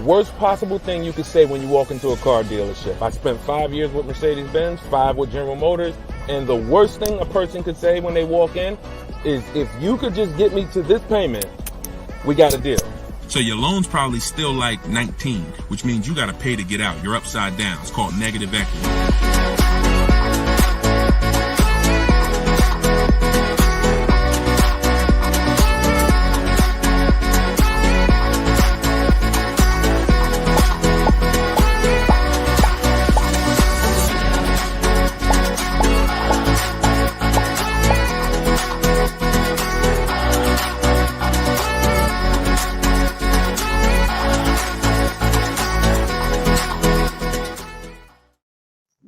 worst possible thing you could say when you walk into a car dealership. I spent 5 years with Mercedes-Benz, 5 with General Motors, and the worst thing a person could say when they walk in is, if you could just get me to this payment, we got a deal. So your loan's probably still like 19, which means you got to pay to get out. You're upside down. It's called negative equity.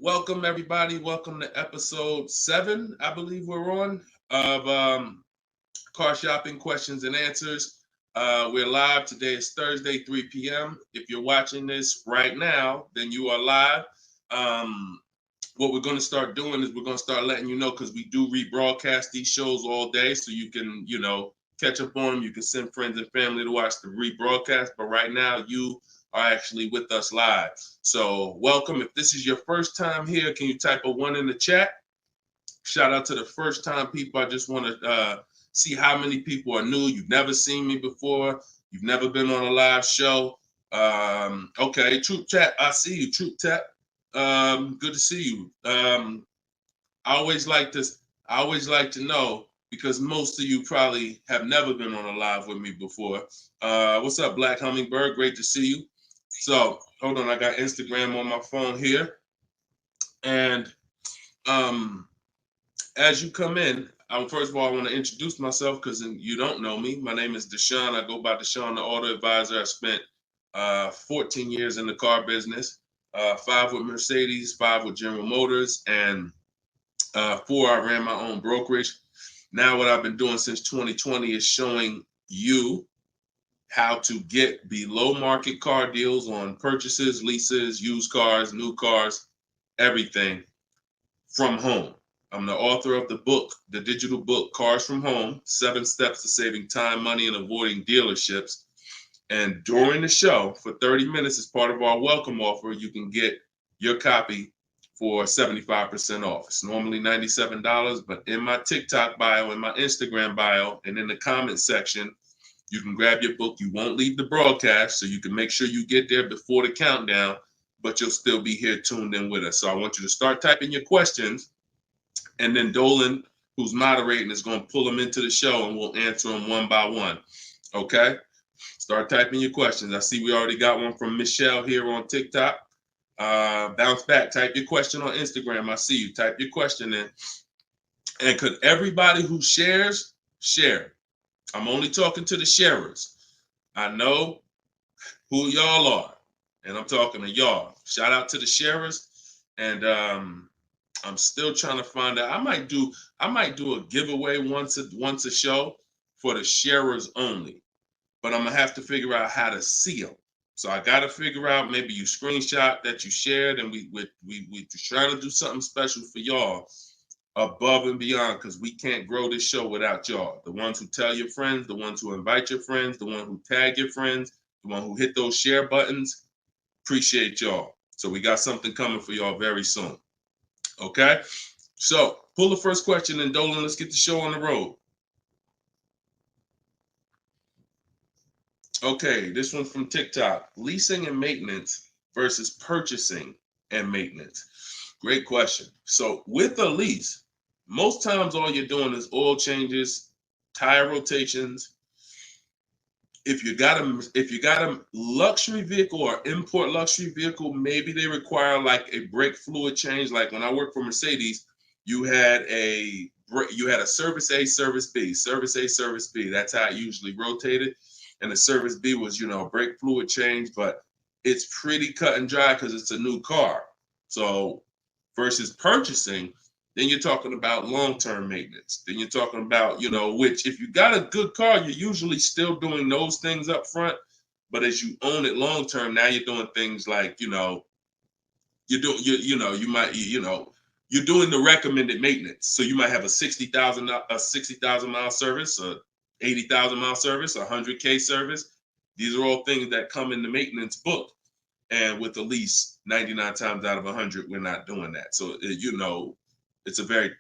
Welcome, everybody. Welcome to episode 7, I believe we're on, of Car Shopping Questions and Answers. We're live. Today is Thursday, 3 p.m. If you're watching this right now, then you are live. What we're going to start doing is we're going to start letting you know, because we do rebroadcast these shows all day, so you can, catch up on them. You can send friends and family to watch the rebroadcast. But right now, you are actually with us live. So welcome. If this is your first time here, can you type a 1 in the chat? Shout out to the first time people. I just want to see how many people are new. You've never seen me before. You've never been on a live show. Okay, Troop Chat, I see you, Troop Chat. Good to see you. I always like to know, because most of you probably have never been on a live with me before. What's up, Black Hummingbird? Great to see you. So hold on, I got Instagram on my phone here. And as you come in, first of all, I want to introduce myself, because you don't know me. My name is Deshone. I go by Deshone the Auto Advisor. I spent 14 years in the car business, 5 with Mercedes, 5 with General Motors, and 4 I ran my own brokerage. Now what I've been doing since 2020 is showing you how to get below market car deals on purchases, leases, used cars, new cars, everything from home. I'm the author of the book, the digital book, Cars from Home, 7 Steps to Saving Time, Money, and Avoiding Dealerships. And during the show, for 30 minutes, as part of our welcome offer, you can get your copy for 75% off. It's normally $97, but in my TikTok bio, in my Instagram bio, and in the comment section, you can grab your book. You won't leave the broadcast, so you can make sure you get there before the countdown, but you'll still be here tuned in with us. So I want you to start typing your questions, and then Dolan, who's moderating, is going to pull them into the show, and we'll answer them one by one. Okay? Start typing your questions. I see we already got one from Michelle here on TikTok. Bounce back. Type your question on Instagram. I see you. Type your question in. And could everybody who shares, share? I'm only talking to the sharers. I know who y'all are, and I'm talking to y'all. Shout out to the sharers. And I'm still trying to find out. I might do a giveaway once a show for the sharers only, but I'm gonna have to figure out how to see them. So I got to figure out, maybe you screenshot that you shared, and we trying to do something special for y'all above and beyond, because we can't grow this show without y'all. The ones who tell your friends, the ones who invite your friends, the one who tag your friends, the one who hit those share buttons. Appreciate y'all. So we got something coming for y'all very soon. Okay? So pull the first question, and Dolan, let's get the show on the road. Okay, this one's from TikTok. Leasing and maintenance versus purchasing and maintenance. Great question. So with a lease, most times all you're doing is oil changes, tire rotations. If you got a luxury vehicle or import luxury vehicle, maybe they require like a brake fluid change. Like when I worked for Mercedes, you had a service A, service B, service A, service B. That's how it usually rotated. And the service B was, brake fluid change, but it's pretty cut and dry because it's a new car. So versus purchasing, then you're talking about long-term maintenance. Then you're talking about, which if you got a good car, you're usually still doing those things up front. But as you own it long-term, now you're doing things like, you're doing the recommended maintenance. So you might have a 60,000 mile service, a 80,000 mile service, a 100K service. These are all things that come in the maintenance book. And with a lease, 99 times out of 100, we're not doing that. So, you know, it's a very,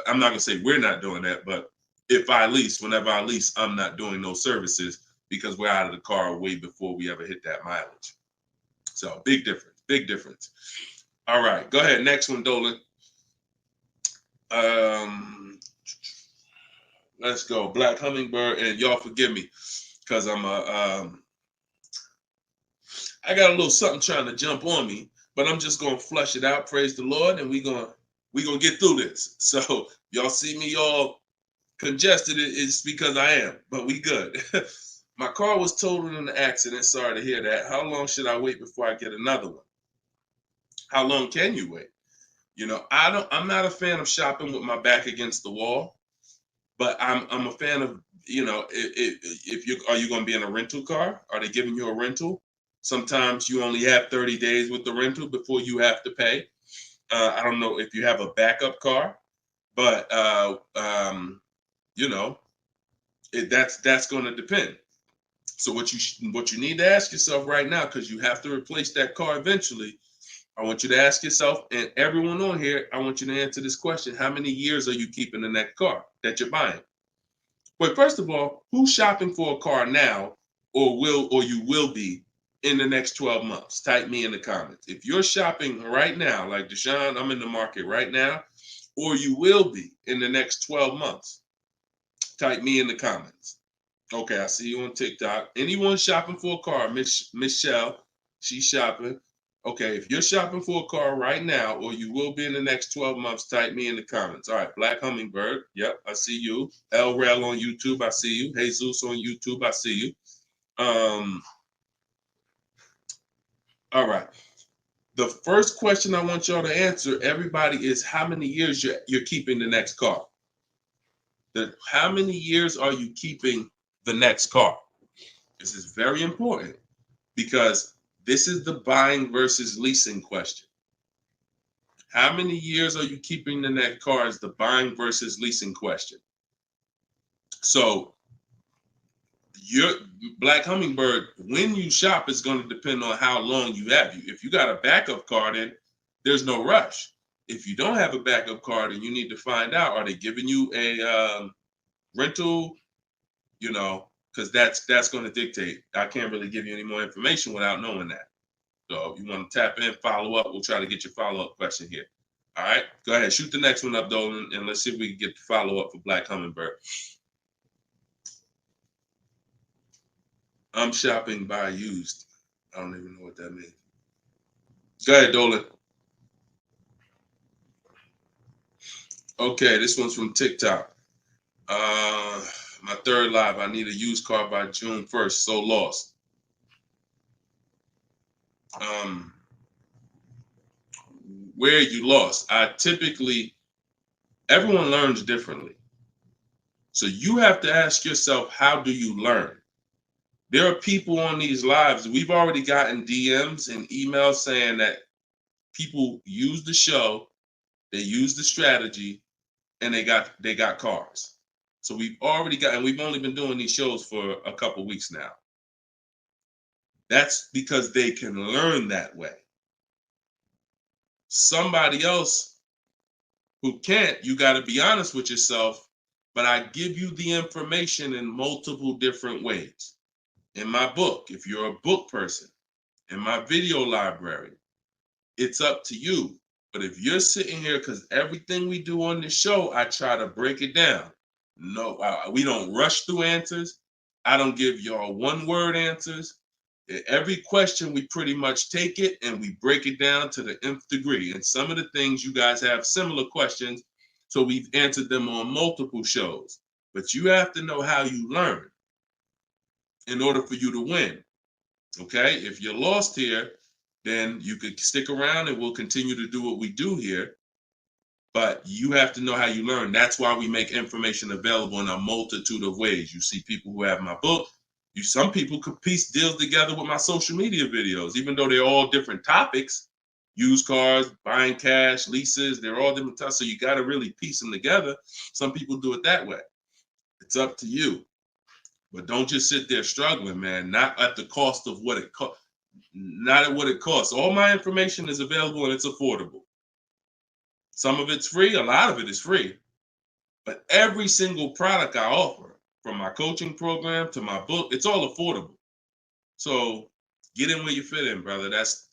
I'm not going to say we're not doing that, but if I lease, whenever I lease, I'm not doing those services because we're out of the car way before we ever hit that mileage. So big difference, big difference. All right, go ahead. Next one, Dolan. Let's go. Black Hummingbird, and y'all forgive me because I got a little something trying to jump on me, but I'm just gonna flush it out. Praise the Lord, and we gonna get through this. So y'all see me all congested, it's because I am, but we good. My car was totaled in an accident. Sorry to hear that. How long should I wait before I get another one? How long can you wait? You know, I'm not a fan of shopping with my back against the wall, but I'm a fan of, you know, if you are you going to be in a rental car? Are they giving you a rental? Sometimes you only have 30 days with the rental before you have to pay. I don't know if you have a backup car, but you know, that's going to depend. So what you need to ask yourself right now, because you have to replace that car eventually, I want you to ask yourself, and everyone on here, I want you to answer this question: how many years are you keeping in that car that you're buying? But first of all, who's shopping for a car now, or you will be in the next 12 months? Type me in the comments. If you're shopping right now, like Deshone, I'm in the market right now, or you will be in the next 12 months, type me in the comments. Okay, I see you on TikTok. Anyone shopping for a car? Michelle, she's shopping. Okay, if you're shopping for a car right now, or you will be in the next 12 months, type me in the comments. All right, Black Hummingbird. Yep, I see you. El Rel on YouTube, I see you. Jesus on YouTube, I see you. All right. The first question I want y'all to answer, everybody, is how many years you're keeping the next car? How many years are you keeping the next car? This is very important because this is the buying versus leasing question. How many years are you keeping the next car is the buying versus leasing question. So your Black Hummingbird, when you shop, is going to depend on how long you have. If you got a backup car, then there's no rush. If you don't have a backup car, then you need to find out, are they giving you a rental? You know, because that's going to dictate. I can't really give you any more information without knowing that. So if you want to tap in, follow up, we'll try to get your follow-up question here. All right, go ahead, shoot the next one up, Dolan, and let's see if we can get the follow-up for Black Hummingbird. I'm shopping by used. I don't even know what that means. Go ahead, Dolan. Okay, this one's from TikTok. My third live, I need a used car by June 1st, so lost. Where you lost? Everyone learns differently. So you have to ask yourself, how do you learn? There are people on these lives, we've already gotten DMs and emails saying that people use the show, they use the strategy, and they got cars. So we've only been doing these shows for a couple weeks now. That's because they can learn that way. Somebody else who can't, you got to be honest with yourself, but I give you the information in multiple different ways. In my book, if you're a book person, in my video library, it's up to you. But if you're sitting here, because everything we do on this show, I try to break it down. No, we don't rush through answers. I don't give y'all one-word answers. Every question, we pretty much take it and we break it down to the nth degree. And some of the things you guys have similar questions, so we've answered them on multiple shows. But you have to know how you learn in order for you to win. Okay? If you're lost here, then you could stick around and we'll continue to do what we do here. But you have to know how you learn. That's why we make information available in a multitude of ways. You see people who have my book. Some people could piece deals together with my social media videos, even though they're all different topics. Used cars, buying cash, leases, they're all different types. So you got to really piece them together. Some people do it that way. It's up to you. But don't just sit there struggling, man. Not at the cost of what it costs. Not at what it costs. All my information is available and it's affordable. Some of it's free, a lot of it is free. But every single product I offer, from my coaching program to my book, it's all affordable. So get in where you fit in, brother. That's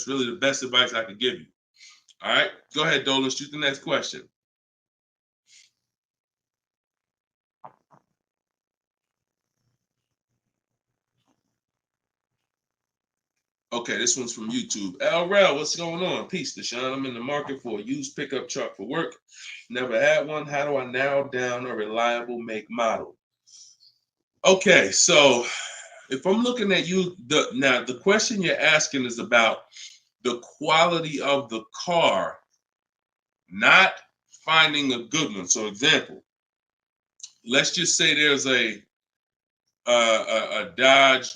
really the best advice I could give you. All right, go ahead, Dolan. Shoot the next question. Okay, this one's from YouTube. LRel, what's going on? Peace, Deshone. I'm in the market for a used pickup truck for work. Never had one. How do I narrow down a reliable make model? Okay, so if I'm looking at you, the question you're asking is about the quality of the car, not finding a good one. So, example, let's just say there's a Dodge,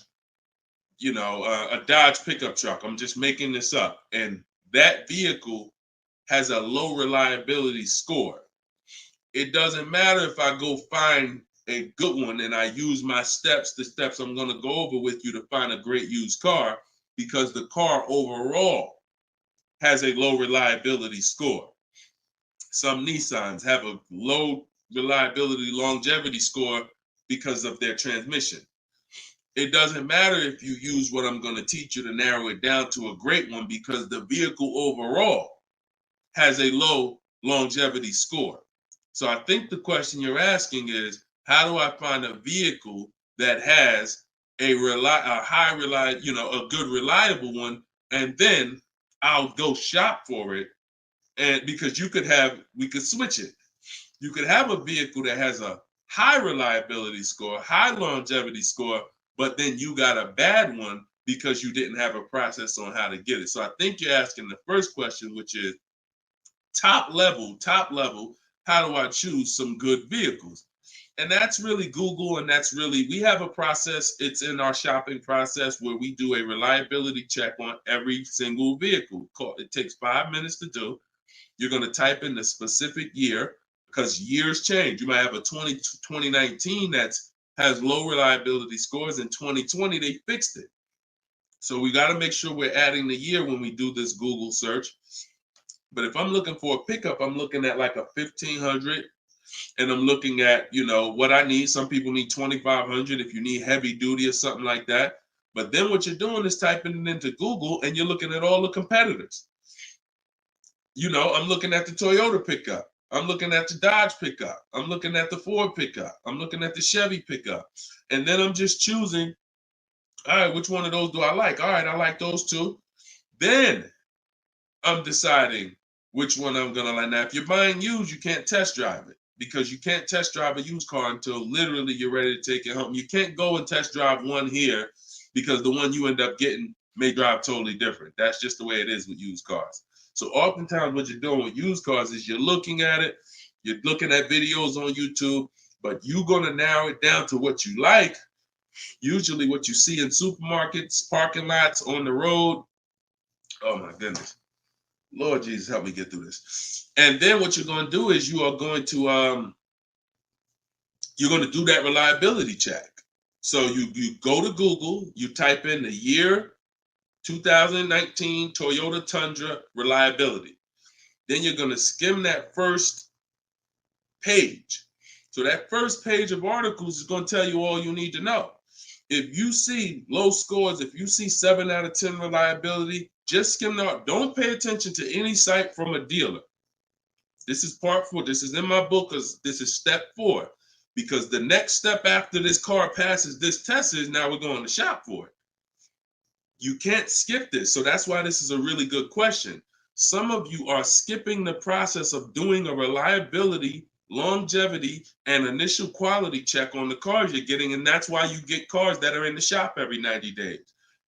a Dodge pickup truck. I'm just making this up, and that vehicle has a low reliability score. It doesn't matter if I go find a good one and I use my steps, the steps I'm going to go over with you to find a great used car, because the car overall has a low reliability score. Some Nissans have a low reliability longevity score because of their transmission. It doesn't matter if you use what I'm going to teach you to narrow it down to a great one, because the vehicle overall has a low longevity score. So I think the question you're asking is, how do I find a vehicle that has a good reliable one, and then I'll go shop for it. And because we could switch it. You could have a vehicle that has a high reliability score, high longevity score, but then you got a bad one because you didn't have a process on how to get it. So I think you're asking the first question, which is top level, how do I choose some good vehicles? And that's really Google, and we have a process. It's in our shopping process where we do a reliability check on every single vehicle. It takes 5 minutes to do. You're going to type in the specific year, because years change. You might have a 2019 that has low reliability scores. In 2020, they fixed it. So we got to make sure we're adding the year when we do this Google search. But if I'm looking for a pickup, I'm looking at like a 1500, and I'm looking at, what I need. Some people need 2500 if you need heavy duty or something like that. But then what you're doing is typing it into Google, and you're looking at all the competitors. I'm looking at the Toyota pickup. I'm looking at the Dodge pickup. I'm looking at the Ford pickup. I'm looking at the Chevy pickup. And then I'm just choosing, all right, which one of those do I like? All right, I like those two. Then I'm deciding which one I'm going to like. Now, if you're buying used, you can't test drive it, because you can't test drive a used car until literally you're ready to take it home. You can't go and test drive one here, because the one you end up getting may drive totally different. That's just the way it is with used cars. So oftentimes what you're doing with used cars is you're looking at it, you're looking at videos on YouTube, but you're going to narrow it down to what you like, usually what you see in supermarkets, parking lots, on the road. Oh my goodness. Lord Jesus, help me get through this. And then what you're going to do is you're going to do that reliability check. So you go to Google, you type in the year 2019 Toyota Tundra reliability. Then you're going to skim that first page. So that first page of articles is going to tell you all you need to know. If you see low scores, if you see 7 out of 10 reliability, just skim that. Don't pay attention to any site from a dealer. This is part 4. This is in my book, because this is step 4. Because the next step after this car passes this test is now we're going to shop for it. You can't skip this. So that's why this is a really good question. Some of you are skipping the process of doing a reliability, longevity, and initial quality check on the cars you're getting. And that's why you get cars that are in the shop every 90 days.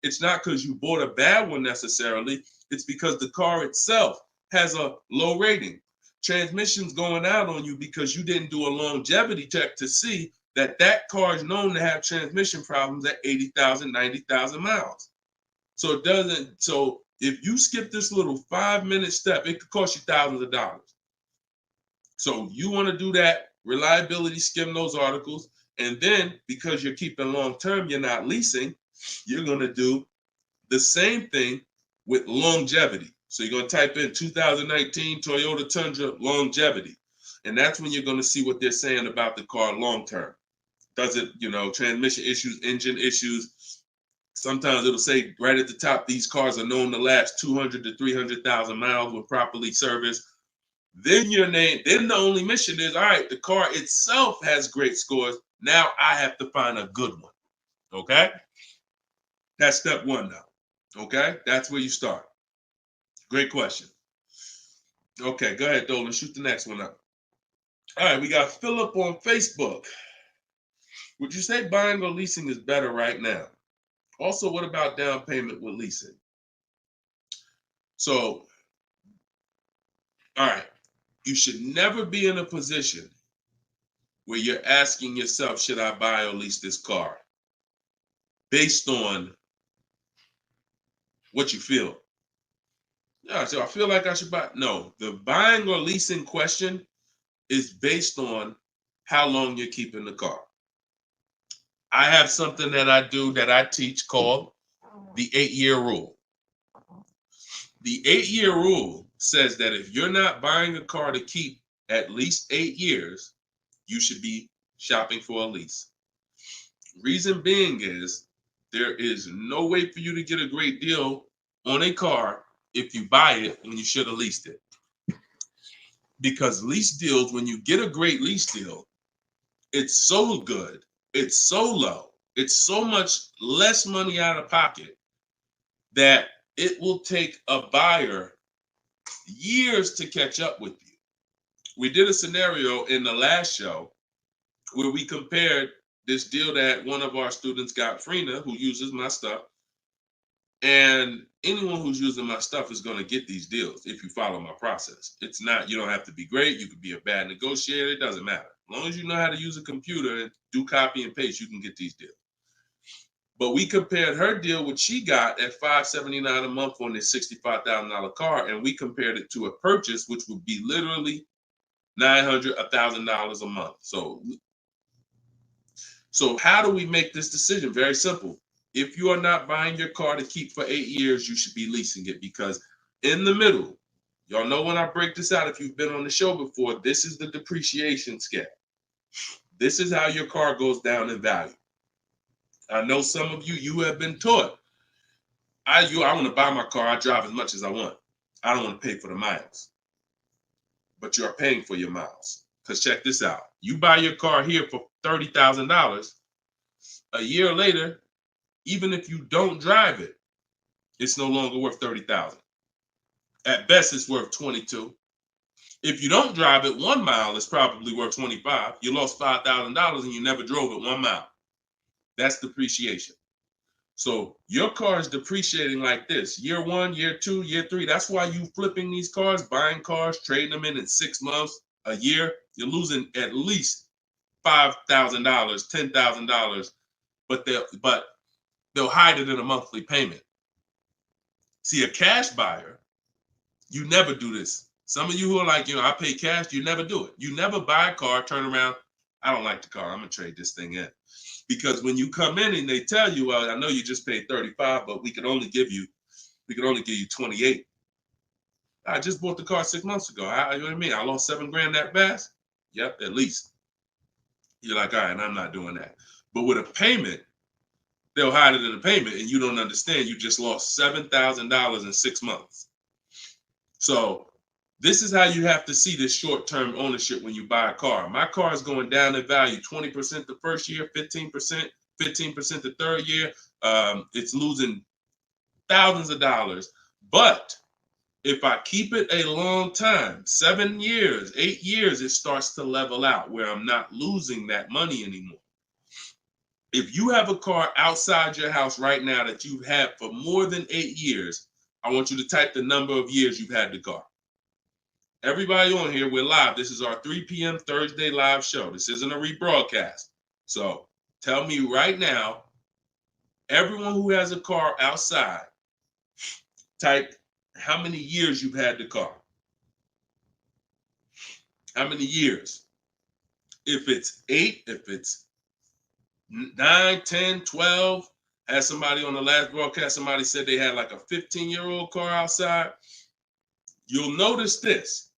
It's not because you bought a bad one necessarily. It's because the car itself has a low rating. Transmission's going out on you because you didn't do a longevity check to see that that car is known to have transmission problems at 80,000, 90,000 miles. So if you skip this little 5-minute step, it could cost you thousands of dollars. So you want to do that reliability, skim those articles. And then because you're keeping long term, you're not leasing, you're going to do the same thing with longevity. So you're going to type in 2019 Toyota Tundra longevity. And that's when you're going to see what they're saying about the car long term. Does it, transmission issues, engine issues? Sometimes it'll say right at the top, these cars are known to last 200 to 300,000 miles when properly serviced. Then then the only mission is, all right, the car itself has great scores. Now I have to find a good one. Okay? That's step one now. Okay? That's where you start. Great question. Okay, go ahead, Dolan. Shoot the next one up. All right, we got Philip on Facebook. Would you say buying or leasing is better right now? Also, what about down payment with leasing? So, all right, you should never be in a position where you're asking yourself, should I buy or lease this car? Based on what you feel. Yeah, so I feel like I should buy. No, the buying or leasing question is based on how long you're keeping the car. I have something that I do that I teach called the 8-year rule. The 8-year rule says that if you're not buying a car to keep at least 8 years, you should be shopping for a lease. Reason being is there is no way for you to get a great deal on a car if you buy it when you should have leased it. Because lease deals, when you get a great lease deal, it's so good, it's so low, it's so much less money out of pocket that it will take a buyer years to catch up with you. We did a scenario in the last show where we compared this deal that one of our students got, Frina, who uses my stuff. And anyone who's using my stuff is going to get these deals if you follow my process. It's not, you don't have to be great. You could be a bad negotiator. It doesn't matter. As long as you know how to use a computer and do copy and paste, you can get these deals. But we compared her deal, which she got at $579 a month on this $65,000 car, and we compared it to a purchase, which would be literally $900, $1,000 a month. So how do we make this decision? Very simple. If you are not buying your car to keep for 8 years, you should be leasing it, because in the middle, y'all know when I break this out, if you've been on the show before, this is the depreciation scale. This is how your car goes down in value. I know some of you have been taught, I want to buy my car, I drive as much as I want. I don't want to pay for the miles. But you're paying for your miles. Because check this out. You buy your car here for $30,000. A year later, even if you don't drive it, it's no longer worth $30,000. At best, it's worth $22,000. If you don't drive it 1 mile, it's probably worth $25,000. You lost $5,000 and you never drove it 1 mile. That's depreciation. So your car is depreciating like this. Year 1, year 2, year 3. That's why you flipping these cars, buying cars, trading them in 6 months, a year. You're losing at least $5,000, $10,000, but they'll hide it in a monthly payment. See, a cash buyer, you never do this. Some of you who are like, I pay cash, you never do it. You never buy a car, turn around, I don't like the car, I'm gonna trade this thing in. Because when you come in and they tell you, well, I know you just paid 35, but we can only give you 28. I just bought the car 6 months ago. You know what I mean? I lost $7,000 that fast? Yep, at least. You're like, all right, I'm not doing that. But with a payment, they'll hide it in a payment, and you don't understand. You just lost $7,000 in 6 months. So this is how you have to see this short-term ownership when you buy a car. My car is going down in value 20% the first year, 15% the third year. It's losing thousands of dollars. But if I keep it a long time, 7 years, 8 years, it starts to level out where I'm not losing that money anymore. If you have a car outside your house right now that you've had for more than 8 years, I want you to type the number of years you've had the car. Everybody on here, we're live. This is our 3 p.m. Thursday live show. This isn't a rebroadcast. So tell me right now, everyone who has a car outside, type how many years you've had the car. How many years? If it's 8, if it's 9, 10, 12. Had somebody on the last broadcast, somebody said they had like a 15-year-old car outside. You'll notice this,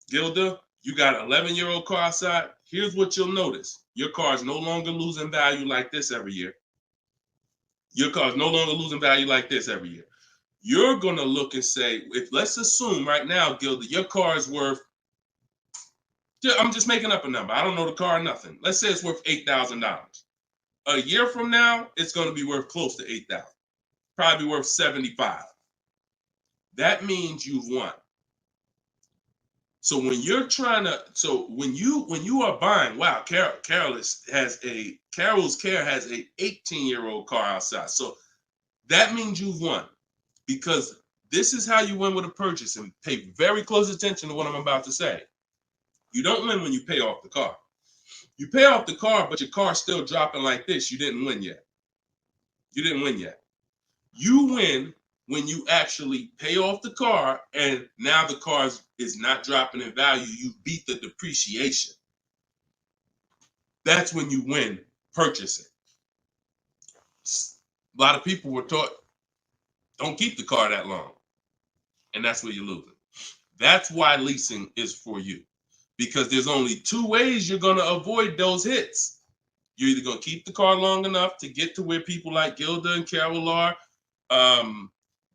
Gilda, you got an 11-year-old car outside. Here's what you'll notice. Your car is no longer losing value like this every year. Your car is no longer losing value like this every year. You're going to look and say, if let's assume right now, Gilda, your car is worth, I'm just making up a number. I don't know the car, nothing. Let's say it's worth $8,000. A year from now, it's going to be worth close to $8,000. Probably worth $75,000. That means you've won. So when you're trying to, when you are buying, wow, Carol's Care has a 18-year-old car outside. So that means you've won, because this is how you win with a purchase. And pay very close attention to what I'm about to say. You don't win when you pay off the car. You pay off the car, but your car's still dropping like this. You didn't win yet. You didn't win yet. You win when you actually pay off the car and now the car is not dropping in value. You beat the depreciation. That's when you win purchasing. A lot of people were taught, don't keep the car that long. And that's where you're losing. That's why leasing is for you. Because there's only two ways you're going to avoid those hits. You're either going to keep the car long enough to get to where people like Gilda and Carol are.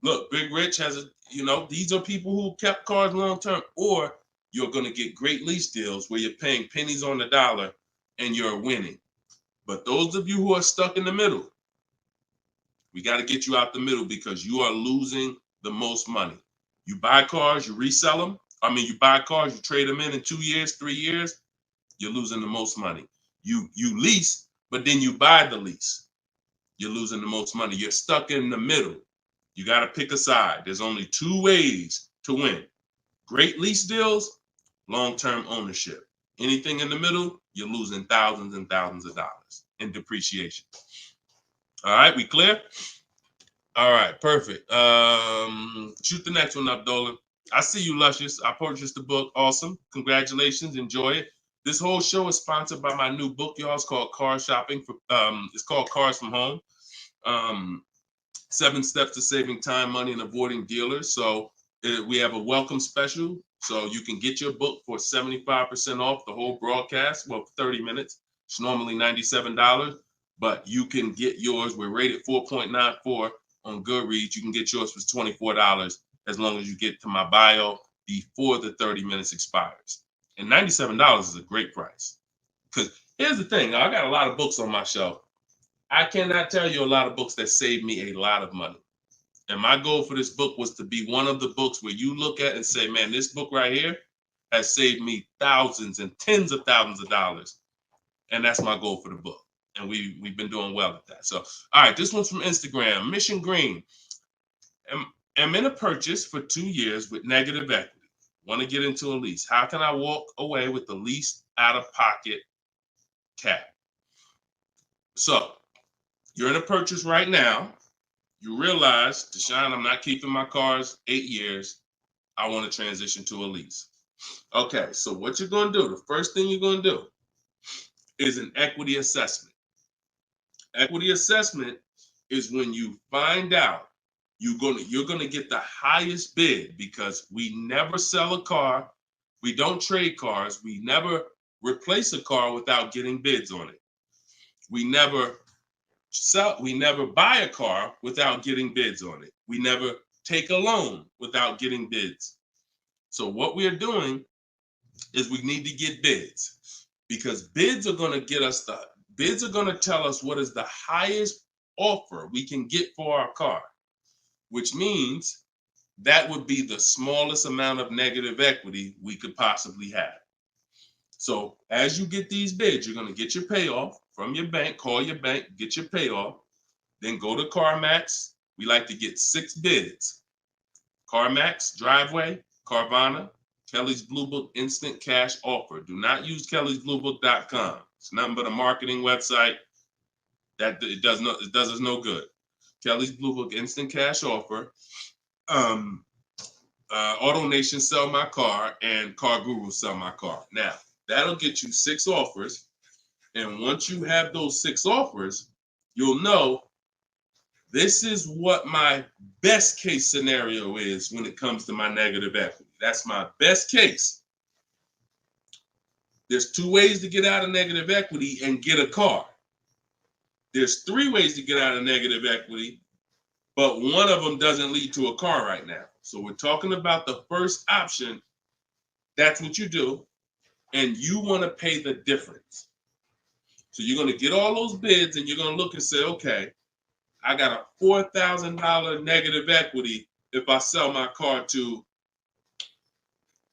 Look, Big Rich has these are people who kept cars long term, or you're going to get great lease deals where you're paying pennies on the dollar and you're winning. But those of you who are stuck in the middle, we got to get you out the middle, because you are losing the most money. You buy cars, you resell them. You buy cars, you trade them in 2 years, 3 years, you're losing the most money. You lease, but then you buy the lease. You're losing the most money. You're stuck in the middle. You got to pick a side. There's only two ways to win. Great lease deals, long-term ownership. Anything in the middle, you're losing thousands and thousands of dollars in depreciation. All right, we clear? All right, perfect. Shoot the next one up, Dolan. I see you, Luscious. I purchased the book. Awesome. Congratulations. Enjoy it. This whole show is sponsored by my new book, y'all. It's called Car Shopping. It's called Cars from Home. 7 Steps to Saving Time, Money, and Avoiding Dealers. So we have a welcome special. So you can get your book for 75% off the whole broadcast. Well, 30 minutes. It's normally $97, but you can get yours. We're rated 4.94 on Goodreads. You can get yours for $24 as long as you get to my bio before the 30 minutes expires. And $97 is a great price. Because here's the thing. I got a lot of books on my shelf. I cannot tell you a lot of books that saved me a lot of money. And my goal for this book was to be one of the books where you look at and say, man, this book right here has saved me thousands and tens of thousands of dollars. And that's my goal for the book. And we've been doing well at that. So, all right, this one's from Instagram. Mission Green. I'm in a purchase for 2 years with negative equity. Want to get into a lease. How can I walk away with the least out-of-pocket cap? So, you're in a purchase right now. You realize, Deshone, I'm not keeping my cars 8 years. I want to transition to a lease. Okay, so what you're going to do, the first thing you're going to do is an equity assessment. Equity assessment is when you find out you're going to get the highest bid, because we never sell a car. We don't trade cars. We never replace a car without getting bids on it. We never buy a car without getting bids on it. We never take a loan without getting bids. So what we are doing is we need to get bids, because bids are going to tell us what is the highest offer we can get for our car, which means that would be the smallest amount of negative equity we could possibly have. So as you get these bids, you're going to get your payoff from your bank, call your bank, get your payoff, then go to CarMax. We like to get 6 bids. CarMax, Driveway, Carvana, Kelly's Blue Book Instant Cash Offer. Do not use kellysbluebook.com. It's nothing but a marketing website that it does us no good. Kelly's Blue Book Instant Cash Offer. Auto Nation Sell My Car, and Car Guru Sell My Car. Now, that'll get you 6 offers. And once you have those 6 offers, you'll know this is what my best case scenario is when it comes to my negative equity. That's my best case. There's 2 ways to get out of negative equity and get a car. There's 3 ways to get out of negative equity, but one of them doesn't lead to a car right now. So we're talking about the first option. That's what you do, and you want to pay the difference. So you're going to get all those bids, and you're going to look and say, okay, I got a $4,000 negative equity if I sell my car to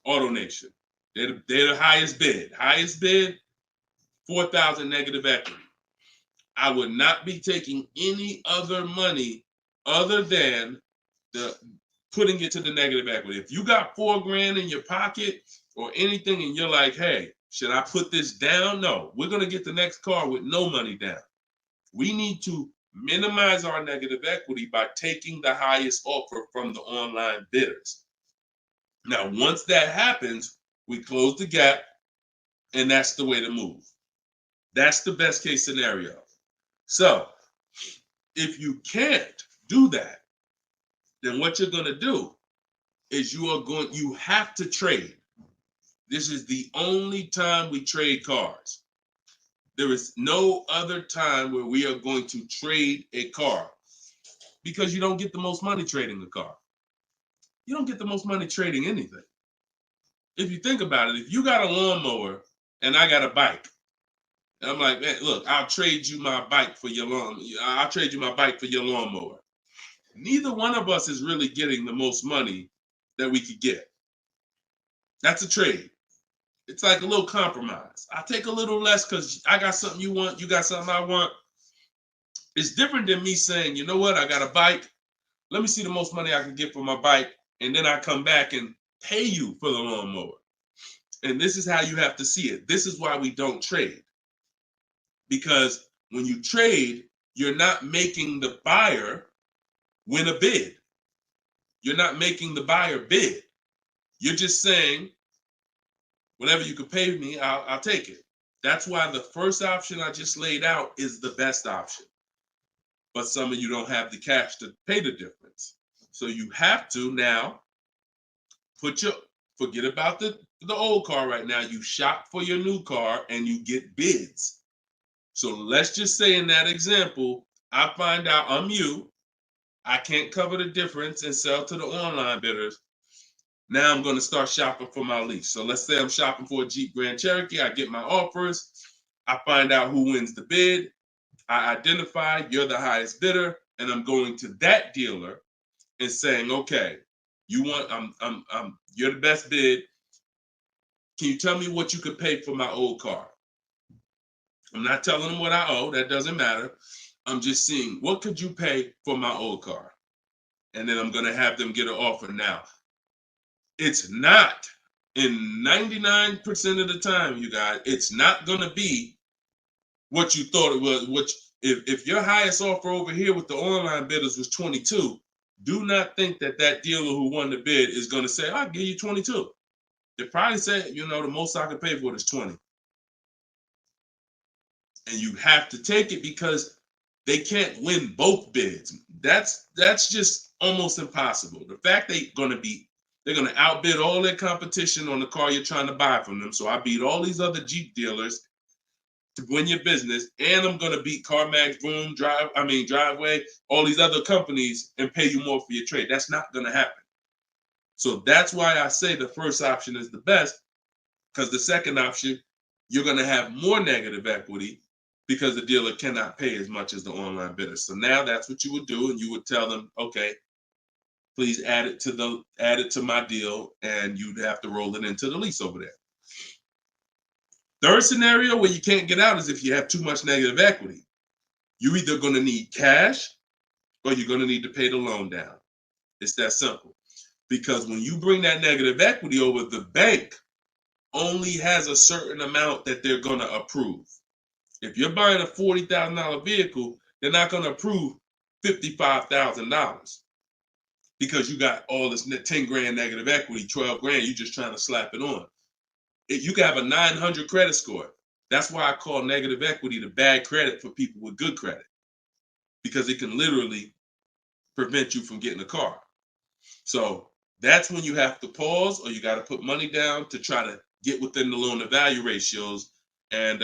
AutoNation. They're the highest bid. Highest bid, $4,000 negative equity. I would not be taking any other money other than the putting it to the negative equity. If you got $4,000 in your pocket or anything and you're like, hey, should I put this down? No, we're going to get the next car with no money down. We need to minimize our negative equity by taking the highest offer from the online bidders. Now, once that happens, we close the gap, and that's the way to move. That's the best case scenario. So if you can't do that, then what you're going to do is you have to trade. This is the only time we trade cars. There is no other time where we are going to trade a car, because you don't get the most money trading a car. You don't get the most money trading anything. If you think about it, if you got a lawnmower and I got a bike, and I'm like, man, look, I'll trade you my bike for your I'll trade you my bike for your lawnmower. Neither one of us is really getting the most money that we could get. That's a trade. It's like a little compromise. I take a little less because I got something you want, you got something I want. It's different than me saying, you know what, I got a bike. Let me see the most money I can get for my bike, and then I come back and pay you for the lawnmower. And this is how you have to see it. This is why we don't trade. Because when you trade, you're not making the buyer win a bid. You're not making the buyer bid. You're just saying, whatever you could pay me, I'll take it. That's why the first option I just laid out is the best option. But some of you don't have the cash to pay the difference. So you have to now forget about the old car right now. You shop for your new car and you get bids. So let's just say in that example, I find out I'm you. I can't cover the difference and sell to the online bidders. Now I'm going to start shopping for my lease. So let's say I'm shopping for a Jeep Grand Cherokee. I get my offers. I find out who wins the bid. I identify you're the highest bidder, and I'm going to that dealer and saying, okay, you're the best bid. Can you tell me what you could pay for my old car? I'm not telling them what I owe. That doesn't matter. I'm just seeing, what could you pay for my old car? And then I'm going to have them get an offer. Now, it's not, in 99% of the time, you guys, it's not going to be what you thought it was. If your highest offer over here with the online bidders was 22, do not think that dealer who won the bid is going to say, I'll give you 22. They probably say, the most I can pay for it is 20. And you have to take it because they can't win both bids. That's just almost impossible. The fact they're going to outbid all their competition on the car you're trying to buy from them. So I beat all these other Jeep dealers to win your business, and I'm going to beat CarMax, Boom, Driveway, all these other companies and pay you more for your trade. That's not going to happen. So that's why I say the first option is the best, because the second option, you're going to have more negative equity because the dealer cannot pay as much as the online bidder. So now that's what you would do, and you would tell them, okay, please add it to my deal, and you'd have to roll it into the lease over there. Third scenario where you can't get out is if you have too much negative equity. You're either going to need cash or you're going to need to pay the loan down. It's that simple. Because when you bring that negative equity over, the bank only has a certain amount that they're going to approve. If you're buying a $40,000 vehicle, they're not going to approve $55,000 because you got all this 10 grand negative equity, 12 grand, you're just trying to slap it on. You can have a 900 credit score. That's why I call negative equity the bad credit for people with good credit, because it can literally prevent you from getting a car. So that's when you have to pause, or you got to put money down to try to get within the loan to value ratios. And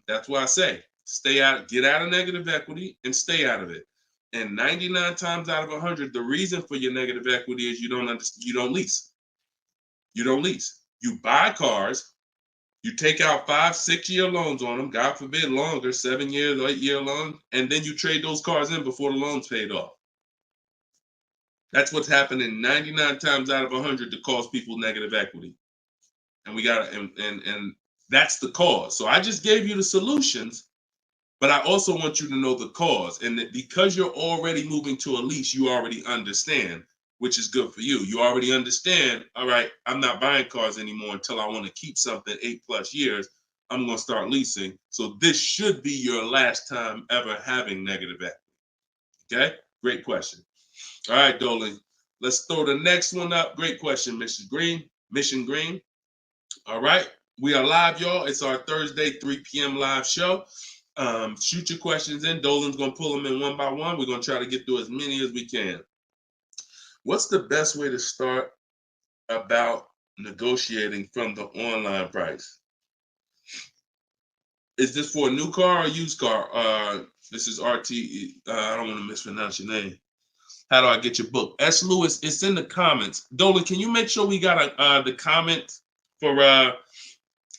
that's why I say stay out, get out of negative equity and stay out of it. And 99 times out of 100, the reason for your negative equity is you don't lease. You don't lease. You buy cars, you take out 5-6 year loans on them, God forbid longer, 7 years, 8 year loan, and then you trade those cars in before the loan's paid off. That's what's happening 99 times out of 100 to cause people negative equity. And we got and that's the cause. So I just gave you the solutions, but I also want you to know the cause. And that because you're already moving to a lease, you already understand, which is good for you. You already understand, all right, I'm not buying cars anymore until I want to keep something 8+ years. I'm going to start leasing. So this should be your last time ever having negative equity. Okay? Great question. All right, Dolan. Let's throw the next one up. Great question, Mission Green. All right. We are live, y'all. It's our Thursday, 3 p.m. live show. Shoot your questions in. Dolan's going to pull them in one by one. We're going to try to get through as many as we can. What's the best way to start about negotiating from the online price? Is this for a new car or used car? This is RT. I don't want to mispronounce your name. How do I get your book? S. Lewis, it's in the comments. Dolan, can you make sure we got the comment for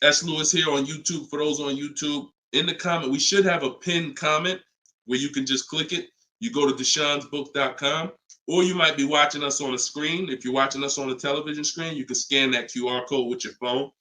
S. Lewis here on YouTube? For those on YouTube, in the comment, we should have a pinned comment where you can just click it. You go to deshonsbook.com, or you might be watching us on a screen. If you're watching us on a television screen, you can scan that QR code with your phone,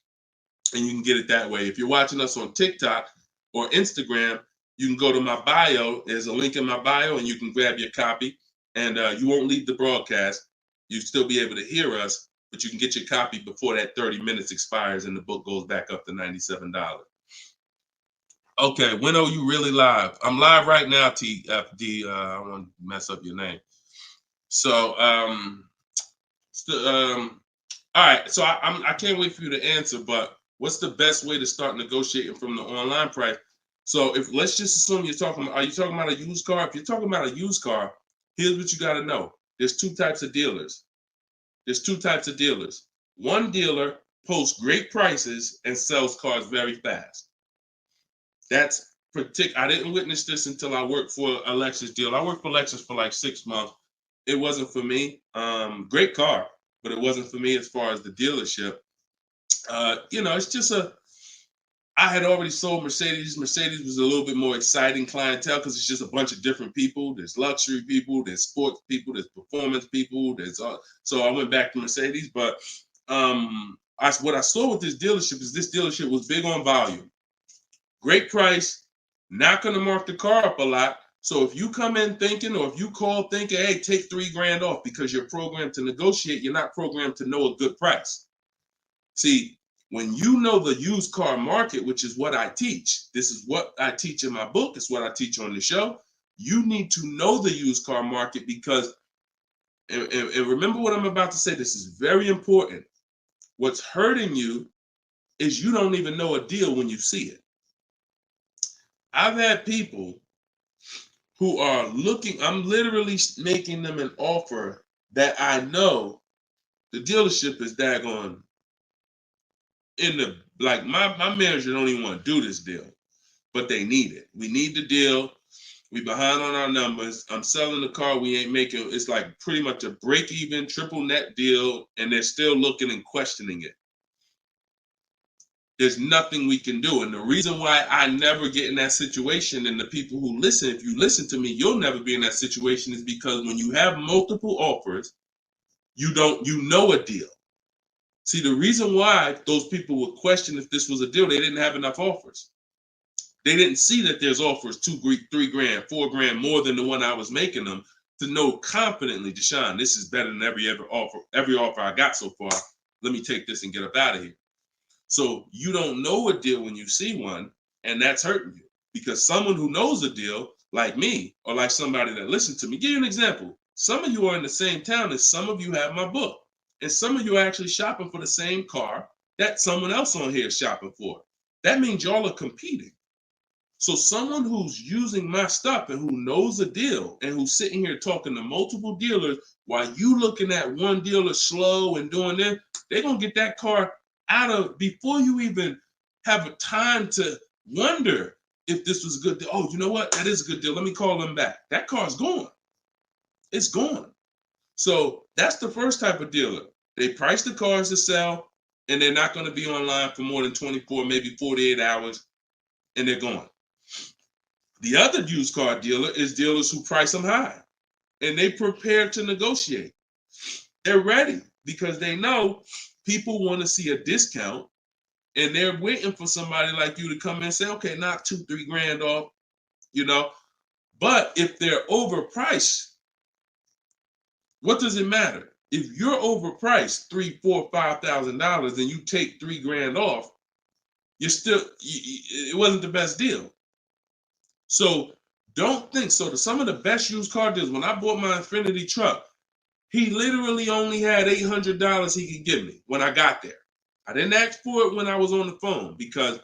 and you can get it that way. If you're watching us on TikTok or Instagram, you can go to my bio. There's a link in my bio, and you can grab your copy. And you won't leave the broadcast. You'll still be able to hear us, but you can get your copy before that 30 minutes expires and the book goes back up to $97. Okay, when are you really live? I'm live right now, TFD. I don't want to mess up your name. So, all right. So I can't wait for you to answer, but what's the best way to start negotiating from the online price? So let's just assume are you talking about a used car? If you're talking about a used car, here's what you got to know. There's two types of dealers. One dealer posts great prices and sells cars very fast. That's I didn't witness this until I worked for a Lexus deal. I worked for Lexus for like 6 months. It wasn't for me. Great car, but it wasn't for me as far as the dealership. It's just I had already sold Mercedes. Mercedes was a little bit more exciting clientele because it's just a bunch of different people. There's luxury people, there's sports people, there's performance people. So I went back to Mercedes. But what I saw with this dealership was big on volume. Great price, not going to mark the car up a lot. So if you come in thinking, or if you call thinking, hey, take $3,000 off because you're programmed to negotiate, you're not programmed to know a good price. See, when you know the used car market, which is what I teach, this is what I teach in my book, it's what I teach on the show. You need to know the used car market because, and remember what I'm about to say, this is very important. What's hurting you is you don't even know a deal when you see it. I've had people who are looking, I'm literally making them an offer that I know the dealership is daggone my manager don't even want to do this deal, but they need it. We need the deal. We behind on our numbers. I'm selling the car. We ain't making, it's like pretty much a break even triple net deal. And they're still looking and questioning it. There's nothing we can do. And the reason why I never get in that situation, and the people who listen, if you listen to me, you'll never be in that situation, is because when you have multiple offers, you know a deal. See, the reason why those people would question if this was a deal, they didn't have enough offers. They didn't see that there's offers $2,000, $3,000, $4,000 more than the one I was making them to know confidently, Deshone, this is better than every offer I got so far. Let me take this and get up out of here. So you don't know a deal when you see one, and that's hurting you because someone who knows a deal, like me, or like somebody that listened to me, give you an example. Some of you are in the same town as some of you have my book. And some of you are actually shopping for the same car that someone else on here is shopping for. that means y'all are competing. So someone who's using my stuff and who knows a deal and who's sitting here talking to multiple dealers while you looking at one dealer slow and doing this, they're going to get that car out of before you even have a time to wonder if this was a good deal. Oh, you know what? That is a good deal. Let me call them back. That car's gone. It's gone. So that's the first type of dealer. They price the cars to sell, and they're not going to be online for more than 24, maybe 48 hours, and they're gone. The other used car dealer is dealers who price them high, and they prepare to negotiate. They're ready because they know people want to see a discount, and they're waiting for somebody like you to come in and say, okay, knock $2-3 grand off, you know. But if they're overpriced, what does it matter? If you're overpriced $3,000, $4,000, $5,000, and you take $3 grand off, you're still, it wasn't the best deal. So don't think so. Some of the best used car deals, when I bought my Infiniti truck, he literally only had $800 he could give me when I got there. I didn't ask for it when I was on the phone because,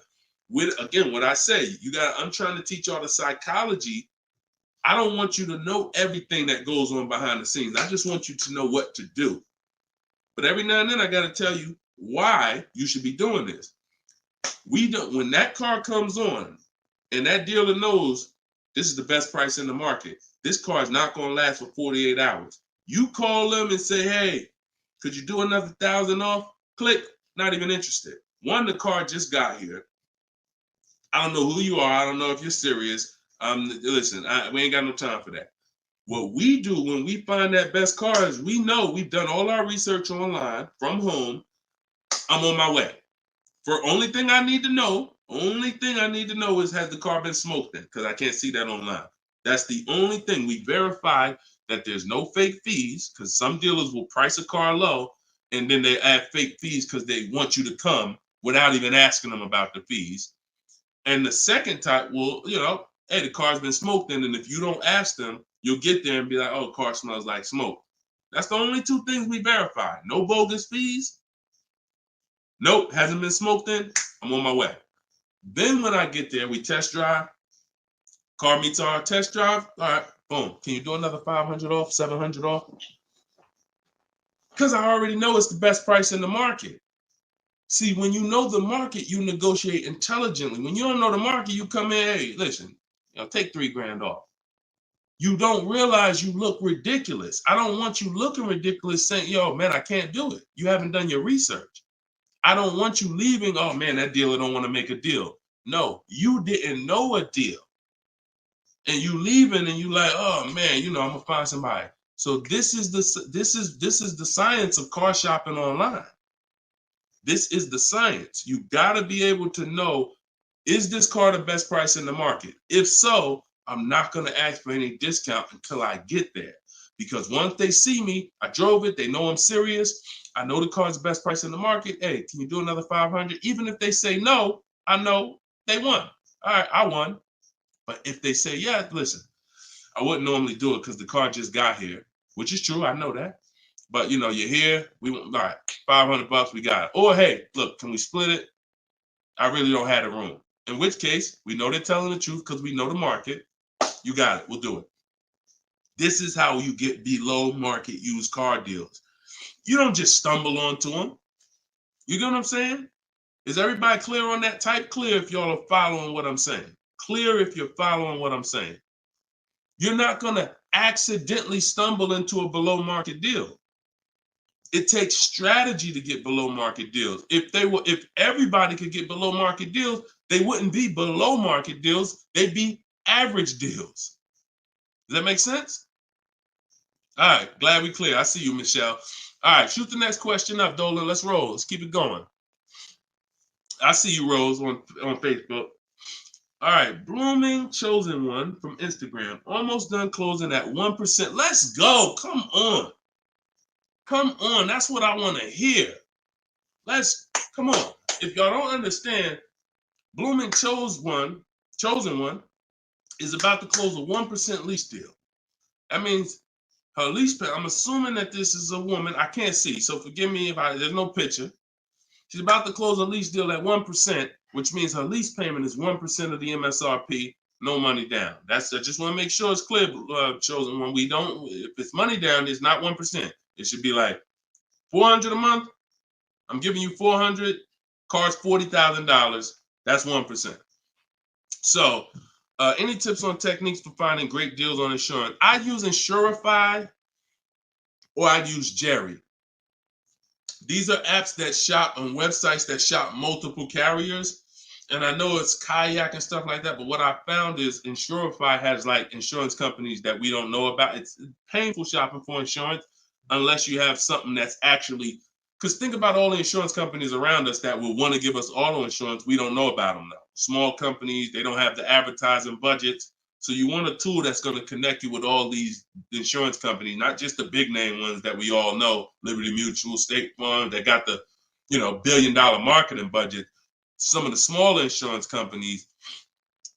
again, what I say, I'm trying to teach y'all the psychology. I don't want you to know everything that goes on behind the scenes. I just want you to know what to do. But every now and then I got to tell you why you should be doing this. When that car comes on and that dealer knows this is the best price in the market, this car is not going to last for 48 hours. You call them and say, hey, could you do another 1,000 off? Click, not even interested. One, the car just got here. I don't know who you are. I don't know if you're serious. Listen, we ain't got no time for that. What we do when we find that best car is we know we've done all our research online from home. I'm on my way. Only thing I need to know is has the car been smoked in? Because I can't see that online. That's the only thing. We verify that there's no fake fees because some dealers will price a car low and then they add fake fees because they want you to come without even asking them about the fees. And the second type will, hey, the car's been smoked in, and if you don't ask them, you'll get there and be like, oh, car smells like smoke. That's the only two things we verify. No bogus fees. Nope, hasn't been smoked in. I'm on my way. Then when I get there, we test drive. Car meets our test drive. All right, boom. Can you do another 500 off, 700 off? Because I already know it's the best price in the market. See, when you know the market, you negotiate intelligently. When you don't know the market, you come in, hey, listen, take $3 grand off. You don't realize you look ridiculous. I don't want you looking ridiculous saying, yo, man, I can't do it. You haven't done your research. I don't want you leaving, oh, man, that dealer don't want to make a deal. No, you didn't know a deal. And you leaving and you like, oh, man, I'm going to find somebody. So this is the science of car shopping online. This is the science. You got to be able to know, is this car the best price in the market? If so, I'm not going to ask for any discount until I get there. Because once they see me, I drove it, they know I'm serious. I know the car's the best price in the market. Hey, can you do another 500? Even if they say no, I know they won. All right, I won. But if they say, yeah, listen, I wouldn't normally do it because the car just got here, which is true. I know that. But, you're here. We want, all right, $500, we got it. Or, hey, look, can we split it? I really don't have the room. In which case, we know they're telling the truth because we know the market. You got it. We'll do it. This is how you get below market used car deals. You don't just stumble onto them. You get what I'm saying? Is everybody clear on that? Type clear if y'all are following what I'm saying. Clear if you're following what I'm saying. You're not going to accidentally stumble into a below market deal. It takes strategy to get below market deals. If everybody could get below market deals, they wouldn't be below market deals. They'd be average deals. Does that make sense? All right, glad we clear. I see you, Michelle. All right, shoot the next question up, Dolan. Let's roll. Let's keep it going. I see you, Rose, on Facebook. All right, Blooming Chosen One from Instagram. Almost done closing at 1%. Let's go. Come on. Come on. That's what I want to hear. Come on. If y'all don't understand, Blooming Chosen One is about to close a 1% lease deal. That means her lease pay, I'm assuming that this is a woman. I can't see, so forgive me if there's no picture. She's about to close a lease deal at 1%, which means her lease payment is 1% of the MSRP, no money down. I just want to make sure it's clear, chosen one. We don't, if it's money down, it's not 1%. It should be like $400 a month. I'm giving you $400, car's $40,000. That's 1%. So, any tips on techniques for finding great deals on insurance? I use Insurify or I use Jerry. These are apps that shop on websites that shop multiple carriers. And I know it's Kayak and stuff like that, but what I found is Insurify has like insurance companies that we don't know about. It's painful shopping for insurance unless you have something that's actually, because think about all the insurance companies around us that will want to give us auto insurance. We don't know about them now. Small companies, they don't have the advertising budgets. So you want a tool that's going to connect you with all these insurance companies, not just the big name ones that we all know, Liberty Mutual, State Farm, that got the, $1 billion marketing budget. Some of the smaller insurance companies,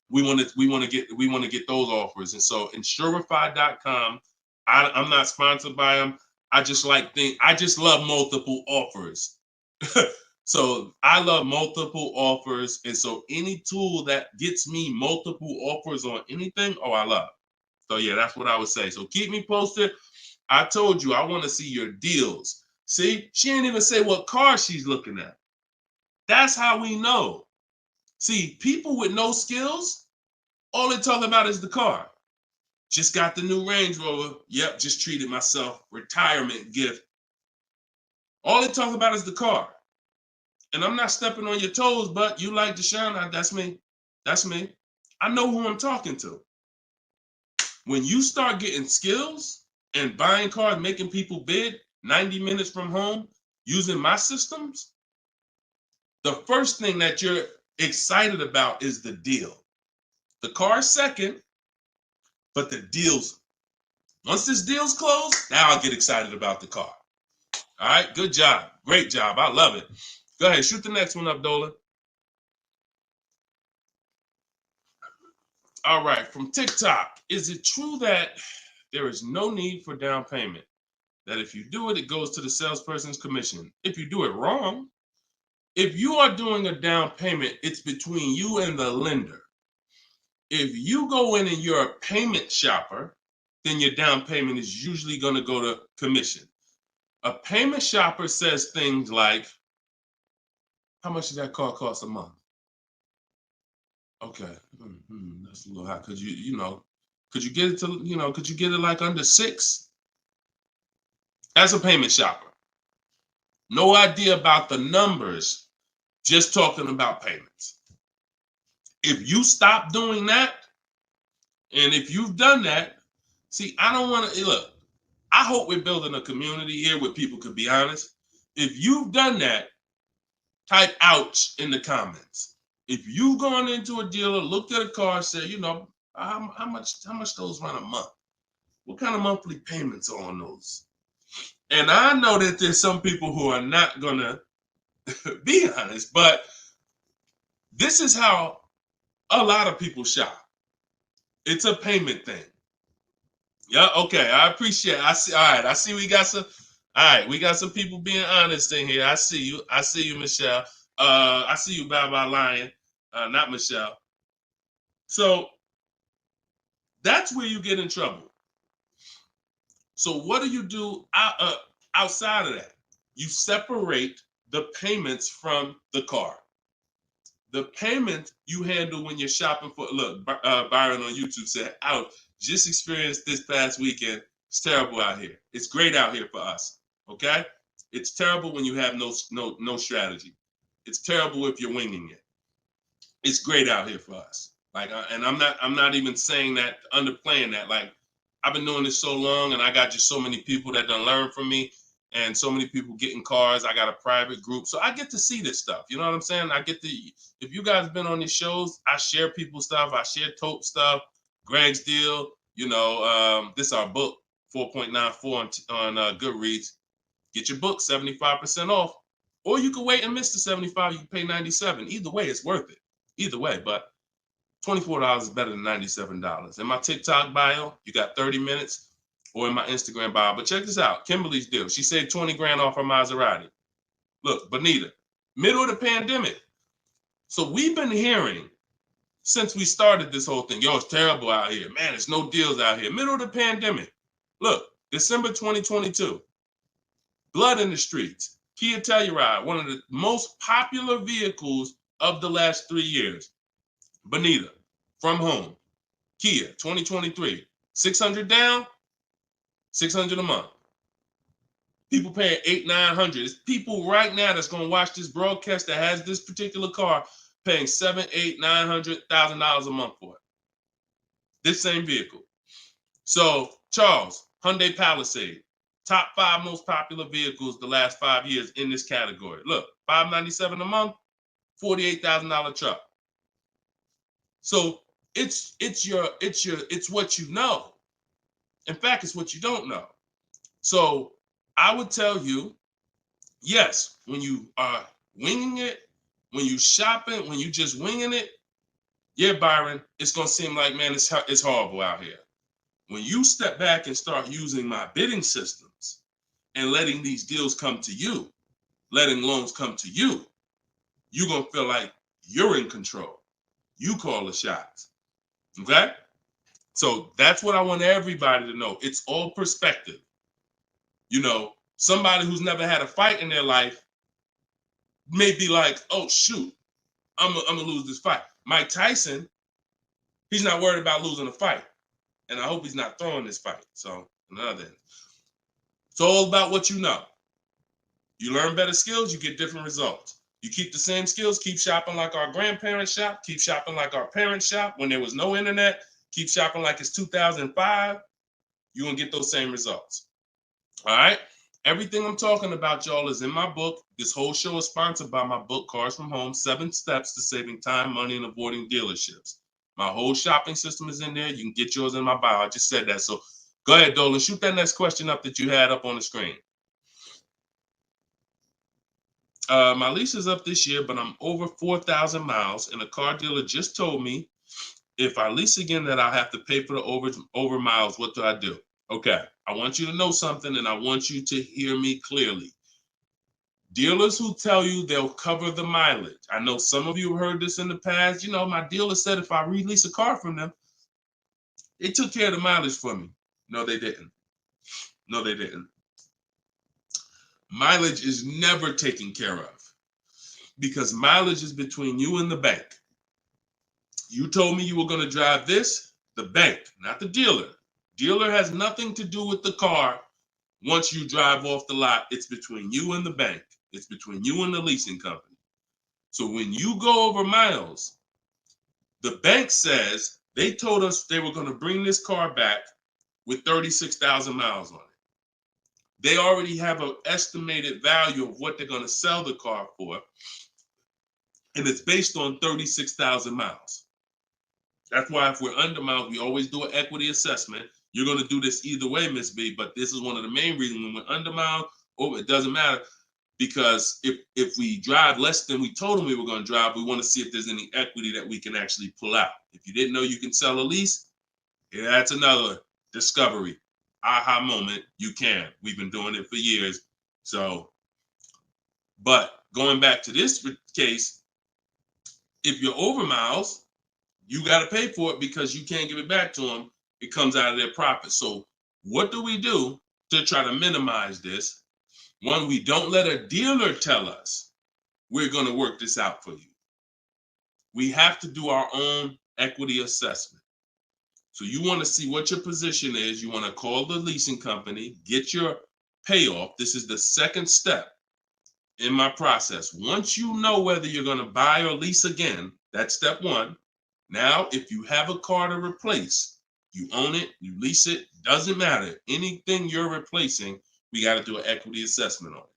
we want to get those offers. And so Insurify.com, I'm not sponsored by them. I just love multiple offers. So I love multiple offers. And so any tool that gets me multiple offers on anything, I love. So yeah, that's what I would say. So keep me posted. I told you, I want to see your deals. See, she ain't even say what car she's looking at. That's how we know. See, people with no skills, all they talk about is the car. Just got the new Range Rover. Yep, just treated myself. Retirement gift. All they talk about is the car. And I'm not stepping on your toes, but you like Deshone, that's me. That's me. I know who I'm talking to. When you start getting skills and buying cars, making people bid 90 minutes from home, using my systems, the first thing that you're excited about is the deal. The car is second, but the deals, once this deal's closed, now I'll get excited about the car. All right, good job. Great job. I love it. Go ahead, shoot the next one up, Dolan. All right, from TikTok. Is it true that there is no need for down payment? That if you do it, it goes to the salesperson's commission. If you do it wrong, if you are doing a down payment, it's between you and the lender. If you go in and you're a payment shopper, then your down payment is usually going to go to commission. A payment shopper says things like, how much does that car cost a month? Okay, that's a little high. Could you get it to, could you get it like under 6? As a payment shopper. No idea about the numbers, just talking about payments. If you stop doing that, and if you've done that, see, I don't want to, look, I hope we're building a community here where people could be honest. If you've done that, type ouch in the comments. If you've gone into a dealer, looked at a car, and said, how much those run a month? What kind of monthly payments are on those? And I know that there's some people who are not gonna be honest, but this is how a lot of people shop. It's a payment thing. Yeah, okay, I appreciate it. I see. All right, I see we got some. All right, we got some people being honest in here. I see you, Michelle. I see you, Bye Lion, not Michelle. So that's where you get in trouble. So what do you do outside of that? You separate the payments from the car. The payment you handle when you're shopping for, look, Byron on YouTube said, ouch, just experienced this past weekend. It's terrible out here. It's great out here for us, okay? It's terrible when you have no strategy. It's terrible if you're winging it. It's great out here for us. Like, and I'm not even saying that, underplaying that. Like, I've been doing this so long, and I got just so many people that done learn from me, and so many people getting cars. I got a private group, so I get to see this stuff. You know what I'm saying? If you guys been on these shows, I share people's stuff. I share Tope stuff, Greg's deal. This is our book, 4.94 on Goodreads. Get your book 75% off, or you can wait and miss the 75. You can pay $97. Either way, it's worth it. Either way, but $24 is better than $97. In my TikTok bio, you got 30 minutes, or in my Instagram bio. But check this out, Kimberly's deal. She saved 20 grand off her Maserati. Look, Bonita, Middle of the pandemic. So we've been hearing since we started this whole thing, yo, it's terrible out here. Man, there's no deals out here. Middle of the pandemic. Look, December 2022. Blood in the streets. Kia Telluride, one of the most popular vehicles of the last 3 years. Bonita, from home. Kia, 2023. 600 down, 600 a month. People paying $800-900. It's people right now that's going to watch this broadcast that has this particular car paying $700,000-900,000 a month for it. This same vehicle. So, Charles, Hyundai Palisade, top 5 most popular vehicles the last 5 years in this category. Look, $597 a month, $48,000 truck. So it's what you know. In fact, it's what you don't know. So I would tell you, yes, when you are winging it, when you shopping, when you just winging it, yeah, Byron, it's gonna seem like, man, it's horrible out here. When you step back and start using my bidding systems and letting these deals come to you, letting loans come to you, you're gonna feel like you're in control. You call the shots. Okay? So that's what I want everybody to know. It's all perspective. You know, somebody who's never had a fight in their life may be like, oh, shoot, I'm gonna lose this fight. Mike Tyson, he's not worried about losing a fight. And I hope he's not throwing this fight. So, another end. It's all about what you know. You learn better skills, you get different results. You keep the same skills, keep shopping like our grandparents shop, keep shopping like our parents shop when there was no internet, keep shopping like it's 2005, you're going to get those same results. All right? Everything I'm talking about, y'all, is in my book. This whole show is sponsored by my book, Cars from Home, 7 Steps to Saving Time, Money, and Avoiding Dealerships. My whole shopping system is in there. You can get yours in my bio. I just said that. So go ahead, Dolan. Shoot that next question up that you had up on the screen. My lease is up this year, but I'm over 4,000 miles, and a car dealer just told me if I lease again that I'll have to pay for the over miles. What do I do? Okay, I want you to know something, and I want you to hear me clearly. Dealers who tell you they'll cover the mileage. I know some of you have heard this in the past. You know, my dealer said if I release a car from them, they took care of the mileage for me. No, they didn't. No, they didn't. Mileage is never taken care of because mileage is between you and the bank. You told me you were going to drive this, the bank, not the dealer. Dealer has nothing to do with the car. Once you drive off the lot, it's between you and the bank. It's between you and the leasing company. So when you go over miles, the bank says they told us they were going to bring this car back with 36,000 miles on it. They already have an estimated value of what they're going to sell the car for, and it's based on 36,000 miles. That's why if we're under miles, we always do an equity assessment. You're going to do this either way, Miss B, but this is one of the main reasons when we're under miles, it doesn't matter, because if we drive less than we told them we were going to drive, we want to see if there's any equity that we can actually pull out. If you didn't know you can sell a lease, yeah, that's another discovery. Aha moment, you can. We've been doing it for years. So, but going back to this case, if you're over miles, you got to pay for it because you can't give it back to them. It comes out of their profit. So what do we do to try to minimize this? One, we don't let a dealer tell us we're going to work this out for you. We have to do our own equity assessment. So you want to see what your position is. You want to call the leasing company, get your payoff. This is the second step in my process. Once you know whether you're going to buy or lease again, that's step one. Now, if you have a car to replace, you own it, you lease it, doesn't matter. Anything you're replacing, we got to do an equity assessment on it.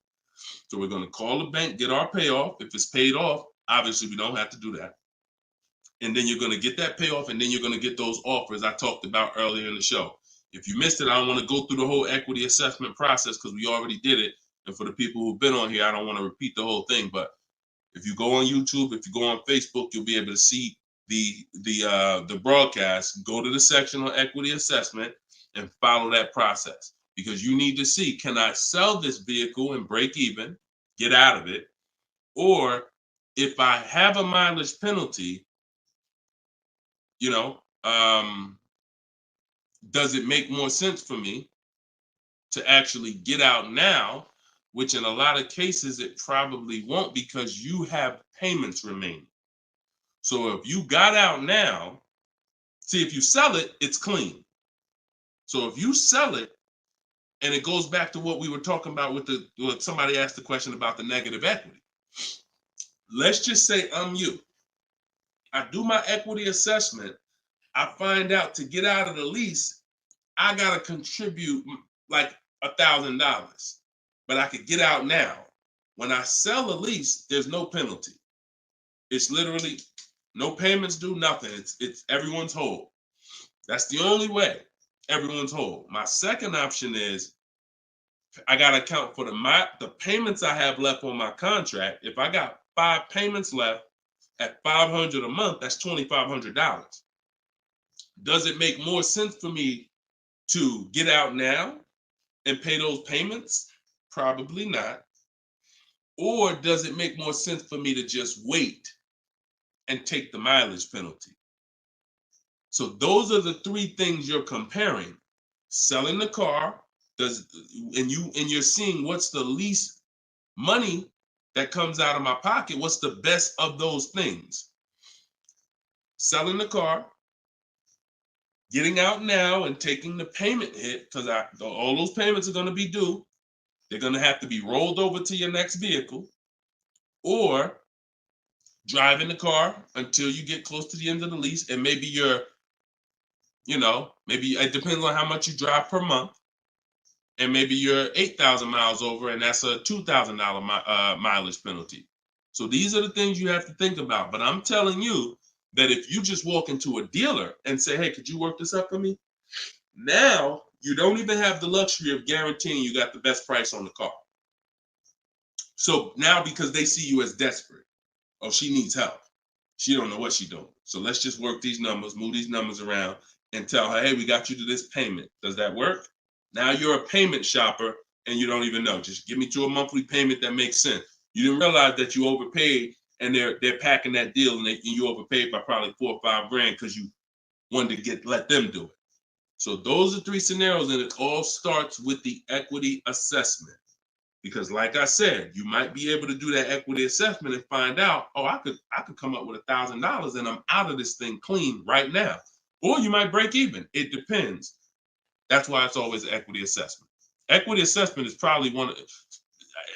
So we're going to call the bank, get our payoff. If it's paid off, obviously we don't have to do that. And then you're going to get that payoff, and then you're going to get those offers I talked about earlier in the show. If you missed it, I don't want to go through the whole equity assessment process because we already did it. And for the people who've been on here, I don't want to repeat the whole thing. But if you go on YouTube, if you go on Facebook, you'll be able to see the broadcast. Go to the section on equity assessment and follow that process, because you need to see, can I sell this vehicle and break even, get out of it? Or if I have a mileage penalty, you know, does it make more sense for me to actually get out now, which in a lot of cases it probably won't because you have payments remaining. So if you got out now, see, if you sell it, it's clean. So if you sell it, and it goes back to what we were talking about with what somebody asked the question about the negative equity. Let's just say I'm you. I do my equity assessment. I find out to get out of the lease, I got to contribute like $1,000, but I could get out now. When I sell a lease, there's no penalty. It's literally no payments due, nothing. It's everyone's whole. That's the only way everyone's whole. My second option is I got to account for the payments I have left on my contract. If I got 5 payments left at $500 a month, that's $2,500. Does it make more sense for me to get out now and pay those payments? Probably not. Or does it make more sense for me to just wait and take the mileage penalty? So those are the 3 things you're comparing. Selling the car, and you're seeing what's the least money that comes out of my pocket. What's the best of those things? Selling the car, getting out now and taking the payment hit, because all those payments are going to be due. They're going to have to be rolled over to your next vehicle, or driving the car until you get close to the end of the lease, and maybe maybe it depends on how much you drive per month. And maybe you're 8,000 miles over, and that's a $2,000 mileage penalty. So these are the things you have to think about. But I'm telling you that if you just walk into a dealer and say, hey, could you work this up for me? Now you don't even have the luxury of guaranteeing you got the best price on the car. So now, because they see you as desperate, oh, she needs help. She don't know what she's doing. So let's just work these numbers, move these numbers around, and tell her, hey, we got you to this payment. Does that work? Now you're a payment shopper and you don't even know. Just give me to a monthly payment that makes sense. You didn't realize that you overpaid, and they're packing that deal, and you overpaid by probably $4 or $5 grand because you wanted to let them do it. So those are 3 scenarios, and it all starts with the equity assessment. Because like I said, you might be able to do that equity assessment and find out, oh, I could come up with $1,000 and I'm out of this thing clean right now. Or you might break even. It depends. That's why it's always an equity assessment. Equity assessment is probably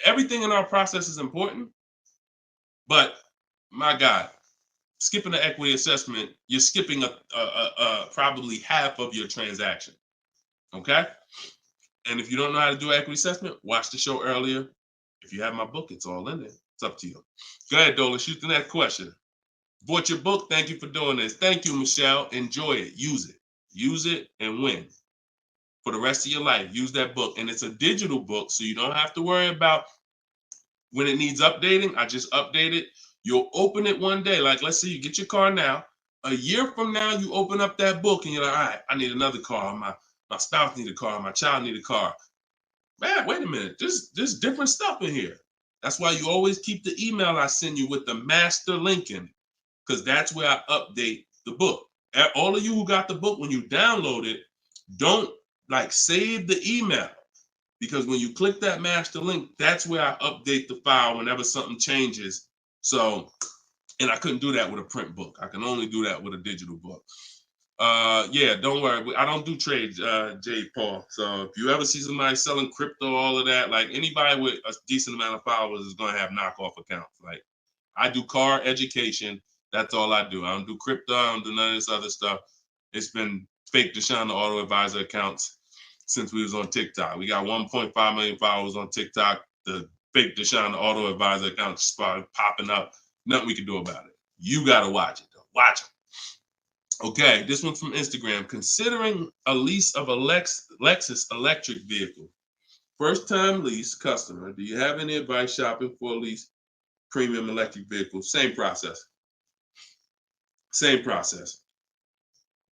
everything in our process is important, but my God, skipping the equity assessment, you're skipping probably half of your transaction. Okay? And if you don't know how to do equity assessment, watch the show earlier. If you have my book, it's all in there. It's up to you. Go ahead, Dola, shoot the next question. Bought your book. Thank you for doing this. Thank you, Michelle. Enjoy it. Use it. Use it and win. For the rest of your life, use that book. And it's a digital book, so you don't have to worry about when it needs updating. I just update it. You'll open it one day. Like, let's say you get your car now. A year from now, you open up that book and you're like, all right, I need another car. My spouse need a car. My child need a car. Man, wait a minute. There's different stuff in here. That's why you always keep the email I send you with the master link in it, because that's where I update the book. All of you who got the book, when you download it, don't save the email, because when you click that master link, that's where I update the file whenever something changes. So, and I couldn't do that with a print book. I can only do that with a digital book. Yeah, don't worry. I don't do trades, J. Paul. So if you ever see somebody selling crypto, all of that, like anybody with a decent amount of followers is going to have knockoff accounts. Like, I do car education. That's all I do. I don't do crypto. I don't do none of this other stuff. It's been fake Deshone the Auto Advisor accounts since we was on TikTok. We got 1.5 million followers on TikTok. The fake Deshone the Auto Advisor account started popping up. Nothing we can do about it. You got to watch it, though. Watch it. Okay, this one's from Instagram. Considering a lease of a Lexus electric vehicle. First time lease customer. Do you have any advice shopping for a lease premium electric vehicle? Same process. Same process.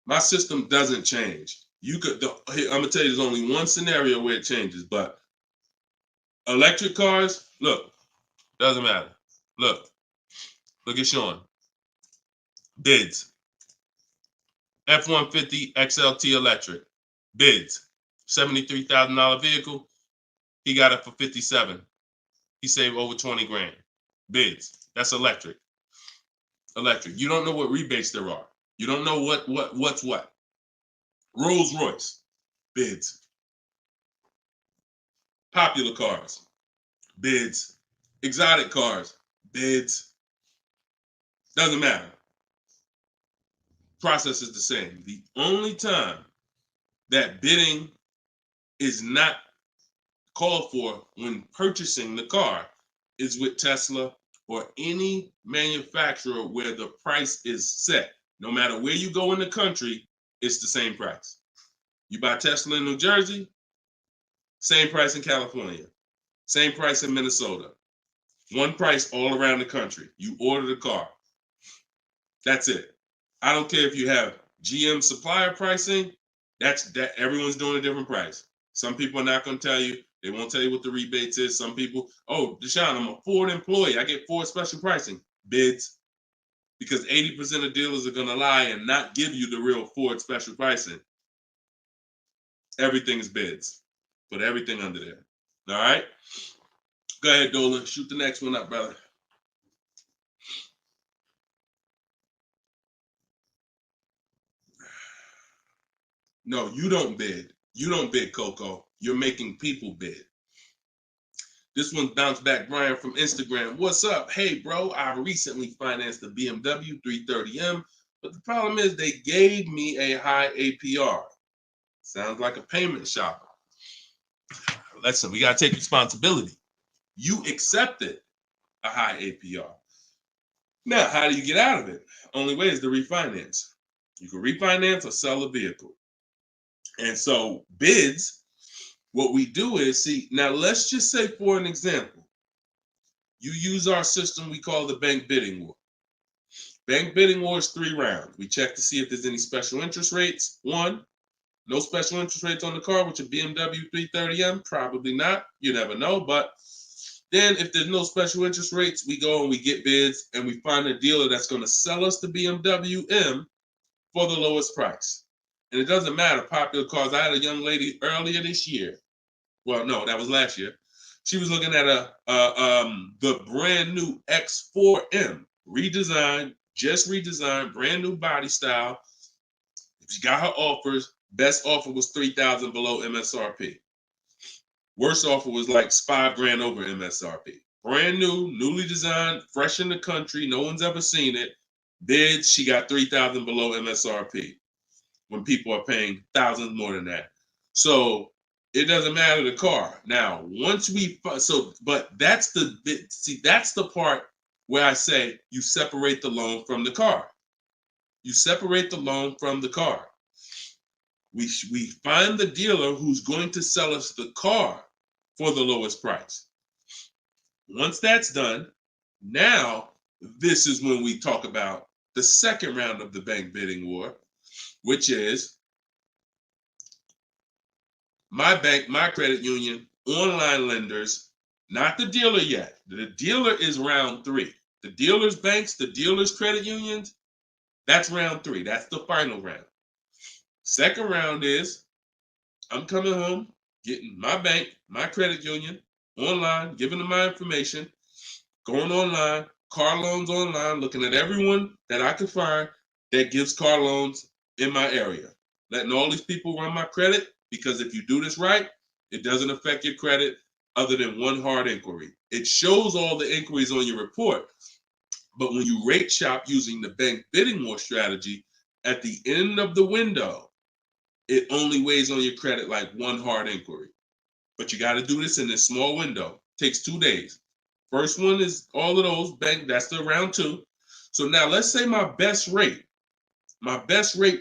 My system doesn't change. I'm gonna tell you, there's only one scenario where it changes, but electric cars, look, doesn't matter. Look at Sean. Bids. F-150 XLT electric. Bids. $73,000 vehicle. He got it for 57. He saved over 20 grand. Bids. That's electric. Electric. You don't know what rebates there are. You don't know what's what. Rolls Royce. Bids. Popular cars. Bids. Exotic cars. Bids. Doesn't matter. Process is the same. The only time that bidding is not called for when purchasing the car is with Tesla or any manufacturer where the price is set. No matter where you go in the country, it's the same price. You buy Tesla in New Jersey, same price in California, same price in Minnesota. One price all around the country. You order the car. That's it. I don't care if you have GM supplier pricing. That everyone's doing a different price. Some people are not going to tell you. They won't tell you what the rebates is. Some people, oh, Deshone, I'm a Ford employee. I get Ford special pricing. Bids. Because 80% of dealers are going to lie and not give you the real Ford special pricing. Everything is bids. Put everything under there. All right? Go ahead, Dolan. Shoot the next one up, brother. No, you don't bid. You don't bid, Coco. You're making people bid. This one bounced back, Brian from Instagram. What's up? Hey, bro, I recently financed the BMW 330M, but the problem is they gave me a high APR. Sounds like a payment shopper. Listen, we got to take responsibility. You accepted a high APR. Now, how do you get out of it? Only way is to refinance. You can refinance or sell a vehicle. And so bids, what we do is, see, now let's just say for an example, you use our system we call the bank bidding war. Bank bidding war is 3 rounds. We check to see if there's any special interest rates. 1, no special interest rates on the car, which a BMW 330M, probably not. You never know. But then if there's no special interest rates, we go and we get bids and we find a dealer that's going to sell us the BMW M for the lowest price. And it doesn't matter, popular cars. I had a young lady earlier this year. Well, no, that was last year. She was looking at the brand new X4M, redesigned, just redesigned, brand new body style. She got her offers. Best offer was $3,000 below MSRP. Worst offer was like $5,000 over MSRP. Brand new, newly designed, fresh in the country. No one's ever seen it. Bids, she got $3,000 below MSRP. When people are paying thousands more than that. So it doesn't matter the car. Now, once we, but that's that's the part where I say you separate the loan from the car. You separate the loan from the car. We find the dealer who's going to sell us the car for the lowest price. Once that's done, now this is when we talk about the second round of the bank bidding war, which is my bank, my credit union, online lenders, not the dealer yet. The dealer is round 3. The dealer's banks, the dealer's credit unions, that's round 3. That's the final round. Second round is I'm coming home, getting my bank, my credit union, online, giving them my information, going online, car loans online, looking at everyone that I can find that gives car loans in my area, letting all these people run my credit, because if you do this right, it doesn't affect your credit other than one hard inquiry. It shows all the inquiries on your report, but when you rate shop using the bank bidding war strategy, at the end of the window, it only weighs on your credit like one hard inquiry. But you got to do this in this small window. It takes 2 days. First one is all of those bank, that's the round 2. So now let's say my best rate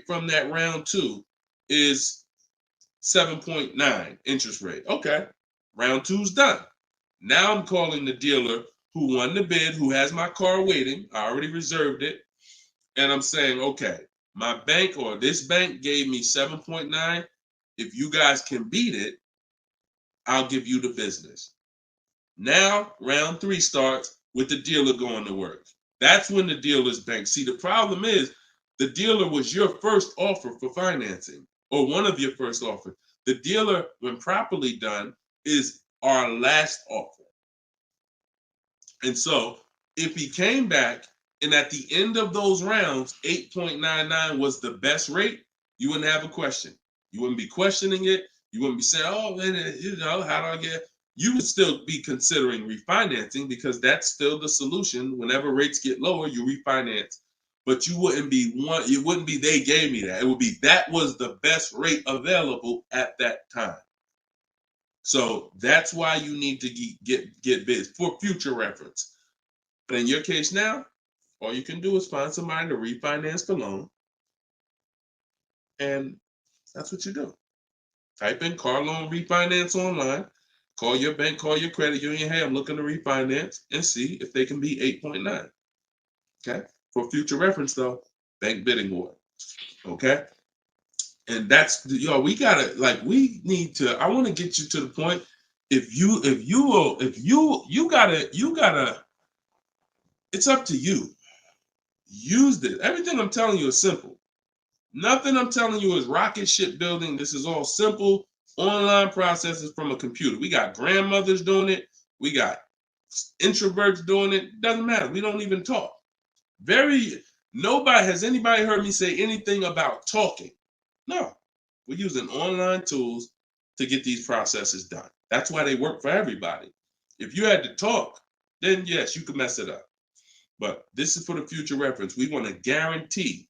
from that round 2 is 7.9 interest rate. Okay, round 2's done. Now I'm calling the dealer who won the bid, who has my car waiting. I already reserved it. And I'm saying, okay, my bank or this bank gave me 7.9. If you guys can beat it, I'll give you the business. Now round 3 starts. with the dealer going to work. That's when the dealer's bank. See, the problem is the dealer was your first offer for financing, or one of your first offers. The dealer, when properly done, is our last offer. And so if he came back and at the end of those rounds, 8.99 was the best rate, you wouldn't have a question. You wouldn't be questioning it. You wouldn't be saying, oh, man, how do I get? You would still be considering refinancing because that's still the solution. Whenever rates get lower, you refinance. But you wouldn't be it wouldn't be they gave me that. It would be that was the best rate available at that time. So that's why you need to get bids for future reference. But in your case now, all you can do is find somebody to refinance the loan. And that's what you do. Type in car loan refinance online. Call your bank, call your credit union. Hey, I'm looking to refinance and see if they can be 8.9. Okay. For future reference, though, bank bidding war. Okay. And that's we gotta we need to. I want to get you to the point. You gotta. It's up to you. Use this. Everything I'm telling you is simple. Nothing I'm telling you is rocket ship building. This is all simple online processes from a computer. We got grandmothers doing it. We got introverts doing it. Doesn't matter. We don't even talk. Has anybody heard me say anything about talking? No. We're using online tools to get these processes done. That's why they work for everybody. If you had to talk, then yes, you could mess it up. But this is for the future reference. We want to guarantee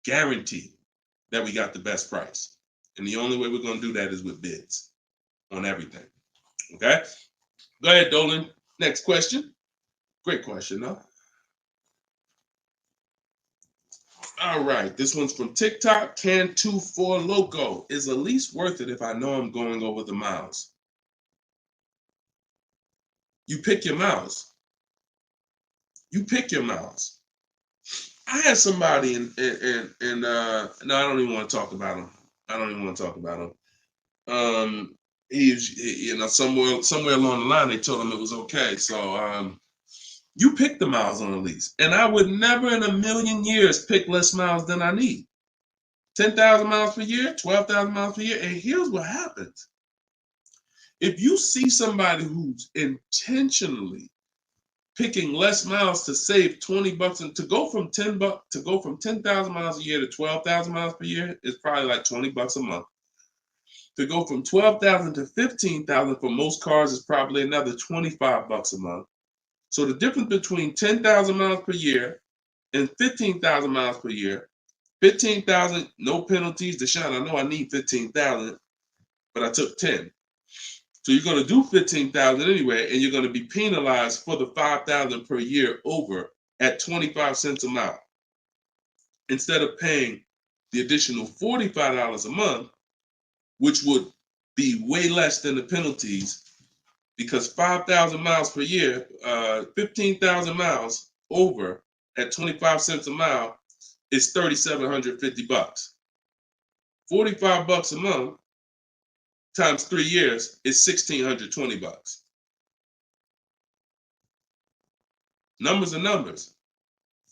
that we got the best price. And the only way we're going to do that is with bids on everything. Okay? Go ahead, Dolan. Next question. Great question, though. All right. This one's from TikTok. Can24 Loco. Is a lease worth it if I know I'm going over the miles? You pick your miles. You pick your miles. I had somebody no, I don't even want to talk about him. Somewhere along the line they told him it was okay. So you pick the miles on a lease, and I would never in a million years pick less miles than I need. 10,000 miles per year, 12,000 miles per year, and here's what happens: if you see somebody who's intentionally picking less miles to save $20 and to go from 10,000 miles a year to 12,000 miles per year is probably like $20 a month. To go from 12,000 to 15,000 for most cars is probably another $25 a month. So the difference between 10,000 miles per year and 15,000 miles per year, 15,000, no penalties. Deshone, I know I need 15,000, but I took 10. So you're going to do 15,000 anyway, and you're going to be penalized for the 5,000 per year over at 25 cents a mile. Instead of paying the additional $45 a month, which would be way less than the penalties, because 5,000 miles per year, 15,000 miles over at 25 cents a mile is $3,750. $45 a month times 3 years is $1,620. Numbers are numbers.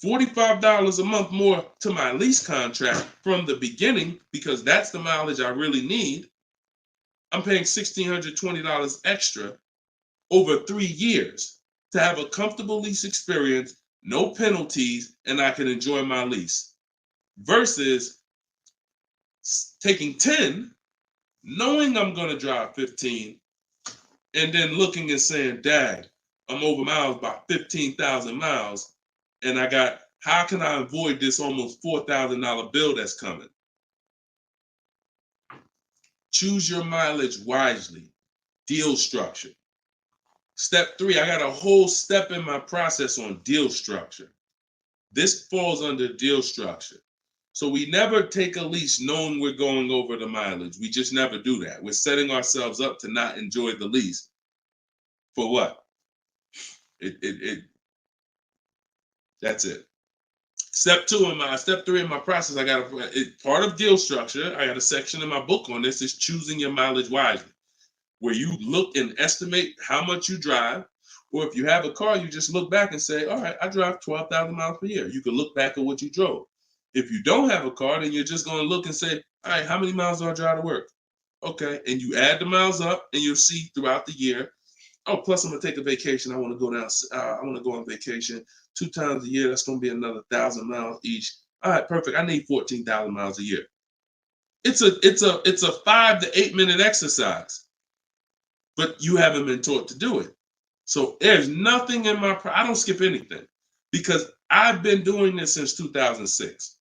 $45 a month more to my lease contract from the beginning, because that's the mileage I really need. I'm paying $1,620 extra over 3 years to have a comfortable lease experience, no penalties, and I can enjoy my lease. Versus taking 10, knowing I'm going to drive 15, and then looking and saying, dang, I'm over miles by 15,000 miles, and how can I avoid this almost $4,000 bill that's coming? Choose your mileage wisely. Deal structure. Step 3, I got a whole step in my process on deal structure. This falls under deal structure. So we never take a lease knowing we're going over the mileage. We just never do that. We're setting ourselves up to not enjoy the lease. For what? That's it. Step 3 in my process, I got part of deal structure. I got a section in my book on this, is choosing your mileage wisely, where you look and estimate how much you drive, Or if you have a car, you just look back and say, all right, I drive 12,000 miles per year. You can look back at what you drove. If you don't have a car, then you're just going to look and say, all right, how many miles do I drive to work? Okay, and you add the miles up, and you'll see throughout the year. Oh, plus I'm gonna take a vacation. I want to go down. I want to go on vacation 2 times a year. That's gonna be another 1,000 miles each. All right, perfect. I need 14,000 miles a year. It's a 5 to 8 minute exercise, but you haven't been taught to do it. So there's nothing in my. I don't skip anything because I've been doing this since 2006.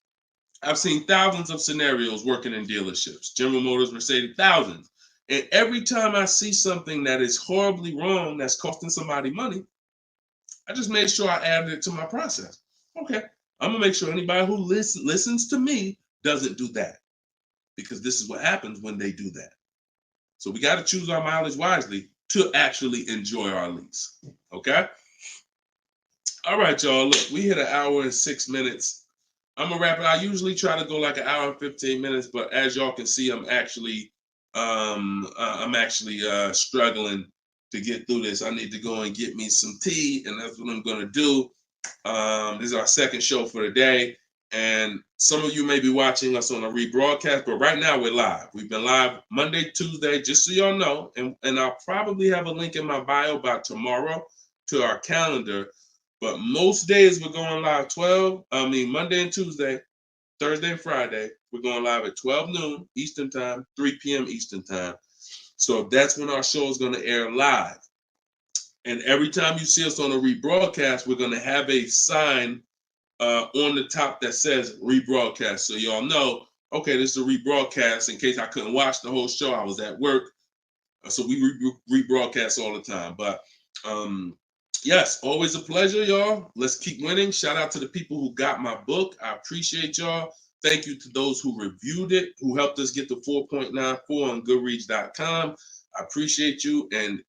I've seen thousands of scenarios working in dealerships, General Motors, Mercedes, thousands. And every time I see something that is horribly wrong, that's costing somebody money, I just made sure I added it to my process. Okay, I'm gonna make sure anybody who listens to me doesn't do that, because this is what happens when they do that. So we got to choose our mileage wisely to actually enjoy our lease. Okay. All right, y'all. Look, we hit 1 hour and 6 minutes. I'm gonna wrap it. I usually try to go like 1 hour and 15 minutes, but as y'all can see, I'm actually struggling to get through this. I need to go and get me some tea, and that's what I'm gonna do. This is our second show for the day, and some of you may be watching us on a rebroadcast, but right now we're live. We've been live Monday, Tuesday, just so y'all know, and I'll probably have a link in my bio by tomorrow to our calendar. But most days we're going live Monday and Tuesday, Thursday and Friday. We're going live at 12 noon Eastern time, 3 p.m. Eastern time. So that's when our show is going to air live. And every time you see us on a rebroadcast, we're going to have a sign on the top that says rebroadcast. So y'all know, okay, this is a rebroadcast. In case I couldn't watch the whole show, I was at work. So we rebroadcast all the time. But yes, always a pleasure, y'all. Let's keep winning. Shout out to the people who got my book. I appreciate y'all. Thank you to those who reviewed it, who helped us get to 4.94 on Goodreads.com. I appreciate you, and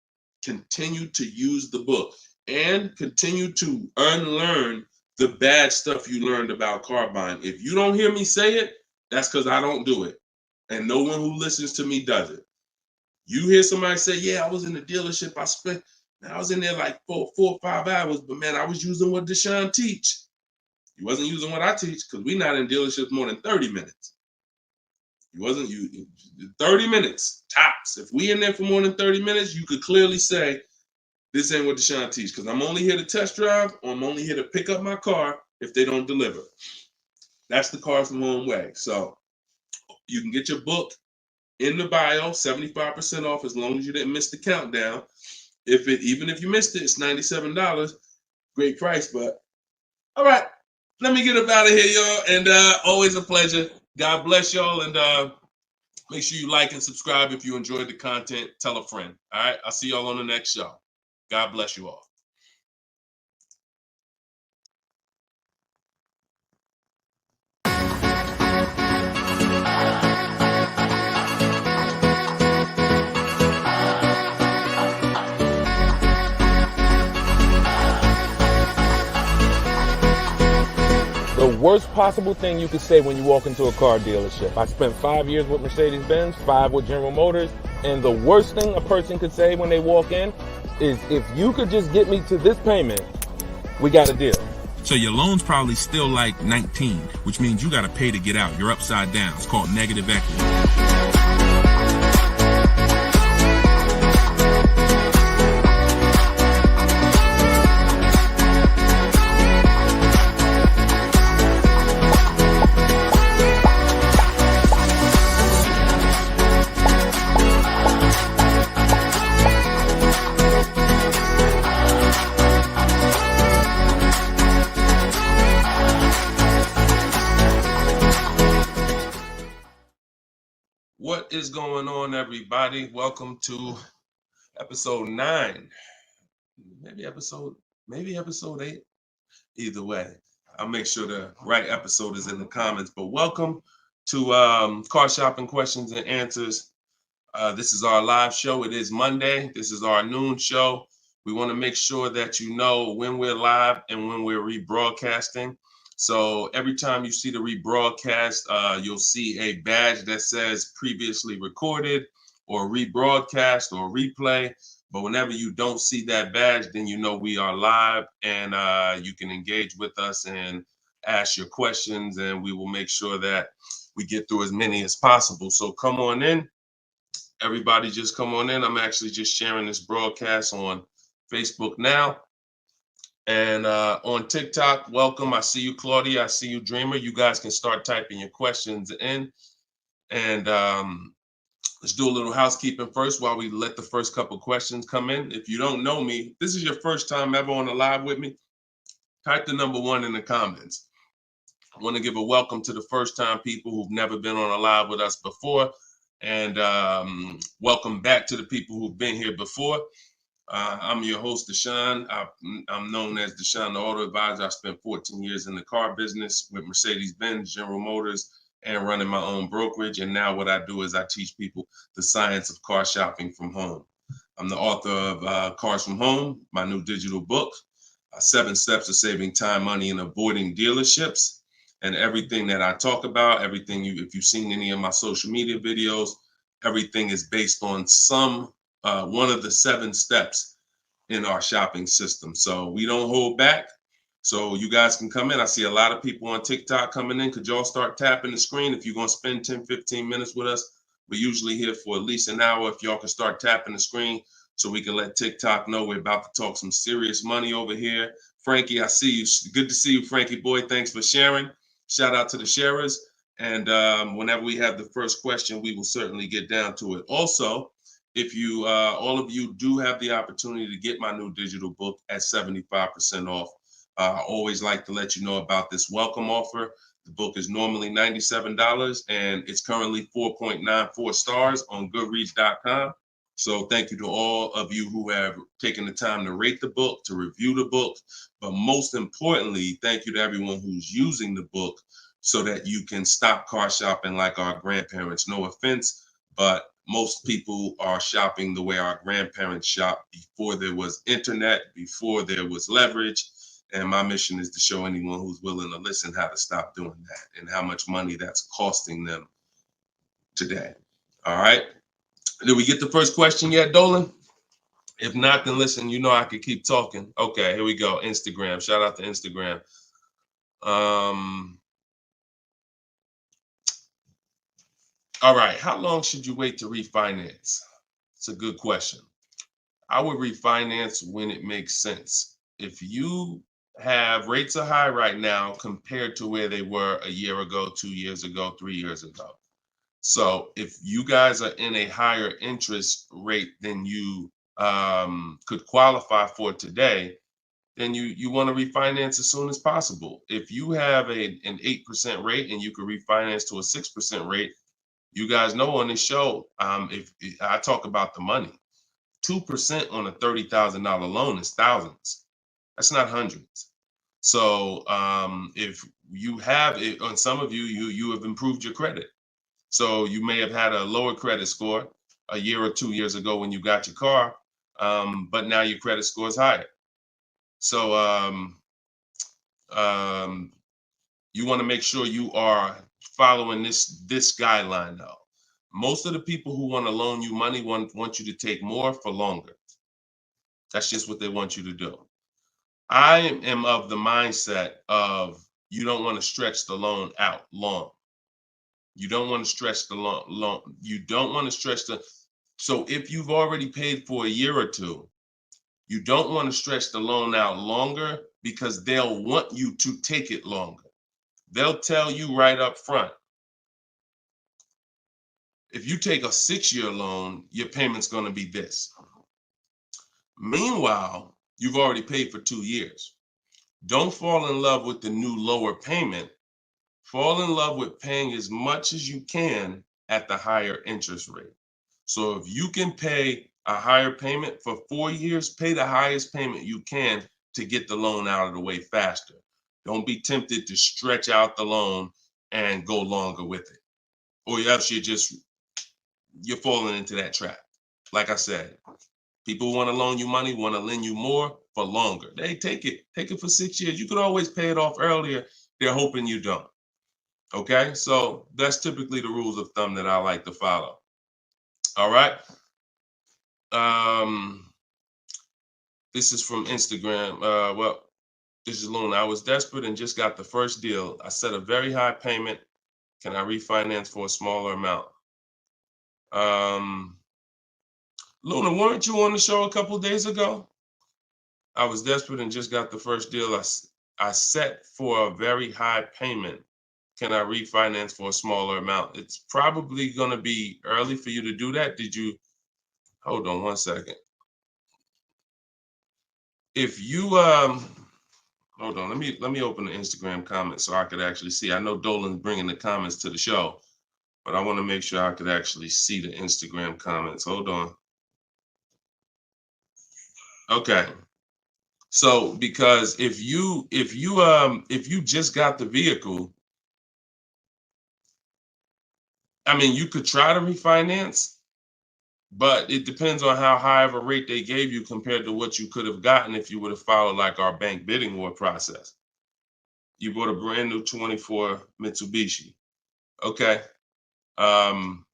continue to use the book and continue to unlearn the bad stuff you learned about car buying. If you don't hear me say it, that's because I don't do it. And no one who listens to me does it. You hear somebody say, yeah, I was in the dealership. I was in there like 4 or 5 hours, but man, I was using what Deshone teach. He wasn't using what I teach, because we're not in dealerships more than 30 minutes. He wasn't 30 minutes tops. If we in there for more than 30 minutes, you could clearly say, this ain't what Deshone teach, because I'm only here to test drive, or I'm only here to pick up my car if they don't deliver. That's the Cars from Home way. So you can get your book in the bio, 75% off, as long as you didn't miss the countdown. Even if you missed it, it's $97. Great price, but all right. Let me get up out of here, y'all. And always a pleasure. God bless y'all. And make sure you like and subscribe if you enjoyed the content. Tell a friend. All right. I'll see y'all on the next show. God bless you all. The worst possible thing you could say when you walk into a car dealership. I spent 5 years with Mercedes-Benz, 5 with General Motors, and the worst thing a person could say when they walk in is, if you could just get me to this payment, we got a deal. So your loan's probably still like 19, which means you got to pay to get out. You're upside down. It's called negative equity. What is going on, everybody? Welcome to episode 9. Maybe episode 8. Either way, I'll make sure the right episode is in the comments. But welcome to Car Shopping Questions and Answers. This is our live show. It is Monday. This is our noon show. We want to make sure that you know when we're live and when we're rebroadcasting. So every time you see the rebroadcast, you'll see a badge that says previously recorded or rebroadcast or replay. But whenever you don't see that badge, then you know we are live, and you can engage with us and ask your questions, and we will make sure that we get through as many as possible. So come on in. Everybody just come on in. I'm actually just sharing this broadcast on Facebook now. And on TikTok, welcome. I see you, Claudia. I see you, Dreamer. You guys can start typing your questions in. And let's do a little housekeeping first while we let the first couple questions come in. If you don't know me, this is your first time ever on a live with me, type the number 1 in the comments. I want to give a welcome to the first time people who've never been on a live with us before. And welcome back to the people who've been here before. I'm your host, Deshone. I'm known as Deshone the Auto Advisor. I spent 14 years in the car business with Mercedes-Benz, General Motors, and running my own brokerage. And now what I do is I teach people the science of car shopping from home. I'm the author of Cars from Home, my new digital book, 7 Steps to Saving Time, Money, and Avoiding Dealerships. And everything that I talk about, everything if you've seen any of my social media videos, everything is based on one of the 7 steps in our shopping system. So we don't hold back. So you guys can come in. I see a lot of people on TikTok coming in. Could y'all start tapping the screen if you're going to spend 10, 15 minutes with us? We're usually here for at least an hour. If y'all can start tapping the screen so we can let TikTok know we're about to talk some serious money over here. Frankie, I see you. Good to see you, Frankie boy. Thanks for sharing. Shout out to the sharers. And whenever we have the first question, we will certainly get down to it. Also, if you, all of you do have the opportunity to get my new digital book at 75% off. I always like to let you know about this welcome offer. The book is normally $97 and it's currently 4.94 stars on Goodreads.com. So thank you to all of you who have taken the time to rate the book, to review the book. But most importantly, thank you to everyone who's using the book so that you can stop car shopping like our grandparents. No offense, but most people are shopping the way our grandparents shopped before there was internet, before there was leverage. And my mission is to show anyone who's willing to listen how to stop doing that and how much money that's costing them today. All right. Did we get the first question yet, Dolan? If not, then listen, you know I could keep talking. Okay, here we go. Instagram. Shout out to Instagram. All right. How long should you wait to refinance? It's a good question. I would refinance when it makes sense. If you have rates are high right now compared to where they were a year ago, 2 years ago, 3 years ago. So if you guys are in a higher interest rate than you could qualify for today, then you want to refinance as soon as possible. If you have an 8% rate and you could refinance to a 6% rate, you guys know on this show, if I talk about the money, 2% on a $30,000 loan is thousands. That's not hundreds. So if you have it, on some of you have improved your credit. So you may have had a lower credit score a year or 2 years ago when you got your car, but now your credit score is higher. So you want to make sure you are following this guideline though. Most of the people who want to loan you money want you to take more for longer. That's just what they want you to do. I am of the mindset of you don't want to stretch the loan out long. You don't want to stretch the loan. You don't want to stretch so if you've already paid for a year or two, you don't want to stretch the loan out longer because they'll want you to take it longer. They'll tell you right up front, if you take a 6-year loan, your payment's going to be this. Meanwhile, you've already paid for 2 years. Don't fall in love with the new lower payment. Fall in love with paying as much as you can at the higher interest rate. So if you can pay a higher payment for 4 years, pay the highest payment you can to get the loan out of the way faster. Don't be tempted to stretch out the loan and go longer with it. Or else you're falling into that trap. Like I said, people want to loan you money, want to lend you more for longer. They take it for 6 years. You could always pay it off earlier. They're hoping you don't. Okay, so that's typically the rules of thumb that I like to follow. All right. This is from Instagram. Well, this is Luna. I was desperate and just got the first deal. I set a very high payment. Can I refinance for a smaller amount? Luna, weren't you on the show a couple days ago? I was desperate and just got the first deal. I set for a very high payment. Can I refinance for a smaller amount? It's probably going to be early for you to do that. Did you? Hold on one second. If you hold on, let me open the Instagram comments so I could actually see. I know Dolan's bringing the comments to the show, but I want to make sure I could actually see the Instagram comments. Hold on. Okay. So because if you just got the vehicle, I mean, you could try to refinance, but it depends on how high of a rate they gave you compared to what you could have gotten if you would have followed like our bank bidding war process. You bought a brand new 24 Mitsubishi. Okay. Haven't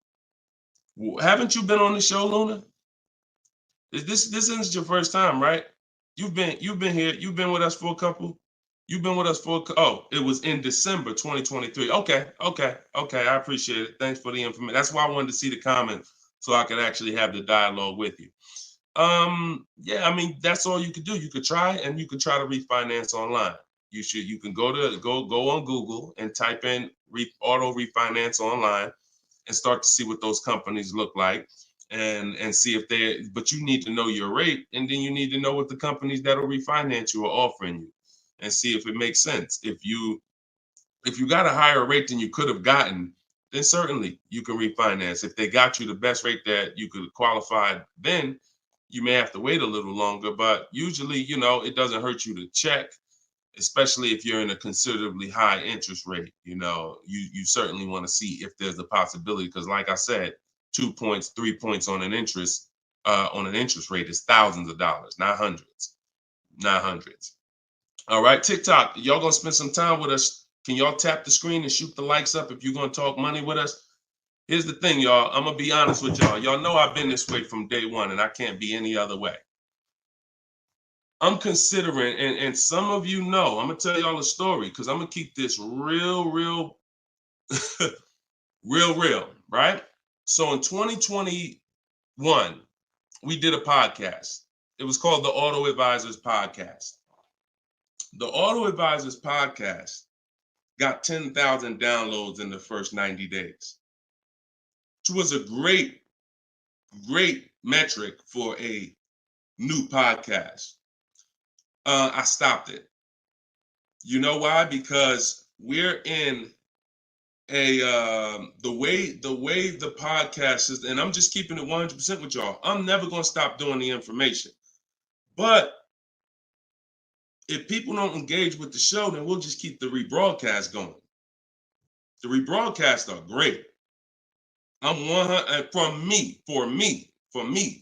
you been on the show, Luna? This isn't your first time, right? You've been here. You've been with us for a couple. You've been with us for oh, it was in December 2023. Okay. I appreciate it. Thanks for the information. That's why I wanted to see the comments so I could actually have the dialogue with you. Yeah, I mean, that's all you could do. You could try and you could try to refinance online. You can go on Google and type in auto refinance online and start to see what those companies look like and see if but you need to know your rate, and then you need to know what the companies that'll refinance you are offering you and see if it makes sense. If you got a higher rate than you could have gotten, then certainly you can refinance. If they got you the best rate that you could qualify, then you may have to wait a little longer, but usually, it doesn't hurt you to check, especially if you're in a considerably high interest rate. You certainly want to see if there's a possibility, because like I said, 2 points, 3 points on an interest rate is thousands of dollars, not hundreds. All right, TikTok, y'all gonna spend some time with us. Can y'all tap the screen and shoot the likes up if you're gonna talk money with us? Here's the thing, y'all. I'm gonna be honest with y'all. Y'all know I've been this way from day one, and I can't be any other way. I'm considering, and some of you know, I'm gonna tell y'all a story because I'm gonna keep this real, real, real, right? So in 2021, we did a podcast. It was called the Auto Advisors Podcast. The Auto Advisors Podcast got 10,000 downloads in the first 90 days, which was a great metric for a new podcast. I stopped it. You know why? Because we're in the way the podcast is, and I'm just keeping it 100% with y'all. I'm never gonna stop doing the information, but if people don't engage with the show, then we'll just keep the rebroadcast going. The rebroadcasts are great. I'm 100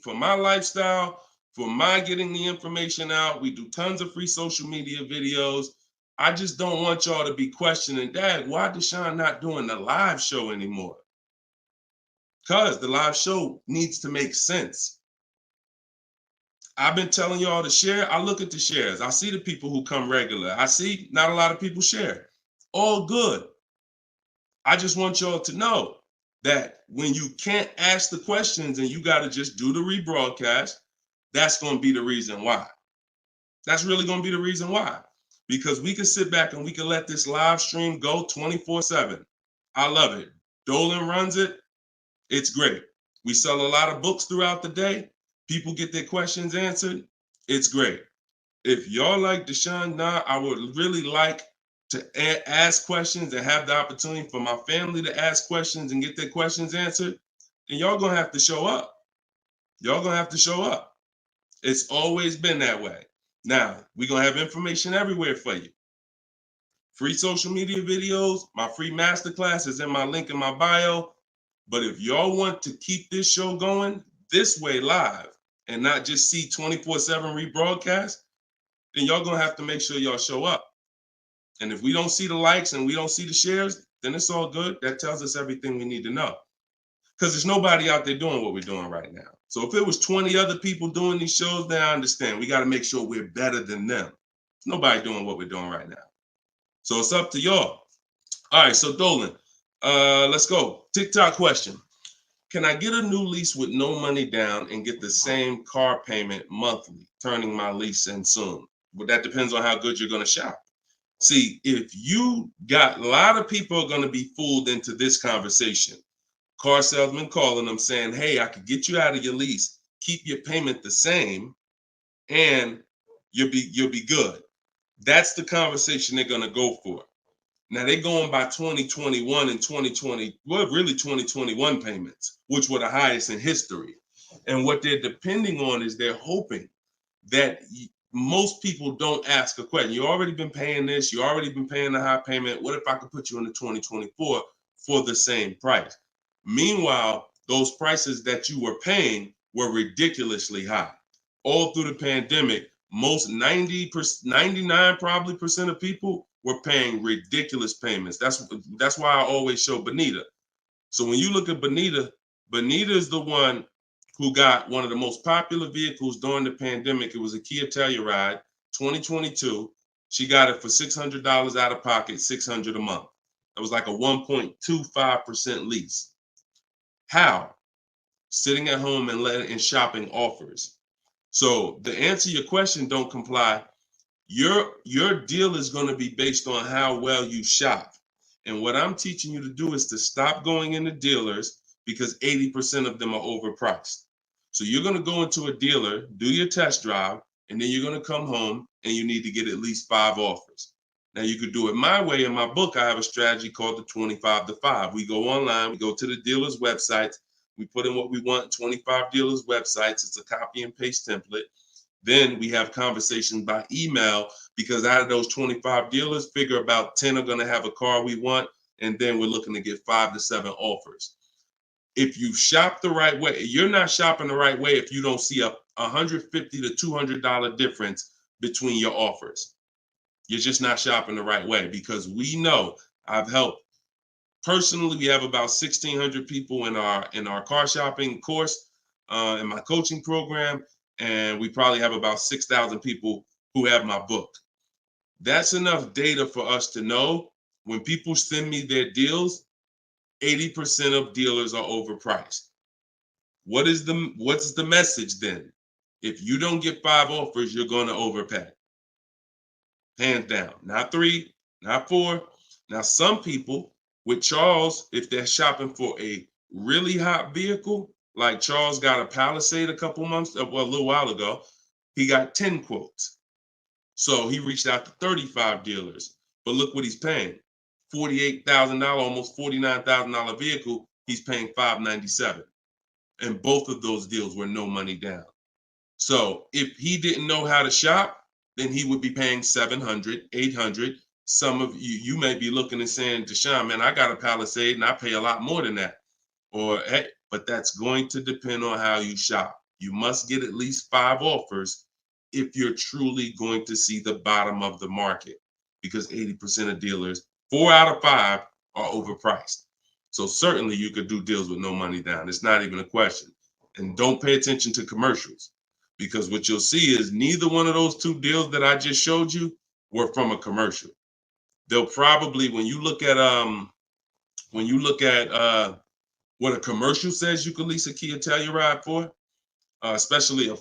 for my lifestyle, for my getting the information out. We do tons of free social media videos. I just don't want y'all to be questioning, Dad, why Deshone not doing the live show anymore? Because the live show needs to make sense. I've been telling y'all to share. I look at the shares. I see the people who come regular. I see not a lot of people share. All good. I just want y'all to know that when you can't ask the questions and you got to just do the rebroadcast, that's going to be the reason why. That's really going to be the reason why. Because we can sit back and we can let this live stream go 24/7. I love it. Dolan runs it. It's great. We sell a lot of books throughout the day. People get their questions answered. It's great. If y'all like Deshone, I would really like to ask questions and have the opportunity for my family to ask questions and get their questions answered, then y'all gonna have to show up. Y'all gonna have to show up. It's always been that way. Now, we're gonna have information everywhere for you. Free social media videos, my free masterclass is in my link in my bio. But if y'all want to keep this show going this way live and not just see 24/7 rebroadcast, then y'all gonna have to make sure y'all show up. And if we don't see the likes and we don't see the shares, then it's all good. That tells us everything we need to know. because there's nobody out there doing what we're doing right now. So if it was 20 other people doing these shows, then I understand. We got to make sure we're better than them. There's nobody doing what we're doing right now. So it's up to y'all. All right, so Dolan, let's go. TikTok question. Can I get a new lease with no money down and get the same car payment monthly, turning my lease in soon? But that depends on how good you're going to shop. See, if you got, a lot of people are going to be fooled into this conversation. Car salesman calling them saying, hey, I could get you out of your lease, keep your payment the same, and you'll be good. That's the conversation they're going to go for. Now they're going by 2021 and 2020, well, really 2021 payments, which were the highest in history. And what they're depending on is they're hoping that most people don't ask a question. You already been paying this, you already been paying the high payment. What if I could put you into 2024 for the same price? Meanwhile, those prices that you were paying were ridiculously high. All through the pandemic, most 99 probably percent of people were paying ridiculous payments. That's why I always show Bonita. So when you look at Bonita, Bonita is the one who got one of the most popular vehicles during the pandemic. It was a Kia Telluride 2022. She got it for $600 out of pocket, $600 a month. It was like a 1.25% lease. How? Sitting at home and shopping offers. So to answer your question, don't comply. Your deal is going to be based on how well you shop. And what I'm teaching you to do is to stop going into dealers because 80% of them are overpriced. So you're going to go into a dealer, do your test drive, and then you're going to come home and you need to get at least 5 offers. Now you could do it my way. In my book, I have a strategy called the 25 to 5. We go online, we go to the dealer's websites, we put in what we want, 25 dealers' websites. It's a copy and paste template. Then we have conversations by email because out of those 25 dealers, figure about 10 are going to have a car we want. And then we're looking to get 5 to 7 offers. If you shop the right way, you're not shopping the right way if you don't see a $150 to $200 difference between your offers. You're just not shopping the right way because we know I've helped. Personally, we have about 1,600 people in our car shopping course, in my coaching program, and we probably have about 6,000 people who have my book. That's enough data for us to know when people send me their deals, 80% of dealers are overpriced. What's the message then? If you don't get 5 offers, you're going to overpay. Hands down. Not 3, not 4. Now, some people with Charles, if they're shopping for a really hot vehicle, like Charles got a Palisade a little while ago, he got 10 quotes. So he reached out to 35 dealers. But look what he's paying. $48,000, almost $49,000 vehicle, he's paying $597. And both of those deals were no money down. So if he didn't know how to shop, then he would be paying $700, $800. Some of you may be looking and saying, Deshone, man, I got a Palisade and I pay a lot more than that. Or, hey, but that's going to depend on how you shop. You must get at least 5 offers if you're truly going to see the bottom of the market, because 80% of dealers, 4 out of 5 are overpriced. So certainly you could do deals with no money down. It's not even a question. And don't pay attention to commercials, because what you'll see is neither one of those 2 deals that I just showed you were from a commercial. They'll probably, when you look at what a commercial says you can lease a Kia Telluride for, especially or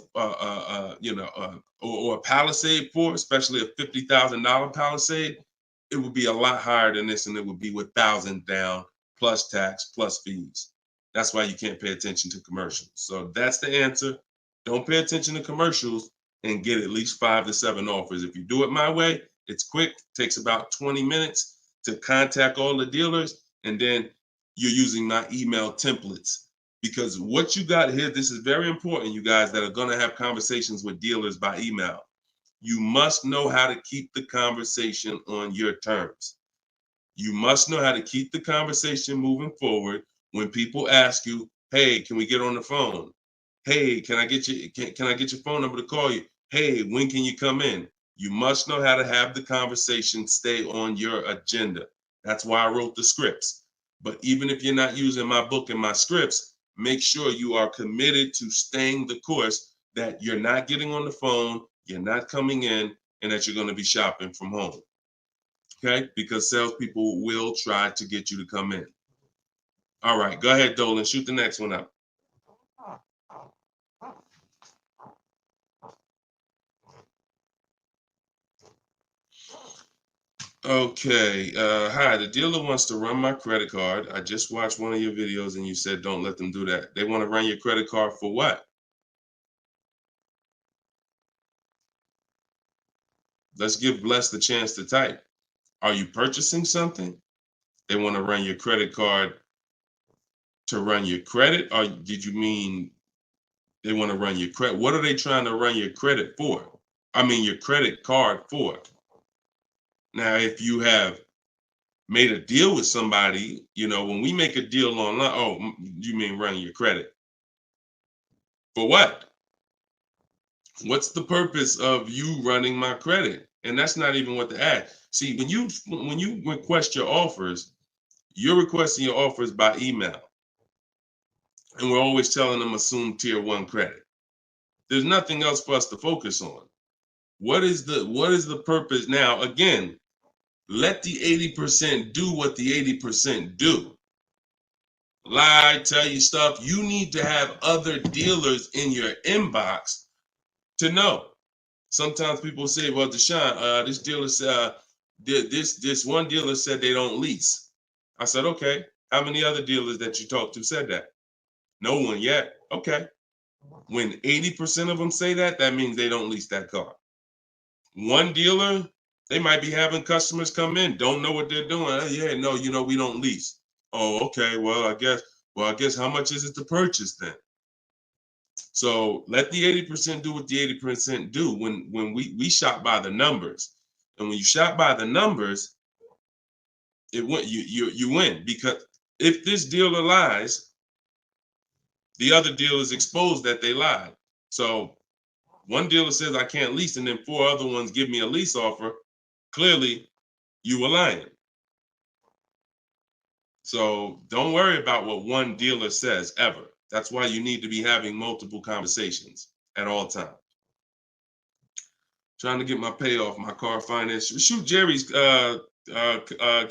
a Palisade for, especially a $50,000 Palisade, it would be a lot higher than this, and it would be with 1,000 down plus tax plus fees. That's why you can't pay attention to commercials. So that's the answer. Don't pay attention to commercials and get at least 5 to 7 offers. If you do it my way, it's quick. Takes about 20 minutes to contact all the dealers, and then you're using my email templates. Because what you got here, this is very important, you guys that are going to have conversations with dealers by email. You must know how to keep the conversation on your terms. You must know how to keep the conversation moving forward when people ask you, hey, can we get on the phone? Hey, can I get your phone number to call you? Hey, when can you come in? You must know how to have the conversation stay on your agenda. That's why I wrote the scripts. But even if you're not using my book and my scripts, make sure you are committed to staying the course, that you're not getting on the phone, you're not coming in, and that you're going to be shopping from home. Okay? Because salespeople will try to get you to come in. All right, go ahead, Dolan. Shoot the next one up. Okay. Hi, the dealer wants to run my credit card. I just watched one of your videos and you said don't let them do that. They want to run your credit card for what? Let's give Bless the chance to type. Are you purchasing something? They want to run your credit card to run your credit? Or did you mean they want to run your credit? What are they trying to run your credit for? I mean, your credit card for. Now, if you have made a deal with somebody, when we make a deal online, oh, you mean running your credit? For what? What's the purpose of you running my credit? And that's not even what the ad. See, when you request your offers, you're requesting your offers by email. And we're always telling them assume tier 1 credit. There's nothing else for us to focus on. What is the purpose? Now, again, let the 80% do what the 80% do. Lie, tell you stuff. You need to have other dealers in your inbox to know. Sometimes people say, well, Deshone, this dealer said, this one dealer said they don't lease. I said, okay. How many other dealers that you talked to said that? No one yet. Okay. When 80% of them say that, that means they don't lease that car. One dealer, they might be having customers come in, don't know what they're doing. Oh, yeah, no, we don't lease. Oh, okay. Well, I guess how much is it to purchase then? So let the 80% do what the 80% do. When we shop by the numbers, and when you shop by the numbers, you win, because if this dealer lies, the other dealer is exposed that they lied. So one dealer says I can't lease, and then 4 other ones give me a lease offer. Clearly, you were lying. So don't worry about what one dealer says ever. That's why you need to be having multiple conversations at all times. Trying to get my payoff, my car finance. Shoot Jerry's. Can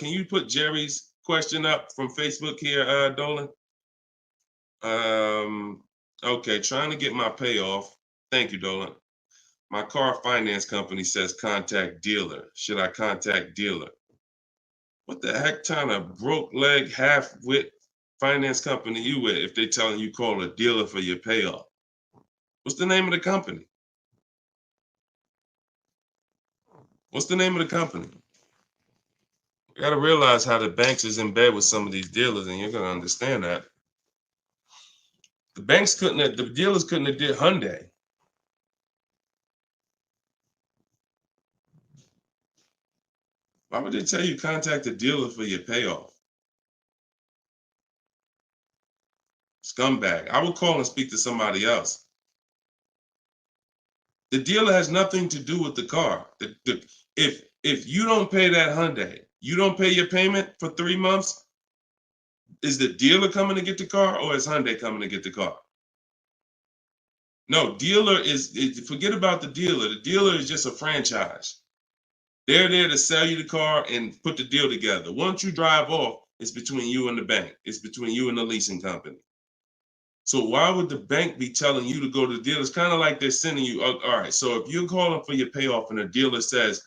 you put Jerry's question up from Facebook here, Dolan? Okay, trying to get my payoff. Thank you, Dolan. My car finance company says contact dealer. Should I contact dealer? What the heck kind of broke leg, half-wit finance company you with if they telling you call a dealer for your payoff? What's the name of the company? What's the name of the company? You got to realize how the banks is in bed with some of these dealers, and you're going to understand that. The dealers couldn't have did Hyundai. Why would they tell you contact the dealer for your payoff? Scumbag. I would call and speak to somebody else. The dealer has nothing to do with the car. If you don't pay that Hyundai, you don't pay your payment for 3 months, is the dealer coming to get the car, or is Hyundai coming to get the car? No, forget about the dealer. The dealer is just a franchise. They're there to sell you the car and put the deal together. Once you drive off, it's between you and the bank. It's between you and the leasing company. So why would the bank be telling you to go to the dealer? It's kind of like they're sending you, all right, so if you're calling for your payoff and the dealer says,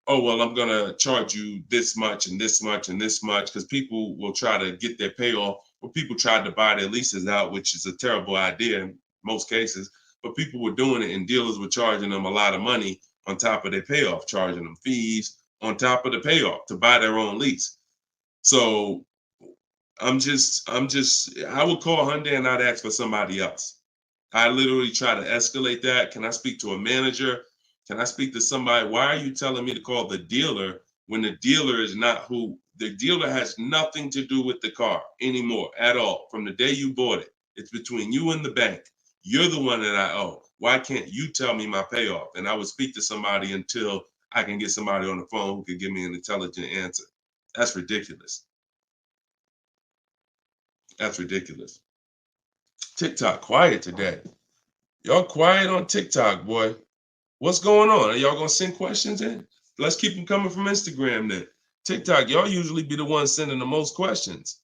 oh, well, I'm going to charge you this much and this much and this much, because people will try to get their payoff, or people tried to buy their leases out, which is a terrible idea in most cases, but people were doing it and dealers were charging them a lot of money on top of their payoff, charging them fees on top of the payoff to buy their own lease. So I would call Hyundai and I'd ask for somebody else. I literally try to escalate that. Can I speak to a manager? Can I speak to somebody? Why are you telling me to call the dealer when the dealer is not who? The dealer has nothing to do with the car anymore at all. From the day you bought it, it's between you and the bank. You're the one that I owe. Why can't you tell me my payoff? And I would speak to somebody until I can get somebody on the phone who could give me an intelligent answer. That's ridiculous. That's ridiculous. TikTok quiet today. Y'all quiet on TikTok, boy. What's going on? Are y'all gonna send questions in? Let's keep them coming from Instagram then. TikTok, y'all usually be the ones sending the most questions.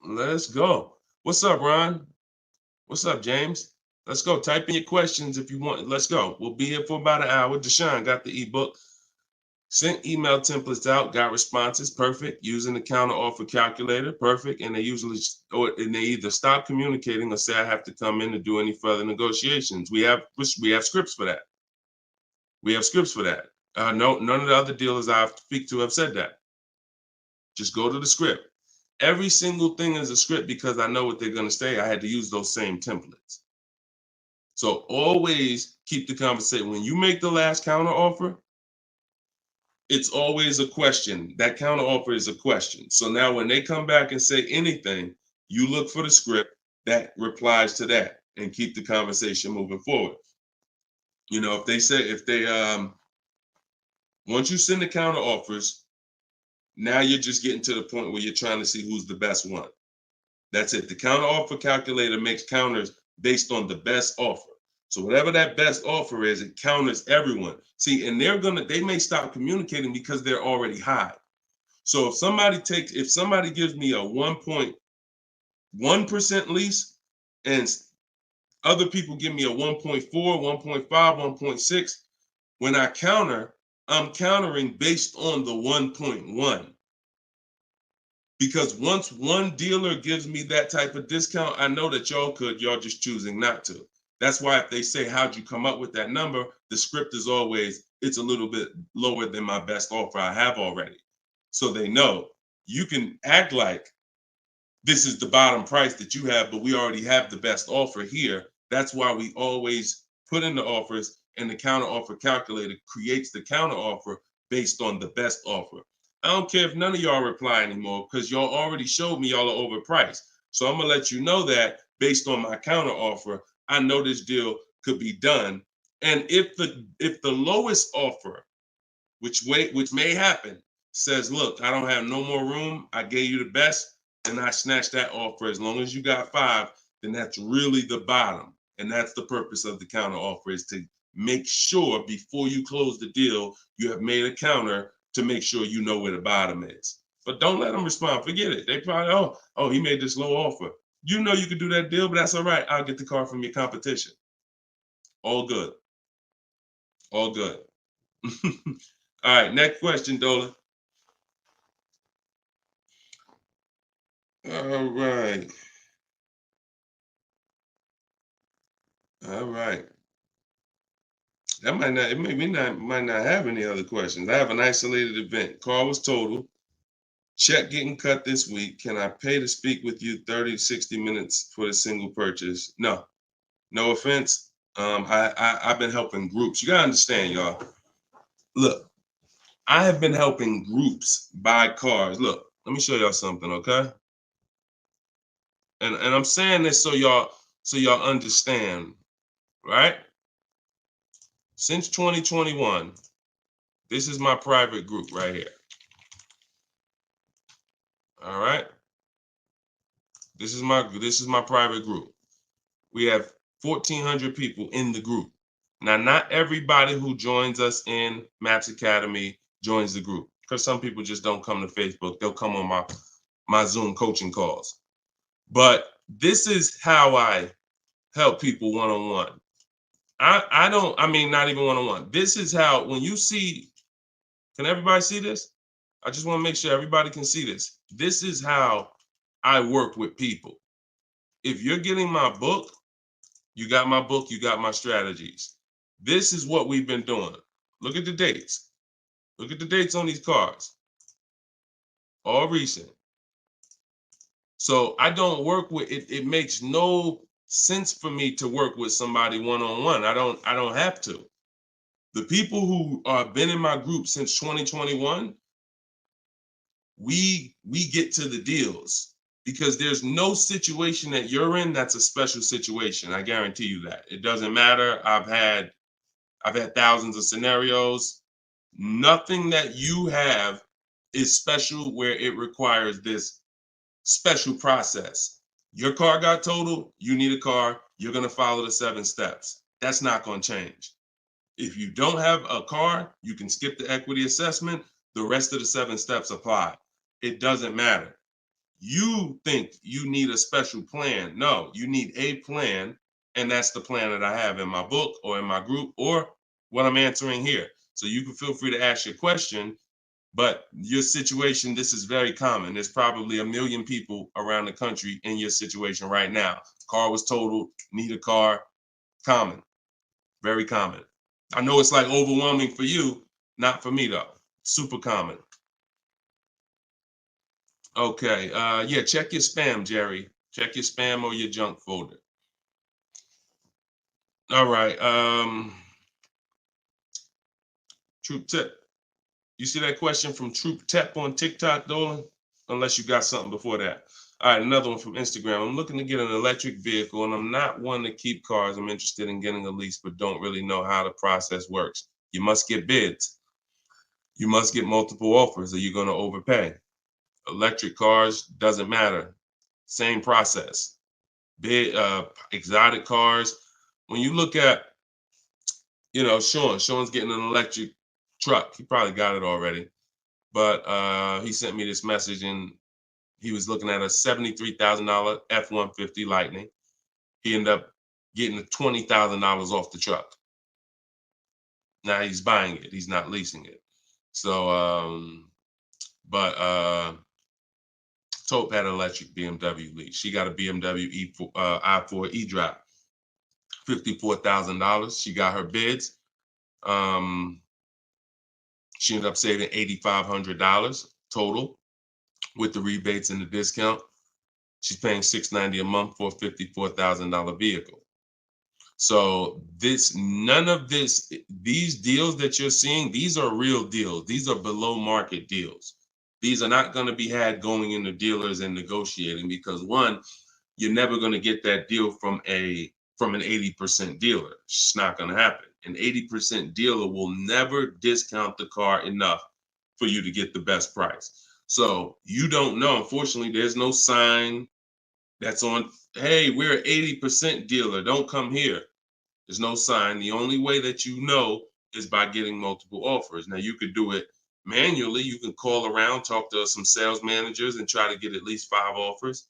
Let's go. What's up, Ron? What's up, James? Let's go. Type in your questions if you want. Let's go. We'll be here for about an hour. Deshone got the ebook. Sent email templates out, got responses, perfect. Using the counter offer calculator, perfect. And they usually, and they either stop communicating or say I have to come in to do any further negotiations. We have scripts for that. We have scripts for that. No, none of the other dealers I speak to have said that. Just go to the script. Every single thing is a script because I know what they're going to say. I had to use those same templates. So always keep the conversation. When you make the last counter offer, it's always a question. That counter offer is a question. So now when they come back and say anything, you look for the script that replies to that and keep the conversation moving forward. You know, once you send the counter offers, now you're just getting to the point where you're trying to see who's the best one. That's it. The counter offer calculator makes counters based on the best offer. So whatever that best offer is, it counters everyone. See, and they may stop communicating because they're already high. So if somebody gives me a 1.1% lease and other people give me a 1.4, 1.5, 1.6, when I counter, I'm countering based on the 1.1. Because once one dealer gives me that type of discount, I know that y'all just choosing not to. That's why if they say, how'd you come up with that number? The script is always, it's a little bit lower than my best offer I have already. So they know you can act like this is the bottom price that you have, but we already have the best offer here. That's why we always put in the offers, and the counter offer calculator creates the counter offer based on the best offer. I don't care if none of y'all reply anymore because y'all already showed me y'all are overpriced. So I'm gonna let you know that based on my counter offer, I know this deal could be done. And if the lowest offer, which may happen, says, look, I don't have no more room, I gave you the best, and I snatched that offer. As long as you got 5, then that's really the bottom. And that's the purpose of the counter offer, is to make sure before you close the deal, you have made a counter to make sure you know where the bottom is. But don't let them respond. Forget it. They probably, oh, he made this low offer. You know you could do that deal, but that's all right. I'll get the car from your competition. All good. All good. All right, next question, Dola. All right. All right. That might not have any other questions. I have an isolated event. Car was totaled. Check getting cut this week. Can I pay to speak with you 30, 60 minutes for the single purchase? No. No offense. I've been helping groups. You gotta understand, y'all. Look, I have been helping groups buy cars. Look, let me show y'all something, okay? And I'm saying this so y'all understand, right? Since 2021, this is my private group right here. All right. This is my private group. We have 1,400 people in the group. Now, not everybody who joins us in Maps Academy joins the group, because some people just don't come to Facebook. They'll come on my Zoom coaching calls. But this is how I help people one-on-one. Not even one-on-one. This is how, when you see, can everybody see this? I just want to make sure everybody can see this. This is how I work with people. If you're getting my book, you got my book, you got my strategies. This is what we've been doing. Look at the dates. Look at the dates on these cards. All recent. So I don't work with it. It makes no sense for me to work with somebody one-on-one. I don't have to. The people who have been in my group since 2021, we get to the deals, because there's no situation that you're in that's a special situation. I guarantee you that. It doesn't matter. I've had thousands of scenarios. Nothing that you have is special where it requires this special process. Your car got totaled, you need a car, you're going to follow the 7 steps. That's not going to change. If you don't have a car, you can skip the equity assessment. The rest of the 7 steps apply. It doesn't matter. You think you need a special plan. No, you need a plan. And that's the plan that I have in my book or in my group or what I'm answering here. So you can feel free to ask your question. But your situation, this is very common. There's probably 1 million people around the country in your situation right now. Car was totaled, need a car. Common, very common. I know it's like overwhelming for you, not for me though. Super common. Okay, yeah, check your spam, Jerry. Check your spam or your junk folder. All right, Troop Tip. You see that question from Troop Tep on TikTok, Dolan? Unless you got something before that. All right, another one from Instagram. I'm looking to get an electric vehicle, and I'm not one to keep cars. I'm interested in getting a lease, but don't really know how the process works. You must get bids. You must get multiple offers, or you're going to overpay. Electric cars, doesn't matter. Same process. Bid, exotic cars. When you look at, Sean's getting an electric truck. He probably got it already. But he sent me this message, and he was looking at a $73,000 F-150 Lightning. He ended up getting $20,000 off the truck. Now he's buying it. He's not leasing it. So, Taupe had an electric BMW lease. She got a BMW i4 e-drive, $54,000. She got her bids. She ended up saving $8,500 total with the rebates and the discount. She's paying $690 a month for a $54,000 vehicle. So these deals that you're seeing, these are real deals. These are below market deals. These are not going to be had going into dealers and negotiating because one, you're never going to get that deal from an 80% dealer. It's not going to happen. An 80% dealer will never discount the car enough for you to get the best price. So you don't know. Unfortunately, there's no sign that's on, hey, we're an 80% dealer. Don't come here. There's no sign. The only way that you know is by getting multiple offers. Now, you could do it manually. You can call around, talk to some sales managers, and try to get at least 5 offers.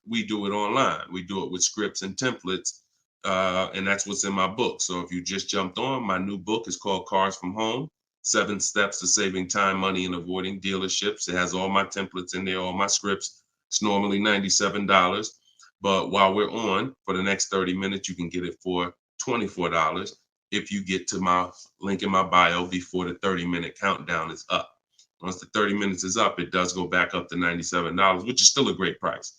We do it online. We do it with scripts and templates, and that's what's in my book. So if you just jumped on, my new book is called Cars from Home, 7 Steps to Saving Time, Money, and Avoiding Dealerships. It has all my templates in there, all my scripts. It's normally $97. But while we're on, for the next 30 minutes, you can get it for $24 if you get to my link in my bio before the 30-minute countdown is up. Once the 30 minutes is up, it does go back up to $97, which is still a great price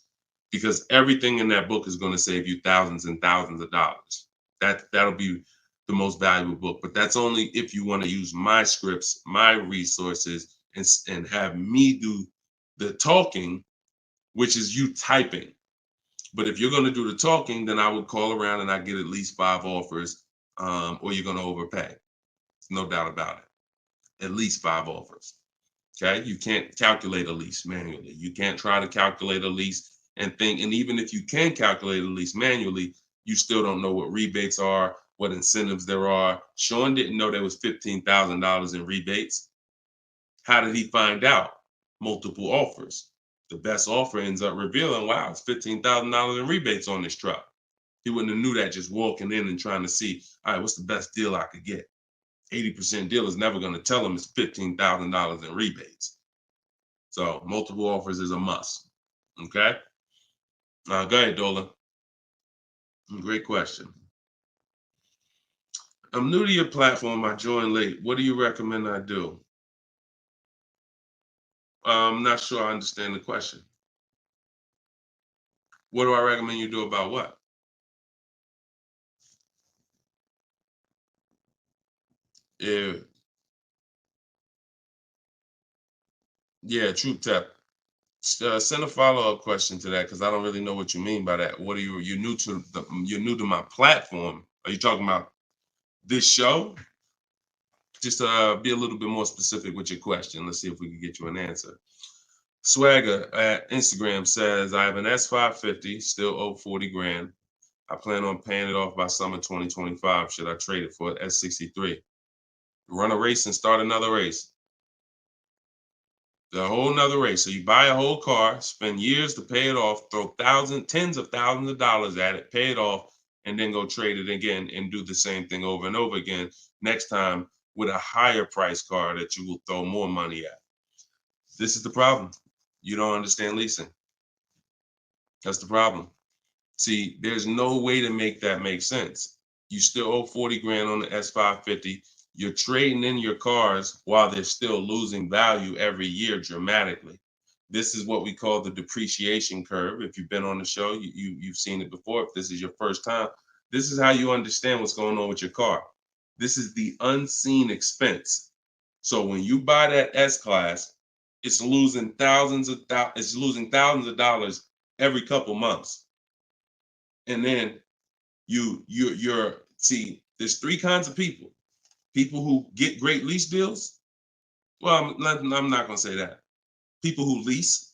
because everything in that book is going to save you thousands and thousands of dollars. That'll be the most valuable book, but that's only if you want to use my scripts, my resources, and have me do the talking, which is you typing. But if you're going to do the talking, then I would call around and I get at least 5 offers, or you're going to overpay. No doubt about it. At least 5 offers. Okay. You can't calculate a lease manually. You can't try to calculate a lease and think. And even if you can calculate a lease manually, you still don't know what rebates are, what incentives there are. Sean didn't know there was $15,000 in rebates. How did he find out? Multiple offers. The best offer ends up revealing, wow, it's $15,000 in rebates on this truck. He wouldn't have knew that just walking in and trying to see, all right, what's the best deal I could get? 80% deal is never going to tell him it's $15,000 in rebates. So multiple offers is a must. Okay. Go ahead, Dolan. Great question. I'm new to your platform. I joined late. What do you recommend I do? I'm not sure I understand the question. What do I recommend you do about what? Yeah, Troop Tap. Send a follow-up question to that because I don't really know what you mean by that. What are you're new to my platform? Are you talking about this show? Just be a little bit more specific with your question. Let's see if we can get you an answer. Swagger at Instagram says, I have an S550, still owe 40 grand. I plan on paying it off by summer 2025. Should I trade it for an S63? Run a race and start another race. The whole nother race. So you buy a whole car, spend years to pay it off, throw tens of thousands of dollars at it, pay it off, and then go trade it again and do the same thing over and over again. Next time with a higher price car that you will throw more money at. This is the problem. You don't understand leasing. That's the problem. See, there's no way to make that make sense. You still owe 40 grand on the S550. You're trading in your cars while they're still losing value every year dramatically. This is what we call the depreciation curve. If you've been on the show, you've seen it before. If this is your first time, this is how you understand what's going on with your car. This is the unseen expense. So when you buy that S-Class, it's losing thousands of dollars every couple months. And then you're see, there's three kinds of people. People who get great lease deals. Well, I'm not going to say that. People who lease,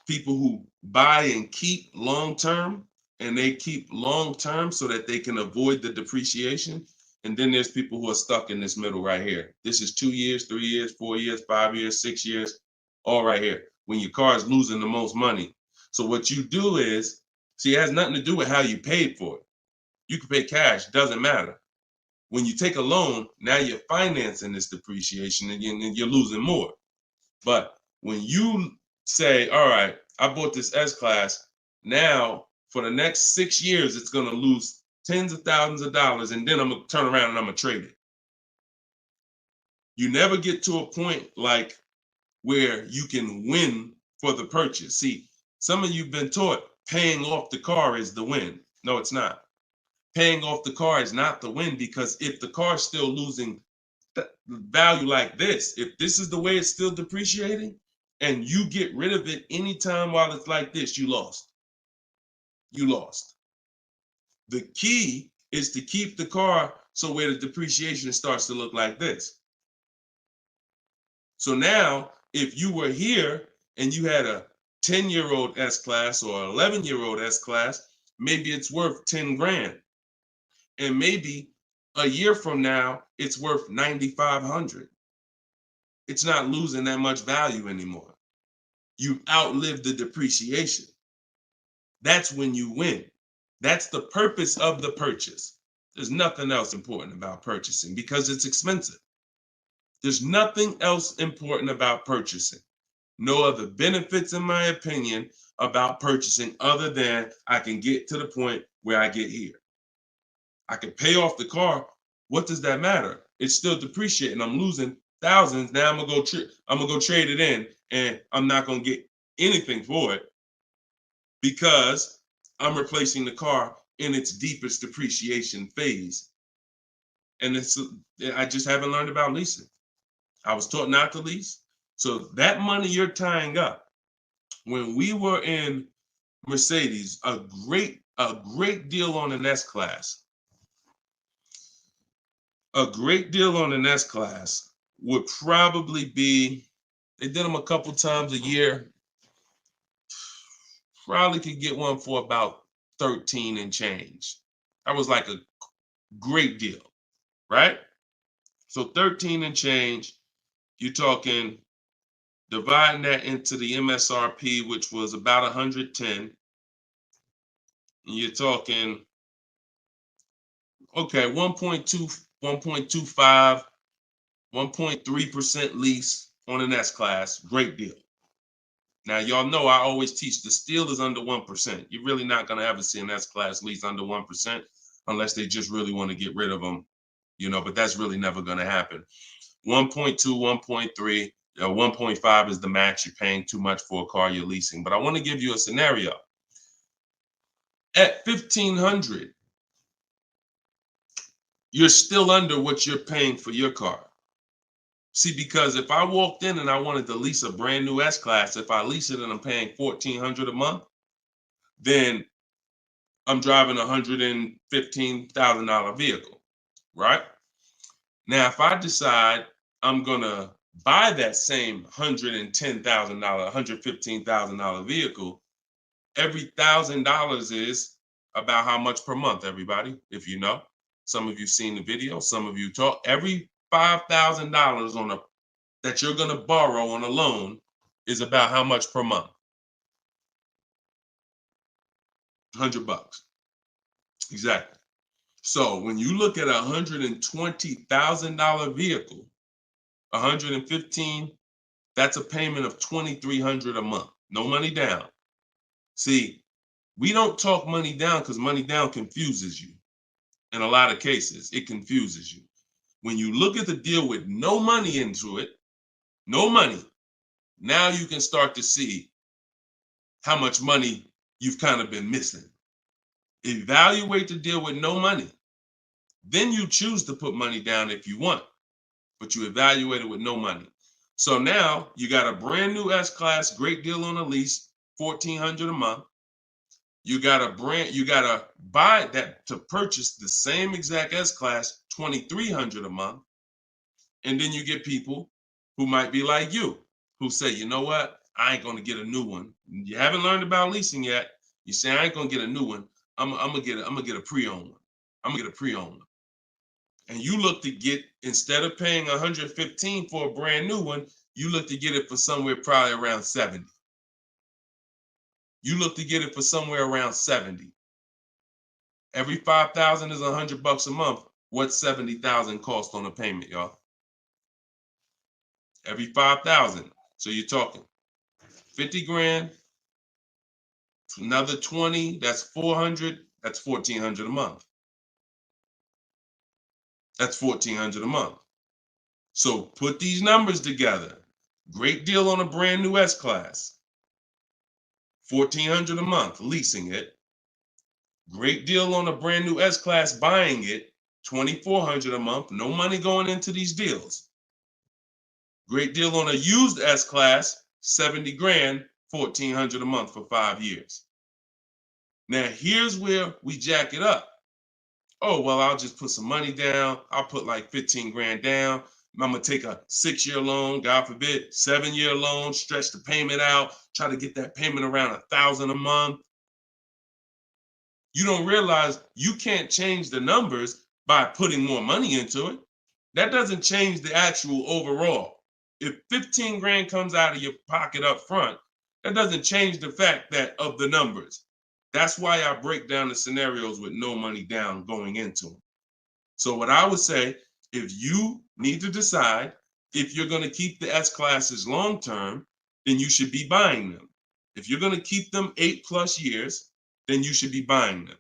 people who buy and keep long term, and they keep long term so that they can avoid the depreciation. And then there's people who are stuck in this middle right here. This is 2 years, 3 years, 4 years, 5 years, 6 years, all right here, when your car is losing the most money. So what you do is, see, it has nothing to do with how you paid for it. You can pay cash, doesn't matter. When you take a loan, now you're financing this depreciation and you're losing more. But when you say, all right, I bought this S-Class, now for the next 6 years, it's going to lose tens of thousands of dollars, and then I'm going to turn around and I'm going to trade it. You never get to a point like where you can win for the purchase. See, some of you've been taught paying off the car is the win. No, it's not. Paying off the car is not the win, because if the car is still losing value like this, if this is the way it's still depreciating and you get rid of it anytime while it's like this, you lost. You lost. The key is to keep the car so where the depreciation starts to look like this. So now, if you were here and you had a 10-year-old S-Class or 11-year-old S-Class, maybe it's worth 10 grand. And maybe a year from now, it's worth 9,500. It's not losing that much value anymore. You outlived the depreciation. That's when you win. That's the purpose of the purchase. There's nothing else important about purchasing because it's expensive. There's nothing else important about purchasing. No other benefits, in my opinion, about purchasing other than I can get to the point where I get here. I can pay off the car. What does that matter? It's still depreciating. I'm losing thousands. Now I'm gonna go trade it in, and I'm not gonna get anything for it because I'm replacing the car in its deepest depreciation phase. And I just haven't learned about leasing. I was taught not to lease. So that money you're tying up, when we were in Mercedes, a great deal on an S-Class. A great deal on an S-Class would probably be, they did them a couple times a year, probably could get one for about 13 and change. That was like a great deal, right? So 13 and change, you're talking dividing that into the MSRP, which was about 110. You're talking, okay, 1.2, 1.25, 1.3% lease on an S-Class, great deal. Now, y'all know I always teach the steal is under 1%. You're really not going to ever see an S-Class lease under 1% unless they just really want to get rid of them, but that's really never going to happen. 1.2, 1.3, 1.5 is the max. You're paying too much for a car you're leasing. But I want to give you a scenario. At $1,500, you're still under what you're paying for your car. See, because if I walked in and I wanted to lease a brand new S-Class, if I lease it and I'm paying $1,400 a month, then I'm driving a $115,000 vehicle, right? Now, if I decide I'm gonna buy that same $110,000, $115,000 vehicle, every $1,000 is about how much per month, everybody, if you know. Some of you seen the video, some of you talk. Every $5,000 on a that you're going to borrow on a loan is about how much per month? $100. Exactly. So when you look at a $120,000 vehicle, 115, that's a payment of $2,300 a month. No money down. See, we don't talk money down because money down confuses you. In a lot of cases, it confuses you. When you look at the deal with no money into it, no money, now you can start to see how much money you've kind of been missing. Evaluate the deal with no money. Then you choose to put money down if you want, but you evaluate it with no money. So now you got a brand new S-Class, great deal on a lease, $1,400 a month. You gotta buy that to purchase the same exact S-Class, $2,300 a month. And then you get people who might be like you, who say, you know what? I ain't gonna get a new one. You haven't learned about leasing yet. You say I ain't gonna get a new one. I'm gonna get a pre-owned one. I'm gonna get a pre-owned one. And you look to get, instead of paying $115 for a brand new one, you look to get it for somewhere probably around 70. You look to get it for somewhere around 70. Every 5,000 is $100 a month. What's 70,000 cost on a payment, y'all? Every 5,000. So you're talking 50 grand, another 20, that's 400, that's 1,400 a month. That's 1,400 a month. So put these numbers together. Great deal on a brand new S-Class. 1,400 a month, leasing it. Great deal on a brand new S-Class, buying it. 2,400 a month, no money going into these deals. Great deal on a used S-Class, 70 grand, 1,400 a month for 5 years. Now here's where we jack it up. Oh, well, I'll just put some money down. I'll put like 15 grand down. I'm gonna take a 6-year loan, God forbid, 7-year loan, stretch the payment out, try to get that payment around 1,000 a month. You don't realize you can't change the numbers by putting more money into it. That doesn't change the actual overall. If 15 grand comes out of your pocket up front, that doesn't change the fact that of the numbers. That's why I break down the scenarios with no money down going into them. So what I would say, if you need to decide if you're going to keep the S-Classes long term, then you should be buying them. If you're going to keep them 8+ years, then you should be buying them.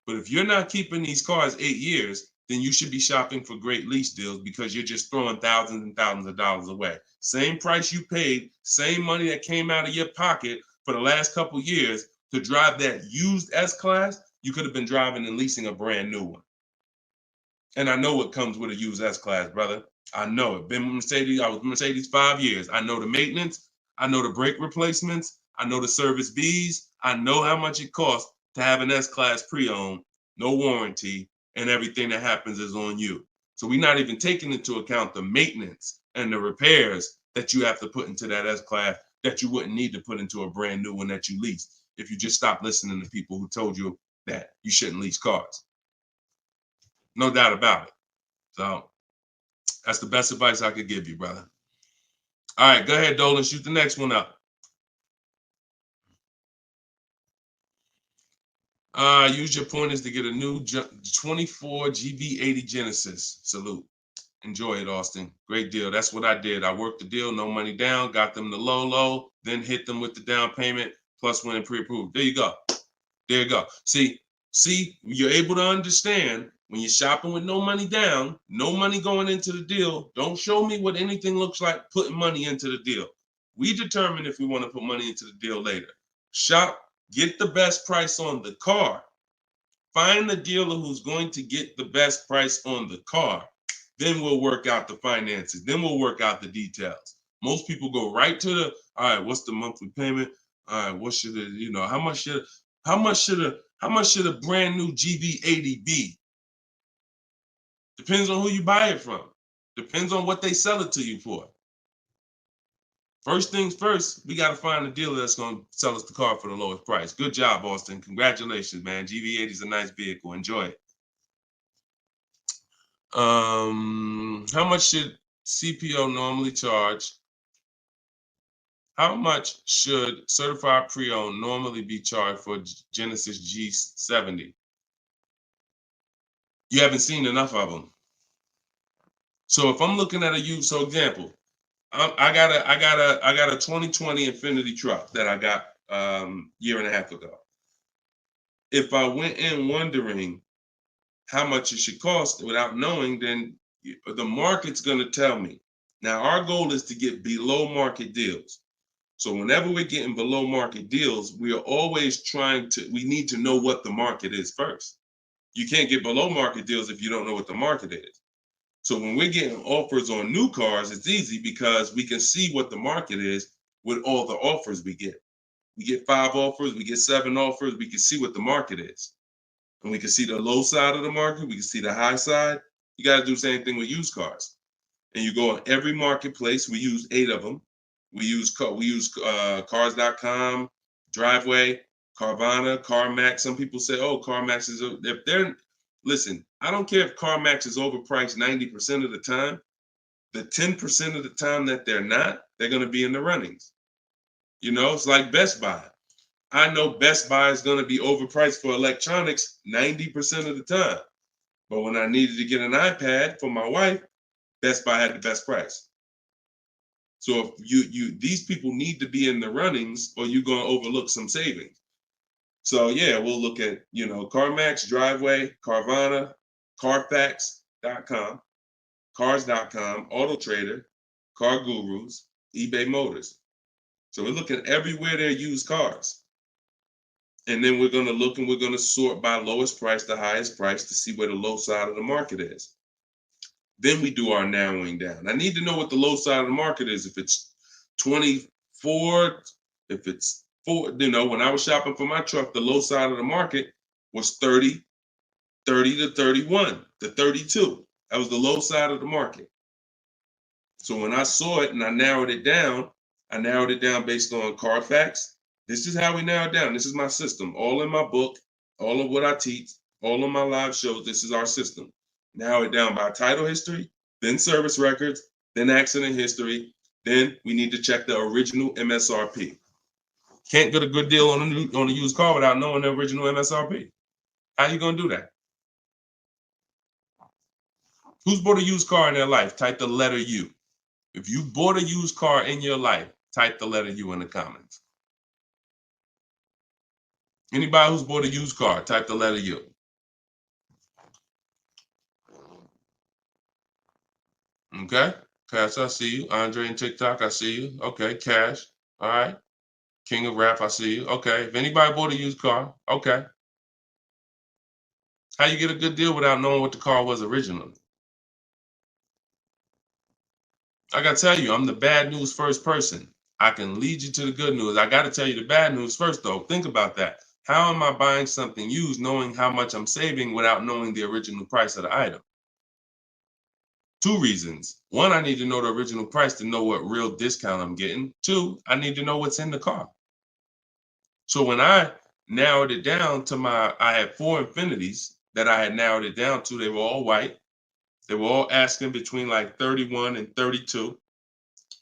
But if you're not keeping these cars 8 years, then you should be shopping for great lease deals because you're just throwing thousands and thousands of dollars away. Same price you paid, same money that came out of your pocket for the last couple of years to drive that used S-Class, you could have been driving and leasing a brand new one. And I know what comes with a used S-Class, brother. I know it. Been with Mercedes. I was with Mercedes 5 years. I know the maintenance. I know the brake replacements. I know the service Bs. I know how much it costs to have an S-Class pre-owned, no warranty, and everything that happens is on you. So we're not even taking into account the maintenance and the repairs that you have to put into that S-Class that you wouldn't need to put into a brand new one that you lease if you just stop listening to people who told you that you shouldn't lease cars. No doubt about it. So that's the best advice I could give you, brother. All right, go ahead, Dolan. Shoot the next one up. Use your pointers to get a new 24 GB80 Genesis. Salute. Enjoy it, Austin. Great deal. That's what I did. I worked the deal, no money down, got them the low, then hit them with the down payment, plus went and pre-approved. There you go. There you go. See, you're able to understand when you're shopping with no money down, no money going into the deal. Don't show me what anything looks like putting money into the deal. We determine if we want to put money into the deal later. Shop, get the best price on the car. Find the dealer who's going to get the best price on the car. Then we'll work out the finances. Then we'll work out the details. Most people go right to the, all right, what's the monthly payment? All right, what should it, how much should a brand new GB80 be? Depends on who you buy it from. Depends on what they sell it to you for. First things first, we got to find a dealer that's going to sell us the car for the lowest price. Good job, Austin. Congratulations, man. GV80 is a nice vehicle. Enjoy it. How much should CPO normally charge? How much should certified pre-owned normally be charged for Genesis G70? You haven't seen enough of them. So if I'm looking at a used, so example, I got a 2020 Infinity truck that I got year and a half ago. If I went in wondering how much it should cost without knowing, then the market's going to tell me. Now our goal is to get below market deals. So whenever we're getting below market deals, we are always we need to know what the market is first. You can't get below market deals if you don't know what the market is. So when we're getting offers on new cars, it's easy because we can see what the market is with all the offers we get. We get 5 offers, we get 7 offers, we can see what the market is. And we can see the low side of the market, we can see the high side. You got to do the same thing with used cars. And you go on every marketplace, we use 8 of them. We use cars.com, Driveway, Carvana, CarMax. Some people say, oh, CarMax is, if they're, listen, I don't care if CarMax is overpriced 90% of the time. The 10% of the time that they're not, they're going to be in the runnings. You know, it's like Best Buy. I know Best Buy is going to be overpriced for electronics 90% of the time. But when I needed to get an iPad for my wife, Best Buy had the best price. So if these people need to be in the runnings or you're going to overlook some savings. So yeah, we'll look at, CarMax, Driveway, Carvana, Carfax.com, Cars.com, Auto Trader, Car Gurus, eBay Motors. So we're looking everywhere there used cars. And then we're going to look and we're going to sort by lowest price to highest price to see where the low side of the market is. Then we do our narrowing down. I need to know what the low side of the market is. If it's 24, if it's 4, when I was shopping for my truck, the low side of the market was 30 to 31 to 32. That was the low side of the market. So when I saw it and I narrowed it down based on Carfax. This is how we narrow it down. This is my system. All in my book, all of what I teach, all of my live shows, this is our system. Narrow it down by title history, then service records, then accident history. Then we need to check the original MSRP. Can't get a good deal on a used car without knowing the original MSRP. How you gonna do that? Who's bought a used car in their life? Type the letter U. If you bought a used car in your life, type the letter U in the comments. Anybody who's bought a used car, type the letter U. Okay, Cash, I see you. Andre and TikTok, I see you. Okay, Cash, all right. King of Rap, I see you. Okay, if anybody bought a used car, okay. How you get a good deal without knowing what the car was originally? I gotta tell you, I'm the bad news first person. I can lead you to the good news. I gotta tell you the bad news first though. Think about that. How am I buying something used knowing how much I'm saving without knowing the original price of the item? 2 reasons. 1, I need to know the original price to know what real discount I'm getting. 2, I need to know what's in the car. So when I narrowed it down to I had 4 Infinities that I had narrowed it down to. They were all white. They were all asking between like 31 and 32,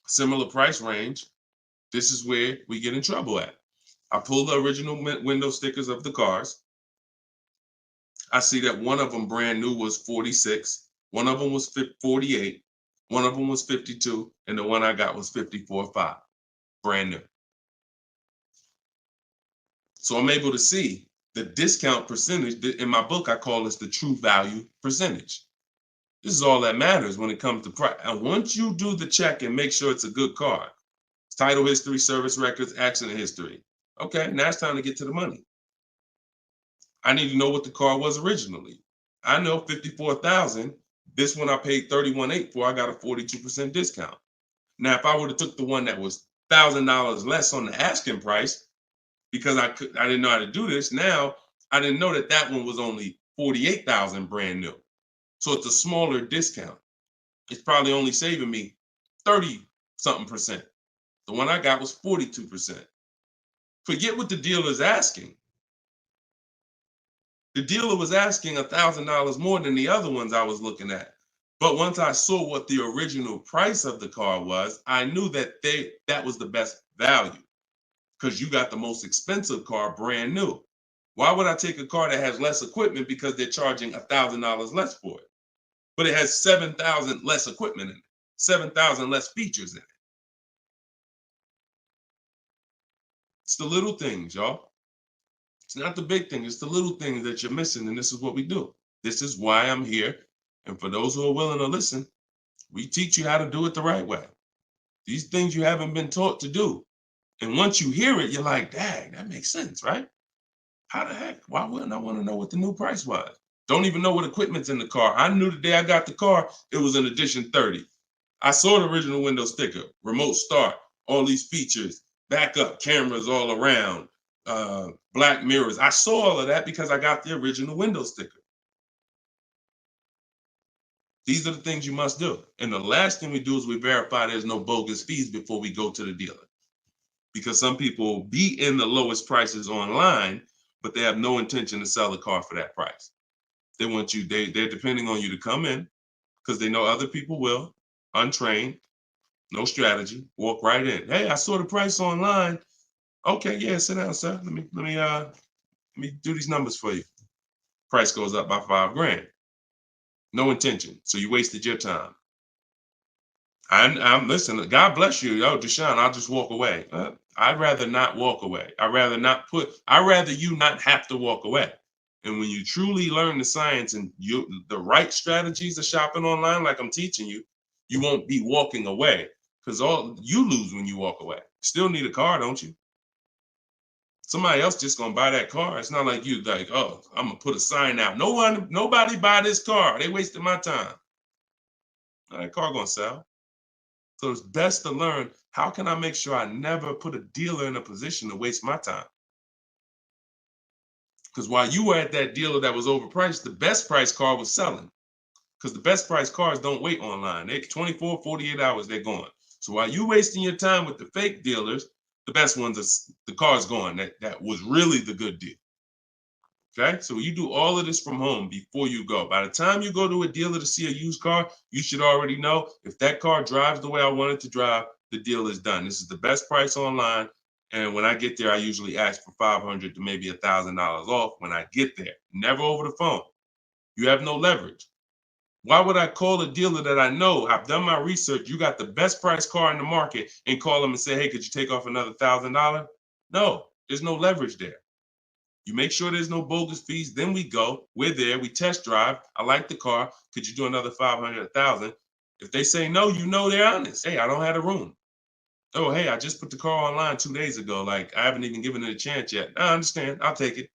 similar price range. This is where we get in trouble at. I pulled the original window stickers of the cars. I see that one of them brand new was 46. One of them was 48. One of them was 52. And the one I got was 54.5, brand new. So I'm able to see the discount percentage. In my book, I call this the true value percentage. This is all that matters when it comes to price. And once you do the check and make sure it's a good car, title history, service records, accident history. Okay, now it's time to get to the money. I need to know what the car was originally. I know 54,000. This one I paid 31.8 for. I got a 42% discount. Now, if I would have took the one that was $1,000 less on the asking price, because I didn't know how to do this. Now I didn't know that one was only 48,000 brand new. So it's a smaller discount. It's probably only saving me 30 something percent. The one I got was 42%. Forget what the dealer's asking. The dealer was asking $1,000 more than the other ones I was looking at. But once I saw what the original price of the car was, I knew that that was the best value because you got the most expensive car brand new. Why would I take a car that has less equipment because they're charging $1,000 less for it? But it has 7,000 less equipment in it, 7,000 less features in it. It's the little things, y'all. It's not the big thing. It's the little things that you're missing. And this is what we do. This is why I'm here. And for those who are willing to listen, we teach you how to do it the right way. These things you haven't been taught to do. And once you hear it, you're like, dang, that makes sense, right? How the heck? Why wouldn't I want to know what the new price was? Don't even know what equipment's in the car. I knew the day I got the car, it was an edition 30. I saw the original window sticker, remote start, all these features, backup cameras all around, black mirrors. I saw all of that because I got the original window sticker. These are the things you must do. And the last thing we do is we verify there's no bogus fees before we go to the dealer. Because some people will be in the lowest prices online, but they have no intention to sell the car for that price. They want you, they're depending on you to come in because they know other people will, untrained, no strategy, walk right in. Hey, I saw the price online. Okay, yeah, sit down, sir. Let me do these numbers for you. Price goes up by $5,000. No intention. So you wasted your time. I'm listen, God bless you. Yo, Deshone, I'll just walk away. I'd rather not walk away. I'd rather you not have to walk away. And when you truly learn the science and the right strategies of shopping online, like I'm teaching you, you won't be walking away because all you lose when you walk away. Still need a car, don't you? Somebody else just gonna buy that car. It's not like you like, oh, I'm gonna put a sign out. Nobody buy this car. They wasted my time. That car gonna sell. So it's best to learn, how can I make sure I never put a dealer in a position to waste my time? Because while you were at that dealer that was overpriced, the best price car was selling. Because the best price cars don't wait online. They 24, 48 hours, they're gone. So while you wasting your time with the fake dealers, the best ones are the car's gone. That was really the good deal. Okay, so you do all of this from home before you go. By the time you go to a dealer to see a used car, you should already know if that car drives the way I want it to drive, the deal is done. This is the best price online. And when I get there, I usually ask for $500 to maybe $1,000 off when I get there. Never over the phone. You have no leverage. Why would I call a dealer that I know, I've done my research, you got the best price car in the market, and call them and say, hey, could you take off another $1,000? No, there's no leverage there. You make sure there's no bogus fees. Then we go. We're there. We test drive. I like the car. Could you do another 500, 1,000? If they say no, you know they're honest. Hey, I don't have a room. Oh, hey, I just put the car online 2 days ago. Like, I haven't even given it a chance yet. I understand. I'll take it.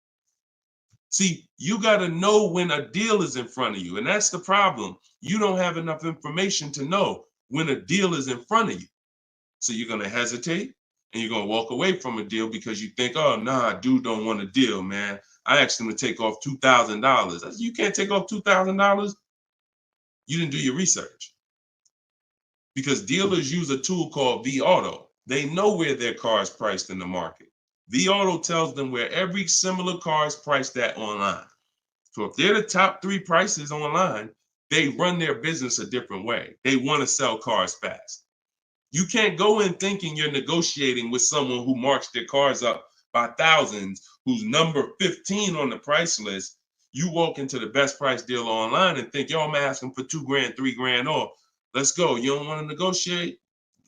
See, you got to know when a deal is in front of you. And that's the problem. You don't have enough information to know when a deal is in front of you. So you're going to hesitate. And you're going to walk away from a deal because you think, oh, nah, dude don't want a deal, man. I asked him to take off $2,000. You can't take off $2,000. You didn't do your research. Because dealers use a tool called vAuto. They know where their car is priced in the market. vAuto tells them where every similar car is priced at online. So if they're the top 3 prices online, they run their business a different way. They want to sell cars fast. You can't go in thinking you're negotiating with someone who marks their cars up by thousands, who's number 15 on the price list. You walk into the best price deal online and think, yo, I'm asking for $2,000, $3,000 off. Let's go. You don't want to negotiate?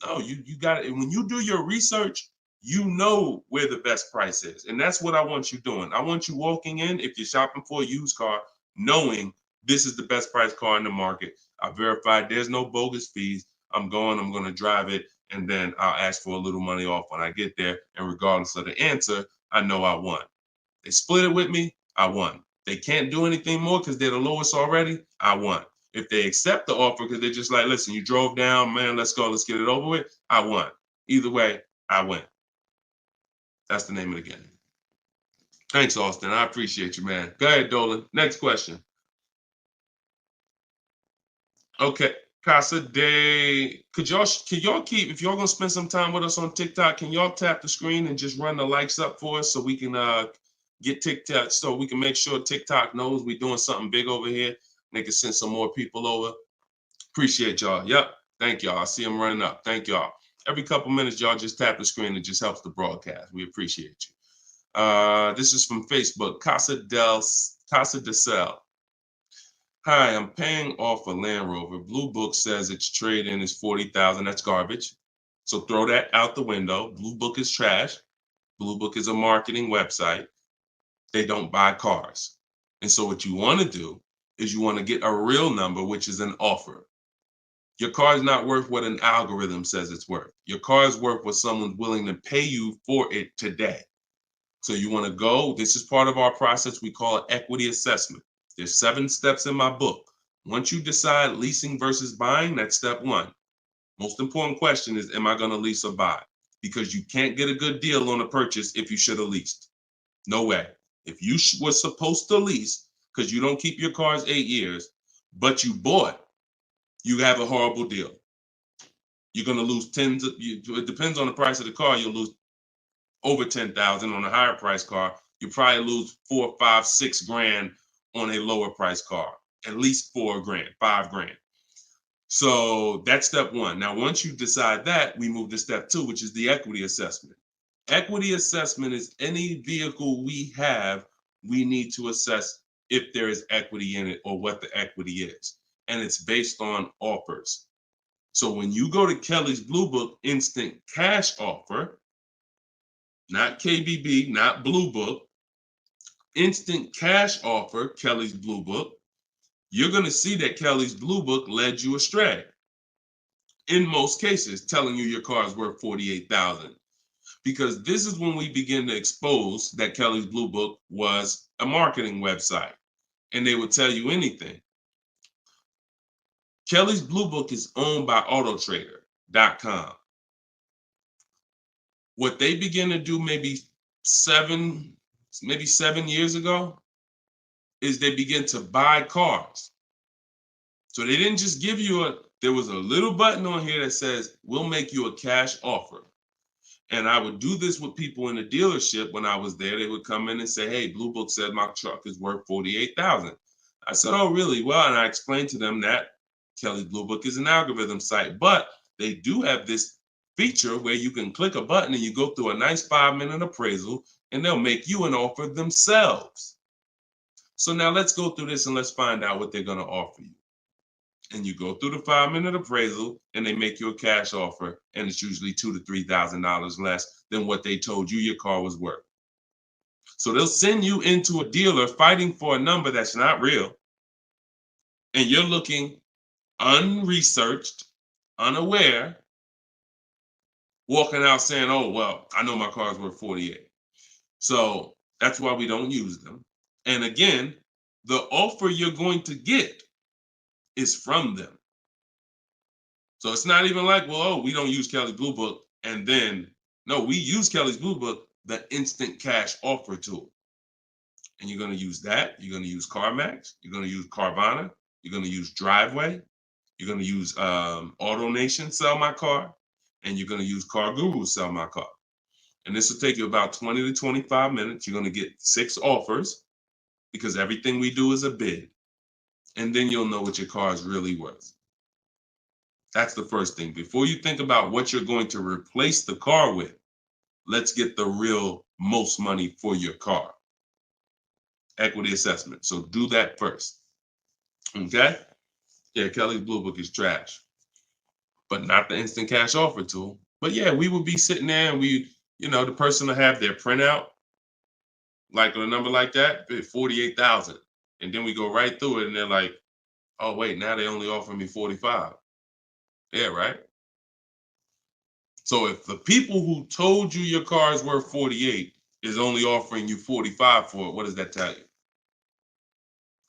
No, you got it. And when you do your research, you know where the best price is. And that's what I want you doing. I want you walking in, if you're shopping for a used car, knowing this is the best price car in the market. I verified there's no bogus fees. I'm going to drive it, and then I'll ask for a little money off when I get there. And regardless of the answer, I know I won. They split it with me, I won. They can't do anything more because they're the lowest already, I won. If they accept the offer because they're just like, listen, you drove down, man, let's go, let's get it over with, I won. Either way, I win. That's the name of the game. Thanks, Austin. I appreciate you, man. Go ahead, Dolan. Next question. Okay. Casa Day, could y'all keep, if y'all gonna spend some time with us on TikTok, can y'all tap the screen and just run the likes up for us so we can get TikTok, so we can make sure TikTok knows we're doing something big over here. They can send some more people over. Appreciate y'all. Yep. Thank y'all. I see them running up. Thank y'all. Every couple minutes, y'all just tap the screen. It just helps the broadcast. We appreciate you. This is from Facebook. Casa de Cel. Hi, I'm paying off a Land Rover. Blue Book says its trade-in is $40,000. That's garbage. So throw that out the window. Blue Book is trash. Blue Book is a marketing website. They don't buy cars. And so what you want to do is you want to get a real number, which is an offer. Your car is not worth what an algorithm says it's worth. Your car is worth what someone's willing to pay you for it today. So you want to go, this is part of our process. We call it equity assessment. There's 7 steps in my book. Once you decide leasing versus buying, that's step 1. Most important question is, am I going to lease or buy? Because you can't get a good deal on a purchase if you should have leased. No way. If you were supposed to lease because you don't keep your cars 8 years, but you bought, you have a horrible deal. You're going to lose it depends on the price of the car. You'll lose over 10,000 on a higher price car. You probably lose 4, 5, 6 grand on a lower price car, at least 4 grand, 5 grand. So that's step 1. Now, once you decide that, we move to step 2, which is the equity assessment. Equity assessment is any vehicle we have, we need to assess if there is equity in it or what the equity is. And it's based on offers. So when you go to Kelly's Blue Book instant cash offer, not KBB, not Blue Book, instant cash offer, Kelly's Blue Book, you're going to see that Kelly's Blue Book led you astray. In most cases, telling you your car is worth $48,000. Because this is when we begin to expose that Kelly's Blue Book was a marketing website and they would tell you anything. Kelly's Blue Book is owned by autotrader.com. What they began to do maybe 7 years ago is they begin to buy cars. So they didn't just give you there was a little button on here that says, we'll make you a cash offer. And I would do this with people in the dealership when I was there. They would come in and say, hey, Blue Book said my truck is worth $48,000. I said, oh, really? Well, and I explained to them that Kelly's Blue Book is an algorithm site, but they do have this feature where you can click a button and you go through a nice 5-minute appraisal and they'll make you an offer themselves. So now let's go through this and let's find out what they're going to offer you. And you go through the 5-minute appraisal and they make you a cash offer, and it's usually $2,000 to $3,000 less than what they told you your car was worth. So they'll send you into a dealer fighting for a number that's not real, and you're looking unresearched, unaware, walking out saying, oh, well, I know my car's worth 48. So that's why we don't use them. And again, the offer you're going to get is from them. So it's not even like, well, oh, we don't use Kelly's Blue Book. And then, no, we use Kelly's Blue Book, the instant cash offer tool. And you're going to use that. You're going to use CarMax. You're going to use Carvana. You're going to use Driveway. You're going to use AutoNation, Sell My Car. And you're going to use Car Guru, Sell My Car. And this will take you about 20 to 25 minutes. You're going to get 6 offers because everything we do is a bid. And then you'll know what your car is really worth. That's the first thing. Before you think about what you're going to replace the car with, let's get the real most money for your car. Equity assessment. So do that first. Okay? Yeah, Kelly's Blue Book is trash, but not the instant cash offer tool. But yeah, we would be sitting there and the person will have their printout, like a number like that, 48,000. And then we go right through it and they're like, oh, wait, now they only offer me 45. Yeah, right? So if the people who told you your car is worth 48 is only offering you 45 for it, what does that tell you?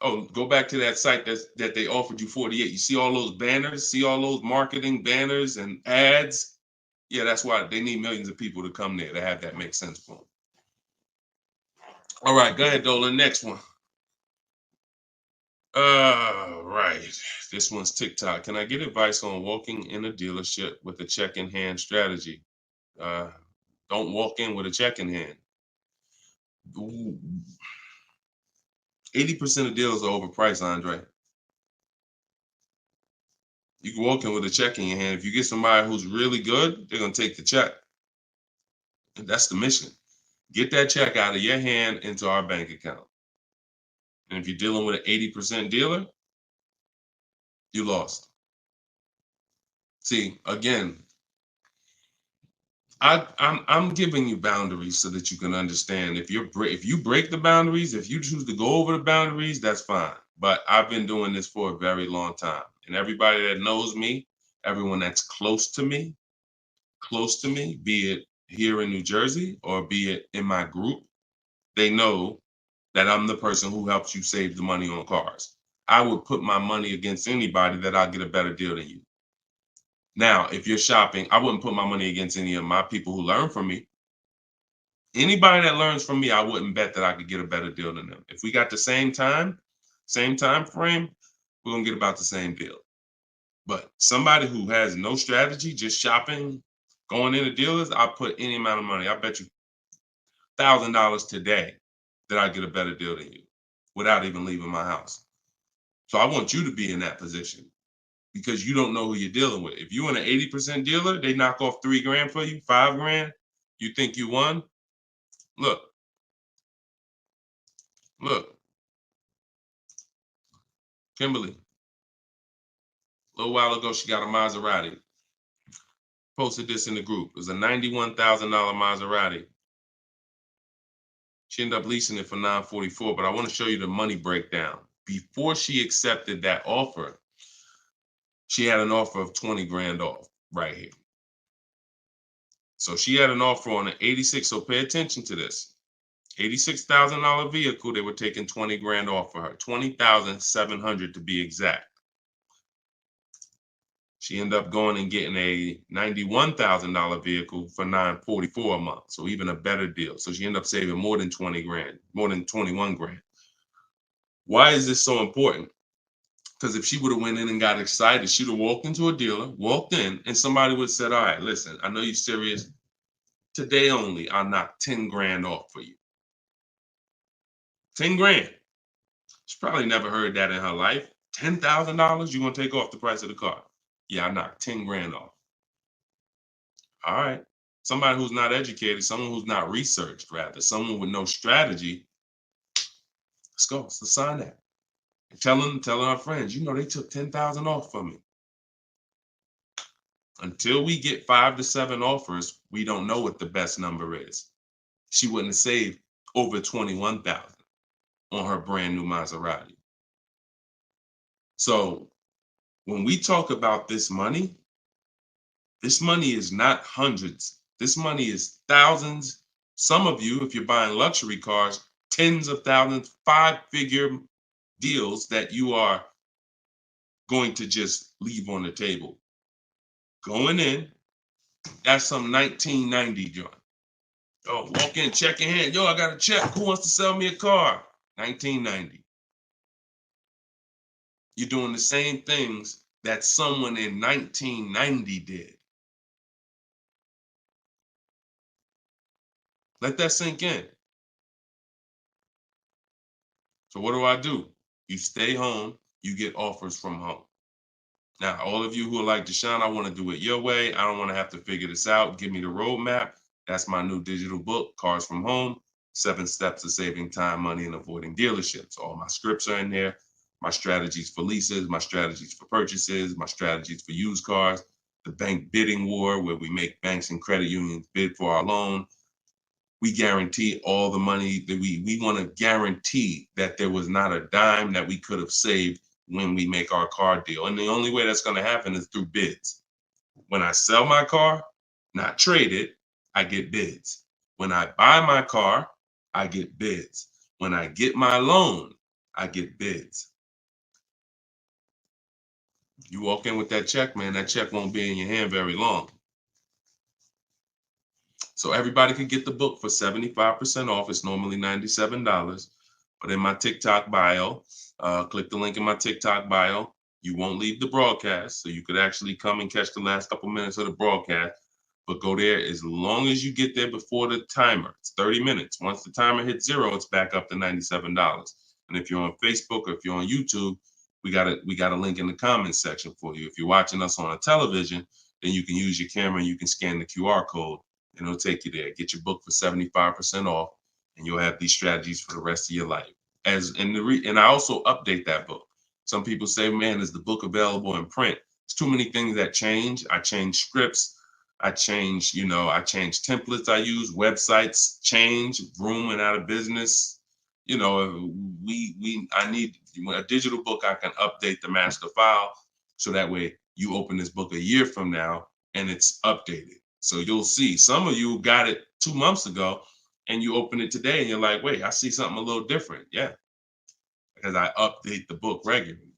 Oh, go back to that site that they offered you 48. You see all those banners, see all those marketing banners and ads? Yeah, that's why they need millions of people to come there to have that make sense for them. All right, go ahead, Dolan. Next one. Right. This one's TikTok. Can I get advice on walking in a dealership with a check in hand strategy? Don't walk in with a check in hand. 80% of deals are overpriced, Andre. You can walk in with a check in your hand. If you get somebody who's really good, they're going to take the check. And that's the mission. Get that check out of your hand into our bank account. And if you're dealing with an 80% dealer, you lost. See, again, I'm giving you boundaries so that you can understand. If you break the boundaries, if you choose to go over the boundaries, that's fine. But I've been doing this for a very long time, and everybody that knows me, everyone that's close to me, be it here in New Jersey or be it in my group, they know that I'm the person who helps you save the money on cars. I would put my money against anybody that I'll get a better deal than you. Now, if you're shopping, I wouldn't put my money against any of my people who learn from me. Anybody that learns from me, I wouldn't bet that I could get a better deal than them. If we got the same time frame, we're gonna get about the same deal. But somebody who has no strategy, just shopping, going into dealers, I'll put any amount of money. I bet you $1,000 today that I get a better deal than you without even leaving my house. So I want you to be in that position because you don't know who you're dealing with. If you're in an 80% dealer, they knock off $3,000 for you, $5,000. You think you won? Look, Kimberly. A little while ago, she got a Maserati. Posted this in the group. It was a $91,000 Maserati. She ended up leasing it for $944, but I want to show you the money breakdown. Before she accepted that offer, she had an offer of 20 grand off right here. So she had an offer on an 86. So pay attention to this. $86,000 vehicle, they were taking 20 grand off for her. 20,700 to be exact. She ended up going and getting a $91,000 vehicle for $944 a month. So even a better deal. So she ended up saving more than 20 grand, more than 21 grand. Why is this so important? Because if she would have went in and got excited, she'd have walked into a dealer, walked in, and somebody would have said, all right, listen, I know you're serious. Today only, I'll knock 10 grand off for you. 10 grand. She probably never heard that in her life. $10,000 you're going to take off the price of the car. Yeah, I knocked 10 grand off. All right. Somebody who's not educated, someone who's not researched, rather, someone with no strategy. Let's go. Let's sign that. And telling our friends, you know, they took 10,000 off from me. Until we get 5 to 7 offers, we don't know what the best number is. She wouldn't have saved over 21,000 on her brand new Maserati. So when we talk about this money is not hundreds. This money is thousands. Some of you, if you're buying luxury cars, tens of thousands, 5-figure deals that you are going to just leave on the table. Going in, that's some 1990 joint. Oh, walk in, check in hand. Yo, I got a check. Who wants to sell me a car? 1990. You're doing the same things that someone in 1990 did. Let that sink in. So what do? You stay home, you get offers from home. Now, all of you who are like, Deshone, I want to do it your way. I don't want to have to figure this out. Give me the roadmap. That's my new digital book, Cars from Home, 7 Steps to Saving Time, Money, and Avoiding Dealerships. All my scripts are in there. My strategies for leases, my strategies for purchases, my strategies for used cars, the bank bidding war, where we make banks and credit unions bid for our loan. We guarantee all the money that we want to guarantee that there was not a dime that we could have saved when we make our car deal. And the only way that's going to happen is through bids. When I sell my car, not trade it, I get bids. When I buy my car, I get bids. When I get my loan, I get bids. You walk in with that check, man, that check won't be in your hand very long. So everybody can get the book for 75% off. It's normally $97. But in my TikTok bio, click the link in my TikTok bio. You won't leave the broadcast, so you could actually come and catch the last couple minutes of the broadcast. But go there as long as you get there before the timer. It's 30 minutes. Once the timer hits 0, it's back up to $97. And if you're on Facebook or if you're on YouTube, we got a link in the comments section for you. If you're watching us on a television, then you can use your camera and you can scan the QR code and it'll take you there. Get your book for 75% off, and you'll have these strategies for the rest of your life. And I also update that book. Some people say, man, is the book available in print? There's too many things that change. I change scripts. I change templates I use, websites change, Vroom went out of business. I need a digital book. I can update the master file so that way you open this book a year from now and it's updated. So you'll see some of you got it 2 months ago and you open it today and you're like, wait, I see something a little different. Yeah, because I update the book regularly.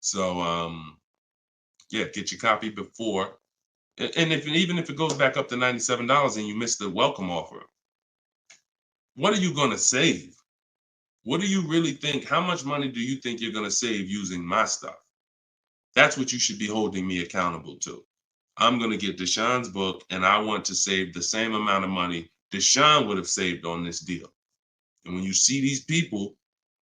So get your copy before. And even if it goes back up to $97 and you miss the welcome offer, what are you going to save? What do you really think? How much money do you think you're going to save using my stuff? That's what you should be holding me accountable to. I'm going to get Deshone's book, and I want to save the same amount of money Deshone would have saved on this deal. And when you see these people,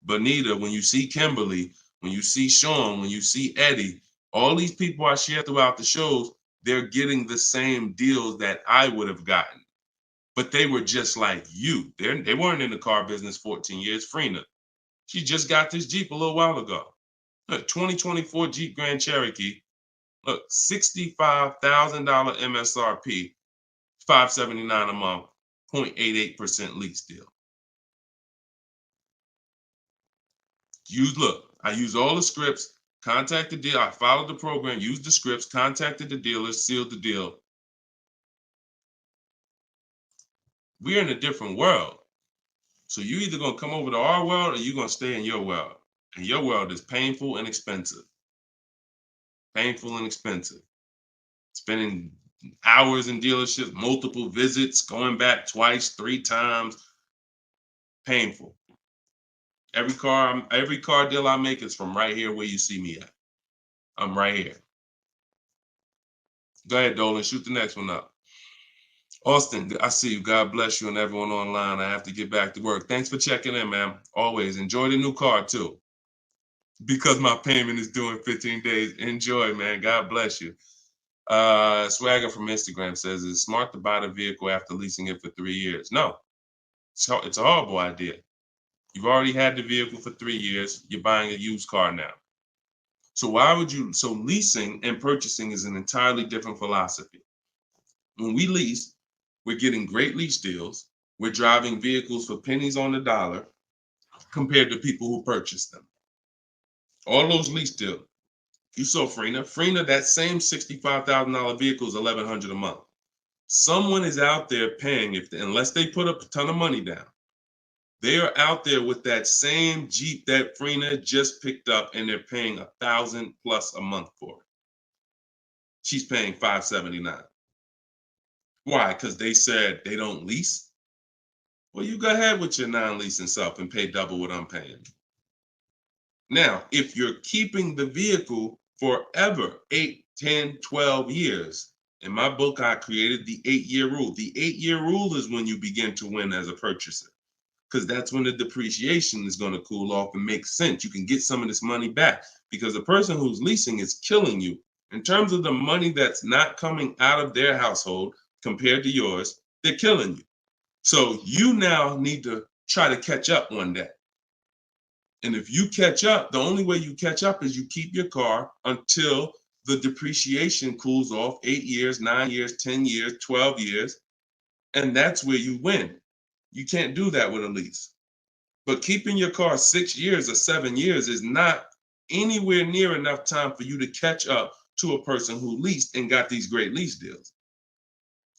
Bonita, when you see Kimberly, when you see Sean, when you see Eddie, all these people I share throughout the shows, they're getting the same deals that I would have gotten. But they were just like you. They weren't in the car business 14 years. Frina, she just got this Jeep a little while ago. Look, 2024 Jeep Grand Cherokee. Look, $65,000 MSRP, $579 a month, 0.88% lease deal. I use all the scripts, contacted the dealer, I followed the program, used the scripts, contacted the dealer, sealed the deal. We're in a different world. So you're either going to come over to our world or you're going to stay in your world. And your world is painful and expensive. Painful and expensive. Spending hours in dealerships, multiple visits, going back twice, 3 times. Painful. Every car deal I make is from right here where you see me at. I'm right here. Go ahead, Dolan. Shoot the next one up. Austin, I see you. God bless you and everyone online. I have to get back to work. Thanks for checking in, man. Always enjoy the new car too. Because my payment is due in 15 days. Enjoy, man. God bless you. Swagger from Instagram says, it's smart to buy the vehicle after leasing it for 3 years. No, it's a horrible idea. You've already had the vehicle for 3 years. You're buying a used car now. So leasing and purchasing is an entirely different philosophy. When we lease, we're getting great lease deals. We're driving vehicles for pennies on the dollar compared to people who purchase them. All those lease deals. You saw Frina, that same $65,000 vehicle is $1,100 a month. Someone is out there paying, unless they put up a ton of money down, they are out there with that same Jeep that Frina just picked up and they're paying $1,000 plus a month for it. She's paying $579. Why? Because they said they don't lease? Well, you go ahead with your non-leasing stuff and pay double what I'm paying. Now, if you're keeping the vehicle forever, 8, 10, 12 years, in my book, I created the 8-year rule. The 8-year rule is when you begin to win as a purchaser, because that's when the depreciation is going to cool off and make sense. You can get some of this money back because the person who's leasing is killing you in terms of the money that's not coming out of their household compared to yours. They're killing you. So you now need to try to catch up one day. And if you catch up, the only way you catch up is you keep your car until the depreciation cools off 8 years, 9 years, 10 years, 12 years. And that's where you win. You can't do that with a lease. But keeping your car 6 years or 7 years is not anywhere near enough time for you to catch up to a person who leased and got these great lease deals.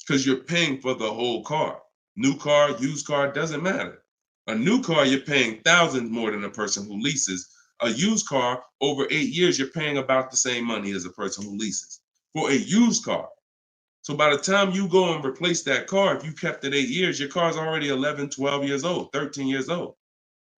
Because you're paying for the whole car. New car, used car, doesn't matter. A new car, you're paying thousands more than a person who leases. A used car, over 8 years, you're paying about the same money as a person who leases for a used car. So by the time you go and replace that car, if you kept it 8 years, your car's already 11, 12 years old, 13 years old.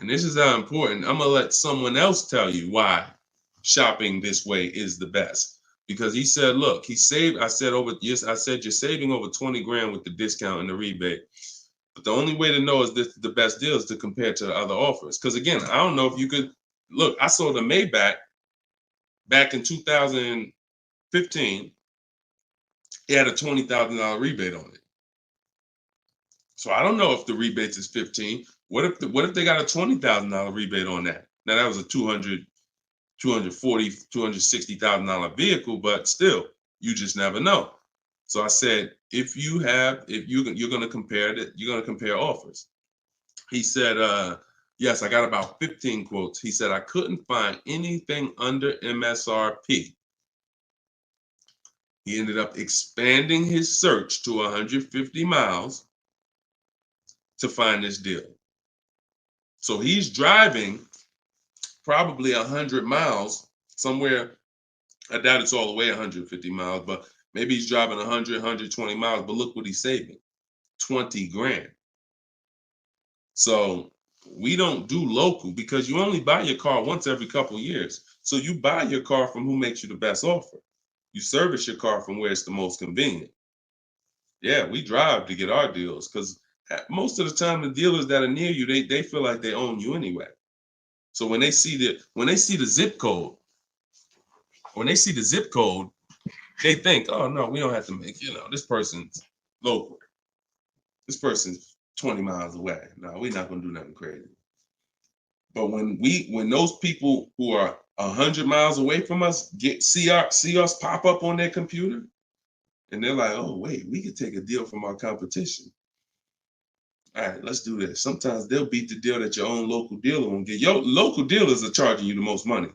And this is how important. I'm gonna let someone else tell you why shopping this way is the best. Because he said, look, he saved. I said I said you're saving over 20 grand with the discount and the rebate. But the only way to know is this the best deal is to compare to the other offers. Because again, I don't know if you could look. I sold a Maybach back in 2015. It had a $20,000 rebate on it. So I don't know if the rebates is 15. What if they got a $20,000 rebate on that? Now that was a $260,000 vehicle, but still, you just never know. So I said, if you're going to compare it, you're going to compare offers. He said, yes, I got about 15 quotes. He said, I couldn't find anything under MSRP. He ended up expanding his search to 150 miles to find this deal. So he's driving probably 100 miles somewhere. I doubt it's all the way 150 miles, but maybe he's driving 100, 120 miles. But look what he's saving, 20 grand. So we don't do local because you only buy your car once every couple of years. So you buy your car from who makes you the best offer. You service your car from where it's the most convenient. Yeah, we drive to get our deals because most of the time the dealers that are near you, they feel like they own you anyway. So when they see the zip code, they think, oh no, we don't have to make, this person's local. This person's 20 miles away. No, we're not gonna do nothing crazy. But when those people who are 100 miles away from us see us pop up on their computer, and they're like, oh wait, we could take a deal from our competition. All right, let's do this. Sometimes they'll beat the deal that your own local dealer won't get. Your local dealers are charging you the most money.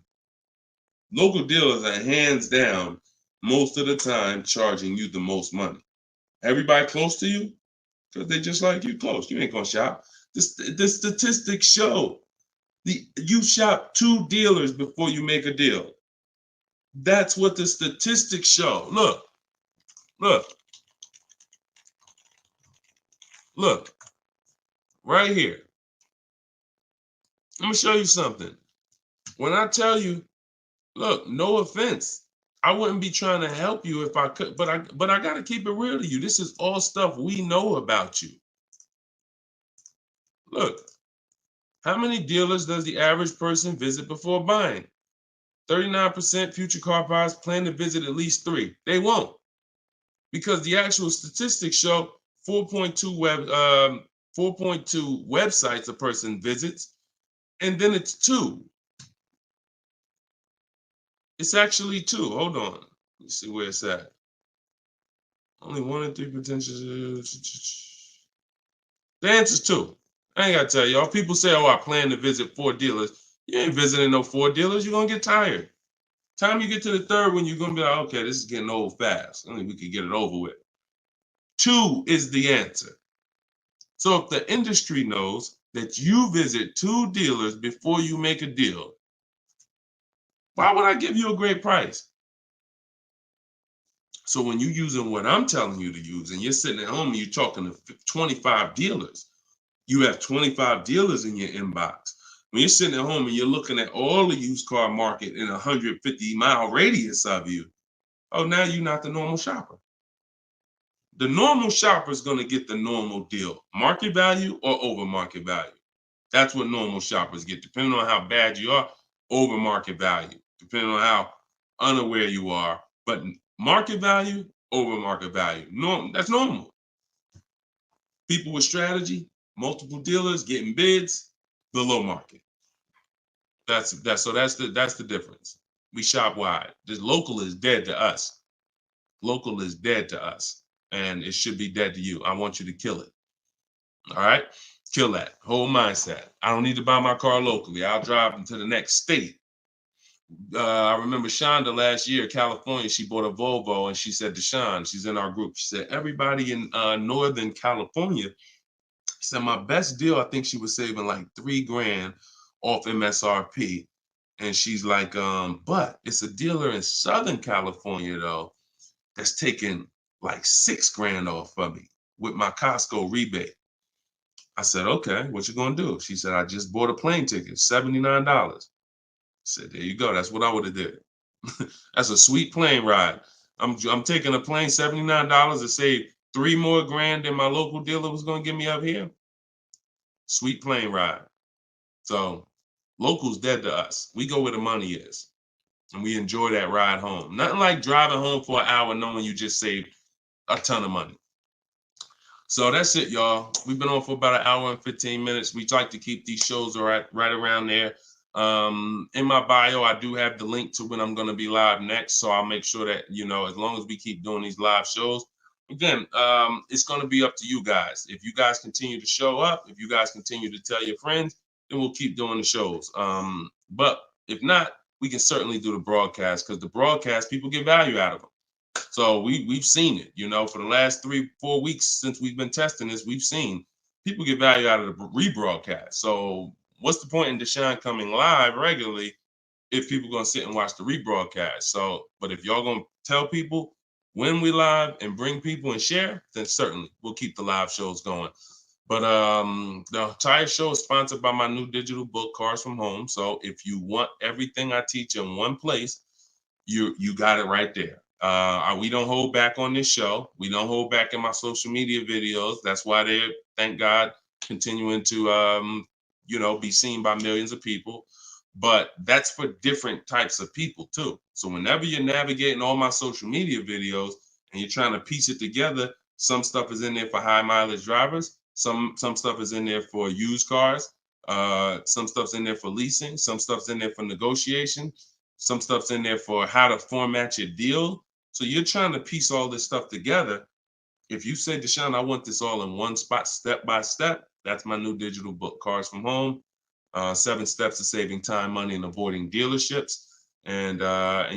Local dealers are hands down most of the time charging you the most money. Everybody close to you, because they just like you close. You ain't gonna shop. The statistics show you shop 2 dealers before you make a deal. That's what the statistics show. Look, right here. Let me show you something. When I tell you, look, no offense, I wouldn't be trying to help you if I could, but I got to keep it real to you. This is all stuff we know about you. Look, how many dealers does the average person visit before buying? 39% future car buyers plan to visit at least 3. They won't, because the actual statistics show 4.2 websites a person visits, and then it's 2. It's actually 2. Hold on. Let's see where it's at. Only 1 in 3 potential. The answer's 2. I ain't got to tell y'all. People say, oh, I plan to visit 4 dealers. You ain't visiting no 4 dealers. You're going to get tired. Time you get to the 3rd one, you're going to be like, okay, this is getting old fast. I think we could get it over with. 2 is the answer. So if the industry knows that you visit 2 dealers before you make a deal, why would I give you a great price? So when you're using what I'm telling you to use and you're sitting at home and you're talking to 25 dealers, you have 25 dealers in your inbox. When you're sitting at home and you're looking at all the used car market in a 150-mile radius of you, oh, now you're not the normal shopper. The normal shopper is going to get the normal deal, market value or over market value. That's what normal shoppers get, depending on how bad you are, over market value, depending on how unaware you are. But market value, over market value. That's normal. People with strategy, multiple dealers getting bids, below market. That's the difference. We shop wide. This local is dead to us. Local is dead to us, and it should be dead to you. I want you to kill it. All right? Kill that whole mindset. I don't need to buy my car locally. I'll drive into the next state. I remember Shonda last year, California, she bought a Volvo and she said to Sean, she's in our group, she said, everybody in Northern California, she said, my best deal, I think she was saving like $3 grand off MSRP. And she's like, but it's a dealer in Southern California though, that's taking like $6 grand off of me with my Costco rebate. I said, okay, what you gonna do? She said, I just bought a plane ticket, $79. I said, there you go. That's what I would have did. That's a sweet plane ride. I'm taking a plane, $79 to save 3 more grand than my local dealer was gonna give me up here. Sweet plane ride. So local's dead to us. We go where the money is, and we enjoy that ride home. Nothing like driving home for an hour knowing you just saved a ton of money. So that's it, y'all. We've been on for about an hour and 15 minutes. We like to keep these shows right around there. In my bio, I do have the link to when I'm going to be live next. So I'll make sure that, as long as we keep doing these live shows, again, it's going to be up to you guys. If you guys continue to show up, if you guys continue to tell your friends, then we'll keep doing the shows. But if not, we can certainly do the broadcast, because the broadcast, people get value out of them. So we've seen it, for the last 3-4 weeks since we've been testing this, we've seen people get value out of the rebroadcast. So what's the point in Deshone coming live regularly if people are going to sit and watch the rebroadcast? So, but if y'all going to tell people when we live and bring people and share, then certainly we'll keep the live shows going. But the entire show is sponsored by my new digital book, Cars from Home. So if you want everything I teach in one place, you got it right there. We don't hold back on this show. We don't hold back in my social media videos. That's why they're, thank God, continuing to be seen by millions of people. But that's for different types of people too. So whenever you're navigating all my social media videos and you're trying to piece it together, some stuff is in there for high mileage drivers. Some stuff is in there for used cars. Some stuff's in there for leasing. Some stuff's in there for negotiation. Some stuff's in there for how to format your deal. So you're trying to piece all this stuff together. If you say, Deshone, I want this all in one spot, step by step, that's my new digital book, Cars from Home, 7 Steps to Saving Time, Money, and Avoiding Dealerships. And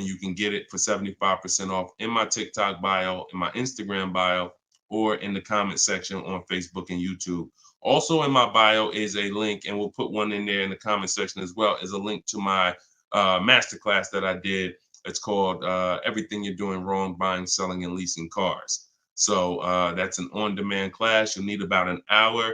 you can get it for 75% off in my TikTok bio, in my Instagram bio, or in the comment section on Facebook and YouTube. Also in my bio is a link, and we'll put one in there in the comment section as well, is a link to my masterclass that I did. It's called Everything You're Doing Wrong Buying, Selling, and Leasing Cars. So that's an on-demand class. You'll need about an hour.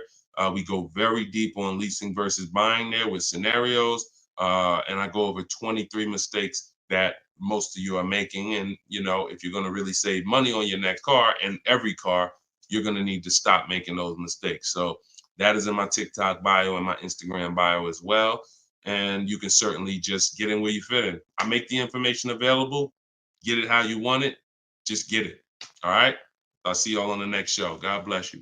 We go very deep on leasing versus buying there with scenarios. And I go over 23 mistakes that most of you are making. And, if you're going to really save money on your next car and every car, you're going to need to stop making those mistakes. So that is in my TikTok bio and my Instagram bio as well. And you can certainly just get in where you fit in. I make the information available. Get it how you want it. Just get it. All right. I'll see y'all on the next show. God bless you.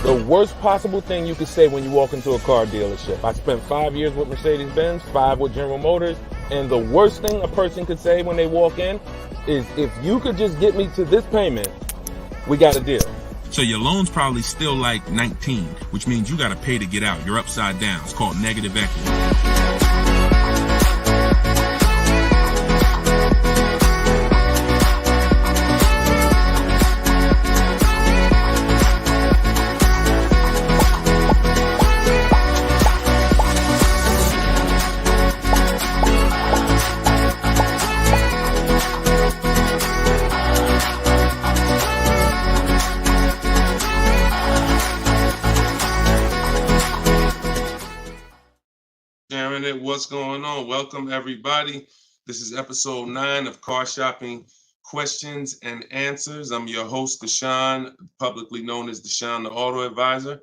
The worst possible thing you could say when you walk into a car dealership. I spent 5 years with Mercedes-Benz, 5 with General Motors, and the worst thing a person could say when they walk in is, if you could just get me to this payment, we got a deal. So your loan's probably still like 19, which means you got to pay to get out. You're upside down. It's called negative equity. What's going on? Welcome, everybody. This is episode 9 of Car Shopping Questions and Answers. I'm your host, Deshone, publicly known as Deshone the Auto Advisor.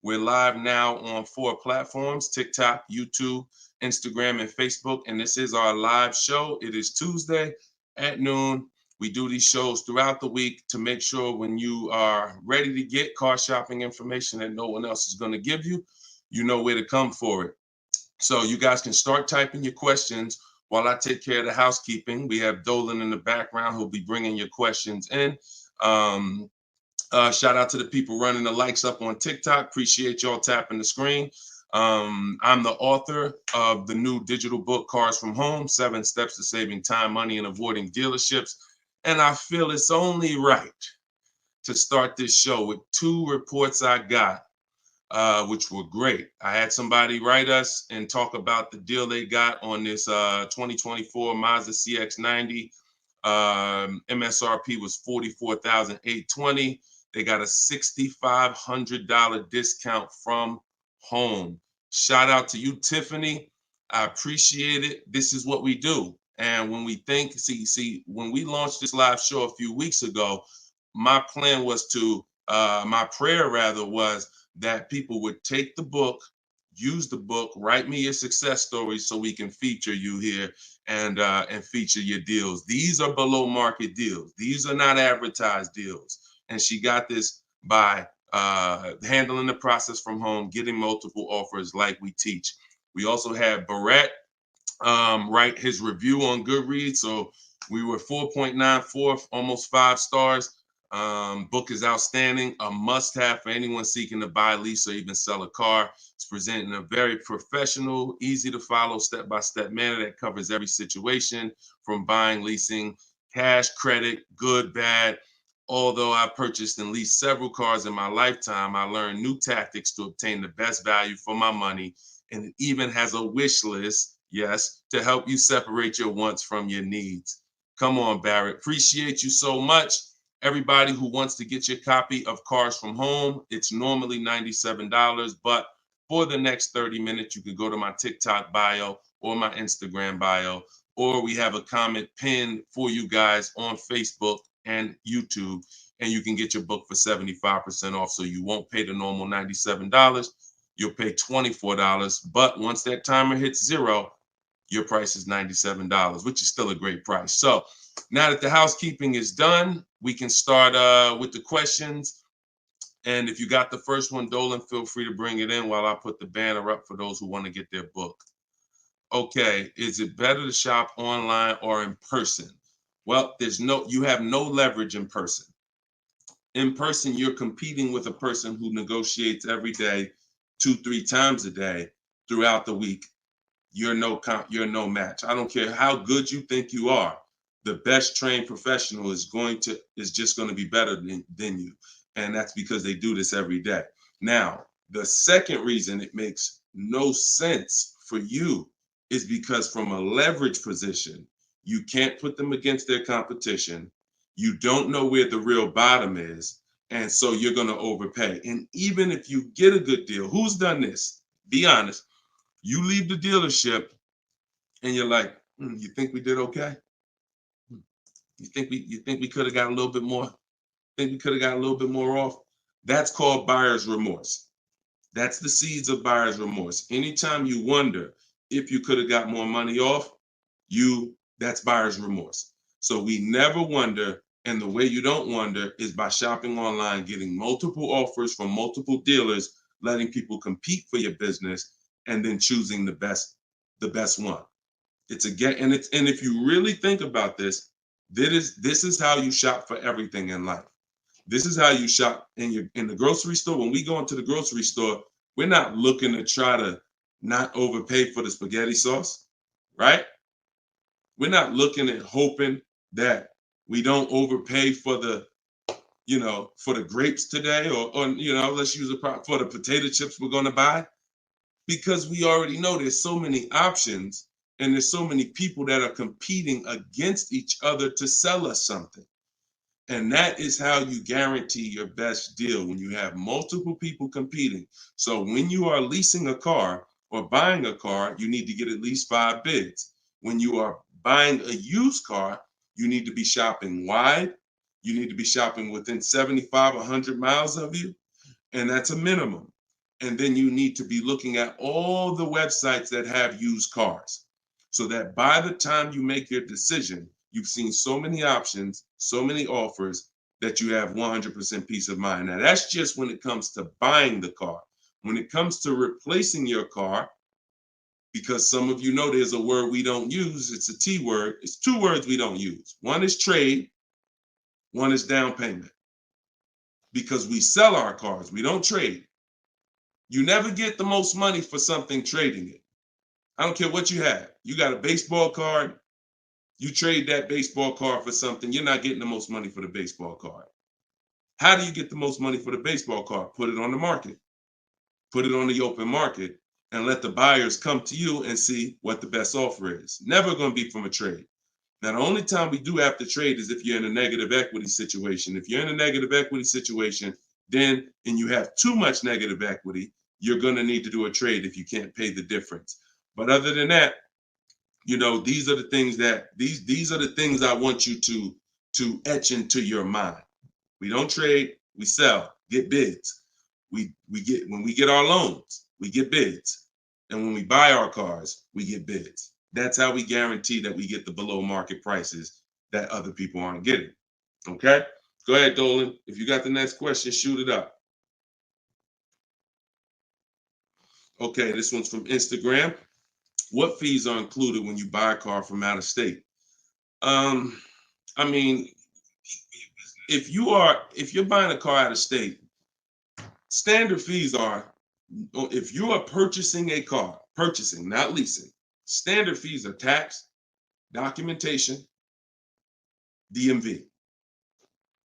We're live now on 4 platforms: TikTok, YouTube, Instagram, and Facebook. And this is our live show. It is Tuesday at noon. We do these shows throughout the week to make sure when you are ready to get car shopping information that no one else is going to give you, you know where to come for it. So you guys can start typing your questions while I take care of the housekeeping. We have Dolan in the background who'll be bringing your questions in. Shout out to the people running the likes up on TikTok. Appreciate y'all tapping the screen. I'm the author of the new digital book, Cars from Home, 7 Steps to Saving Time, Money, and Avoiding Dealerships. And I feel it's only right to start this show with two reports I got, which were great. I had somebody write us and talk about the deal they got on this 2024 Mazda CX-90. MSRP was $44,820. They got a $6,500 discount from home. Shout out to you, Tiffany. I appreciate it. This is what we do. And when we think, when we launched this live show a few weeks ago, my plan was my prayer rather was that people would take the book, use the book, write me your success stories so we can feature you here and feature your deals. These are below market deals. These are not advertised deals. And she got this by handling the process from home, getting multiple offers like we teach. We also had Barrett write his review on Goodreads. So we were 4.94, almost 5 stars. Book is outstanding, a must-have for anyone seeking to buy, lease, or even sell a car. It's presented in a very professional, easy-to-follow, step-by-step manner that covers every situation from buying, leasing, cash, credit, good, bad. Although I've purchased and leased several cars in my lifetime, I learned new tactics to obtain the best value for my money, and it even has a wish list, yes, to help you separate your wants from your needs. Come on, Barrett. Appreciate you so much. Everybody who wants to get your copy of Cars from Home, it's normally $97, but for the next 30 minutes, you can go to my TikTok bio or my Instagram bio, or we have a comment pinned for you guys on Facebook and YouTube, and you can get your book for 75% off. So you won't pay the normal $97. You'll pay $24. But once that timer hits 0, your price is $97, which is still a great price. So now that the housekeeping is done, we can start with the questions. And if you got the first one, Dolan, feel free to bring it in while I put the banner up for those who want to get their book. Okay, is it better to shop online or in person? Well, you have no leverage in person. In person, you're competing with a person who negotiates every day, 2-3 times a day throughout the week. You're no match. I don't care how good you think you are. The best trained professional is just going to be better than you. And that's because they do this every day. Now, the second reason it makes no sense for you is because from a leverage position, you can't put them against their competition. You don't know where the real bottom is. And so you're going to overpay. And even if you get a good deal, who's done this? Be honest. You leave the dealership and you're like, you think we did okay? You think we could have got a little bit more? Think we could have got a little bit more off? That's called buyer's remorse. That's the seeds of buyer's remorse. Anytime you wonder if you could have got more money off, that's buyer's remorse. So we never wonder, and the way you don't wonder is by shopping online, getting multiple offers from multiple dealers, letting people compete for your business, and then choosing the best one. And if you really think about this, this is how you shop for everything in life. This is how you shop in the grocery store. When we go into the grocery store, we're not looking to try to not overpay for the spaghetti sauce, right? We're not looking at hoping that we don't overpay for the grapes today, or let's use for the potato chips we're going to buy, because we already know there's so many options and there's so many people that are competing against each other to sell us something. And that is how you guarantee your best deal, when you have multiple people competing. So when you are leasing a car or buying a car, you need to get at least 5 bids. When you are buying a used car, you need to be shopping wide. You need to be shopping within 75, 100 miles of you. And that's a minimum. And then you need to be looking at all the websites that have used cars, so that by the time you make your decision, you've seen so many options, so many offers, that you have 100% peace of mind. Now, that's just when it comes to buying the car. When it comes to replacing your car, because some of you know there's a word we don't use, it's a T word. It's 2 words we don't use. One is trade, one is down payment. Because we sell our cars, we don't trade. You never get the most money for something trading it. I don't care what you have. You got a baseball card, You trade that baseball card for something, you're not getting the most money for the baseball card. How do you get the most money for the baseball card? Put it on the market. Put it on the open market and let the buyers come to you and see what the best offer is. Never going to be from a trade. Now, the only time we do have to trade is if you're in a negative equity situation. If you're in a negative equity situation, then, and you have too much negative equity, you're going to need to do a trade if you can't pay the difference. But other than that, you know, these are the things that these are the things I want you to etch into your mind. We don't trade, we sell, get bids. We get, when we get our loans, we get bids. And when we buy our cars, we get bids. That's how we guarantee that we get the below market prices that other people aren't getting. Okay? Go ahead, Dolan. If you got the next question, shoot it up. Okay, this one's from Instagram. What fees are included when you buy a car from out of state? I mean, if you're buying a car out of state, standard fees are, if you are purchasing a car, purchasing, not leasing, standard fees are tax, documentation, DMV.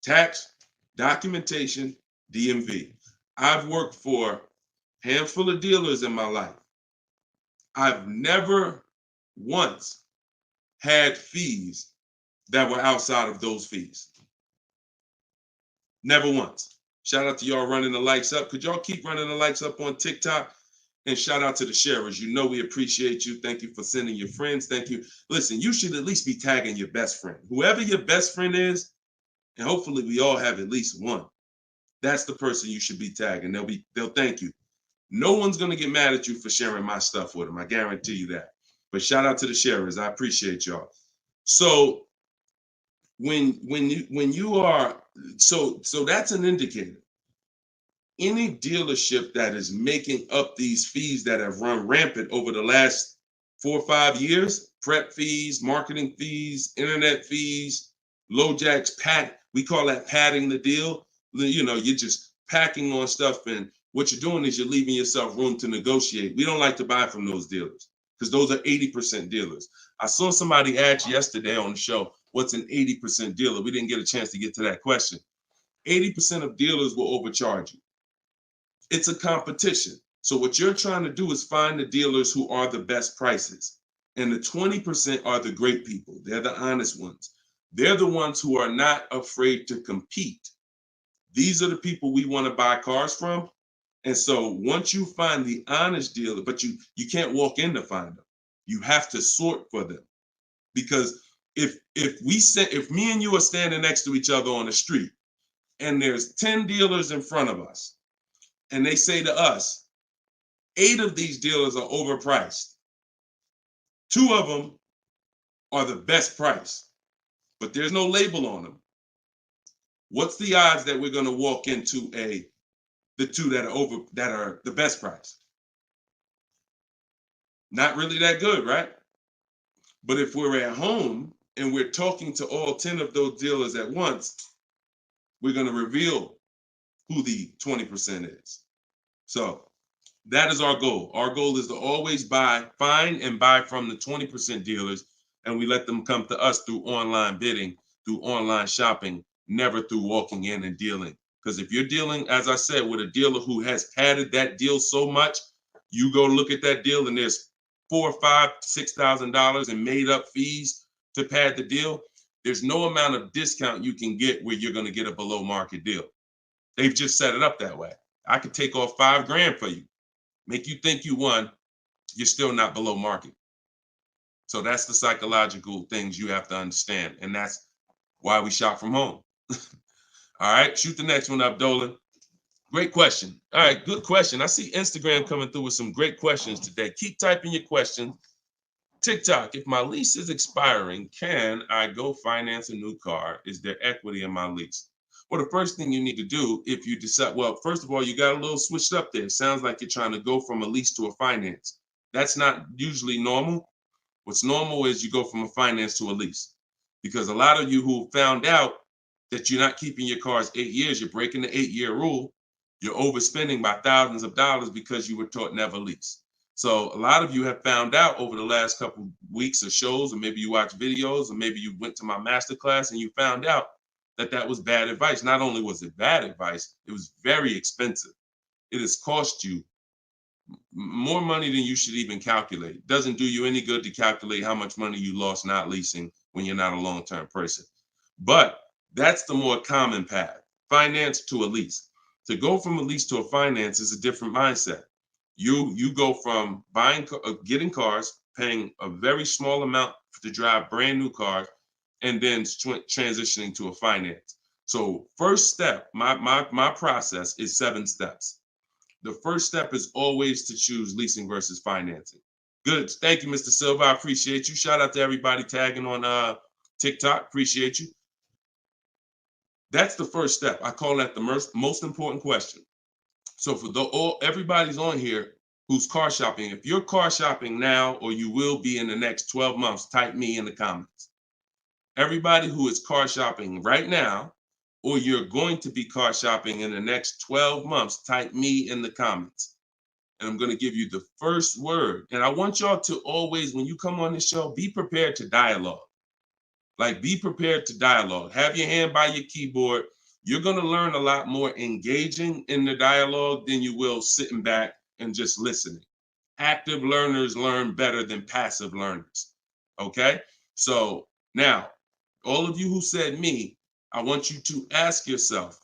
Tax, documentation, DMV. I've worked for a handful of dealers in my life. I've never once had fees that were outside of those fees. Never once. Shout out to y'all running the likes up. Could y'all keep running the likes up on TikTok? And shout out to the sharers. You know we appreciate you. Thank you for sending your friends. Thank you. Listen, you should at least be tagging your best friend. Whoever your best friend is, and hopefully we all have at least one. That's the person you should be tagging. They'll thank you. No one's gonna get mad at you for sharing my stuff with them. I guarantee you that. But shout out to the sharers. I appreciate y'all. So when you are, so that's an indicator. Any dealership that is making up these fees that have run rampant over the last 4 or 5 years, prep fees, marketing fees, internet fees, low jacks, we call that padding the deal. You know, you're just packing on stuff, and what you're doing is you're leaving yourself room to negotiate. We don't like to buy from those dealers because those are 80% dealers. I saw somebody ask yesterday on the show, what's an 80% dealer? We didn't get a chance to get to that question. 80% of dealers will overcharge you. It's a competition. So what you're trying to do is find the dealers who are the best prices. And the 20% are the great people. They're the honest ones. They're the ones who are not afraid to compete. These are the people we want to buy cars from. And so once you find the honest dealer, but you can't walk in to find them. You have to sort for them. Because if me and you are standing next to each other on the street and there's 10 dealers in front of us, and they say to us, 8 of these dealers are overpriced. 2 of them are the best price, but there's no label on them. What's the odds that we're going to walk into the 2 that are the best price? Not really that good, right? But if we're at home and we're talking to all 10 of those dealers at once, we're going to reveal who the 20% is. So that is our goal. Our goal is to always find and buy from the 20% dealers, and we let them come to us through online bidding, through online shopping, never through walking in and dealing. Because if you're dealing, as I said, with a dealer who has padded that deal so much, you go look at that deal and there's $4,000, $5,000, $6,000 in made up fees to pad the deal. There's no amount of discount you can get where you're going to get a below market deal. They've just set it up that way. I could take off $5,000 for you, make you think you won. You're still not below market. So that's the psychological things you have to understand. And that's why we shop from home. All right, shoot the next one up, Dolan. Great question. All right, good question. I see Instagram coming through with some great questions today. Keep typing your questions. TikTok, if my lease is expiring, can I go finance a new car? Is there equity in my lease? Well, the first thing you need to do if you decide, well, first of all, you got a little switched up there. It sounds like you're trying to go from a lease to a finance. That's not usually normal. What's normal is you go from a finance to a lease. Because a lot of you who found out that you're not keeping your cars 8 years, you're breaking the 8-year rule, you're overspending by thousands of dollars because you were taught never lease. So a lot of you have found out over the last couple weeks of shows, or maybe you watch videos, or maybe you went to my masterclass and you found out that that was bad advice. Not only was it bad advice, it was very expensive. It has cost you more money than you should even calculate. It doesn't do you any good to calculate how much money you lost not leasing when you're not a long-term person. But that's the more common path, finance to a lease. To go from a lease to a finance is a different mindset. You go from getting cars, paying a very small amount to drive brand new cars, and then transitioning to a finance. So first step, my process is 7 steps. The first step is always to choose leasing versus financing. Good. Thank you, Mr. Silva. I appreciate you. Shout out to everybody tagging on TikTok. Appreciate you. That's the first step. I call that the most important question. So for everybody's on here who's car shopping, if you're car shopping now or you will be in the next 12 months, type me in the comments. Everybody who is car shopping right now, or you're going to be car shopping in the next 12 months, type me in the comments. And I'm going to give you the first word. And I want y'all to always, when you come on this show, be prepared to dialogue. Like, be prepared to dialogue. Have your hand by your keyboard. You're going to learn a lot more engaging in the dialogue than you will sitting back and just listening. Active learners learn better than passive learners. Okay? So now, all of you who said me, I want you to ask yourself,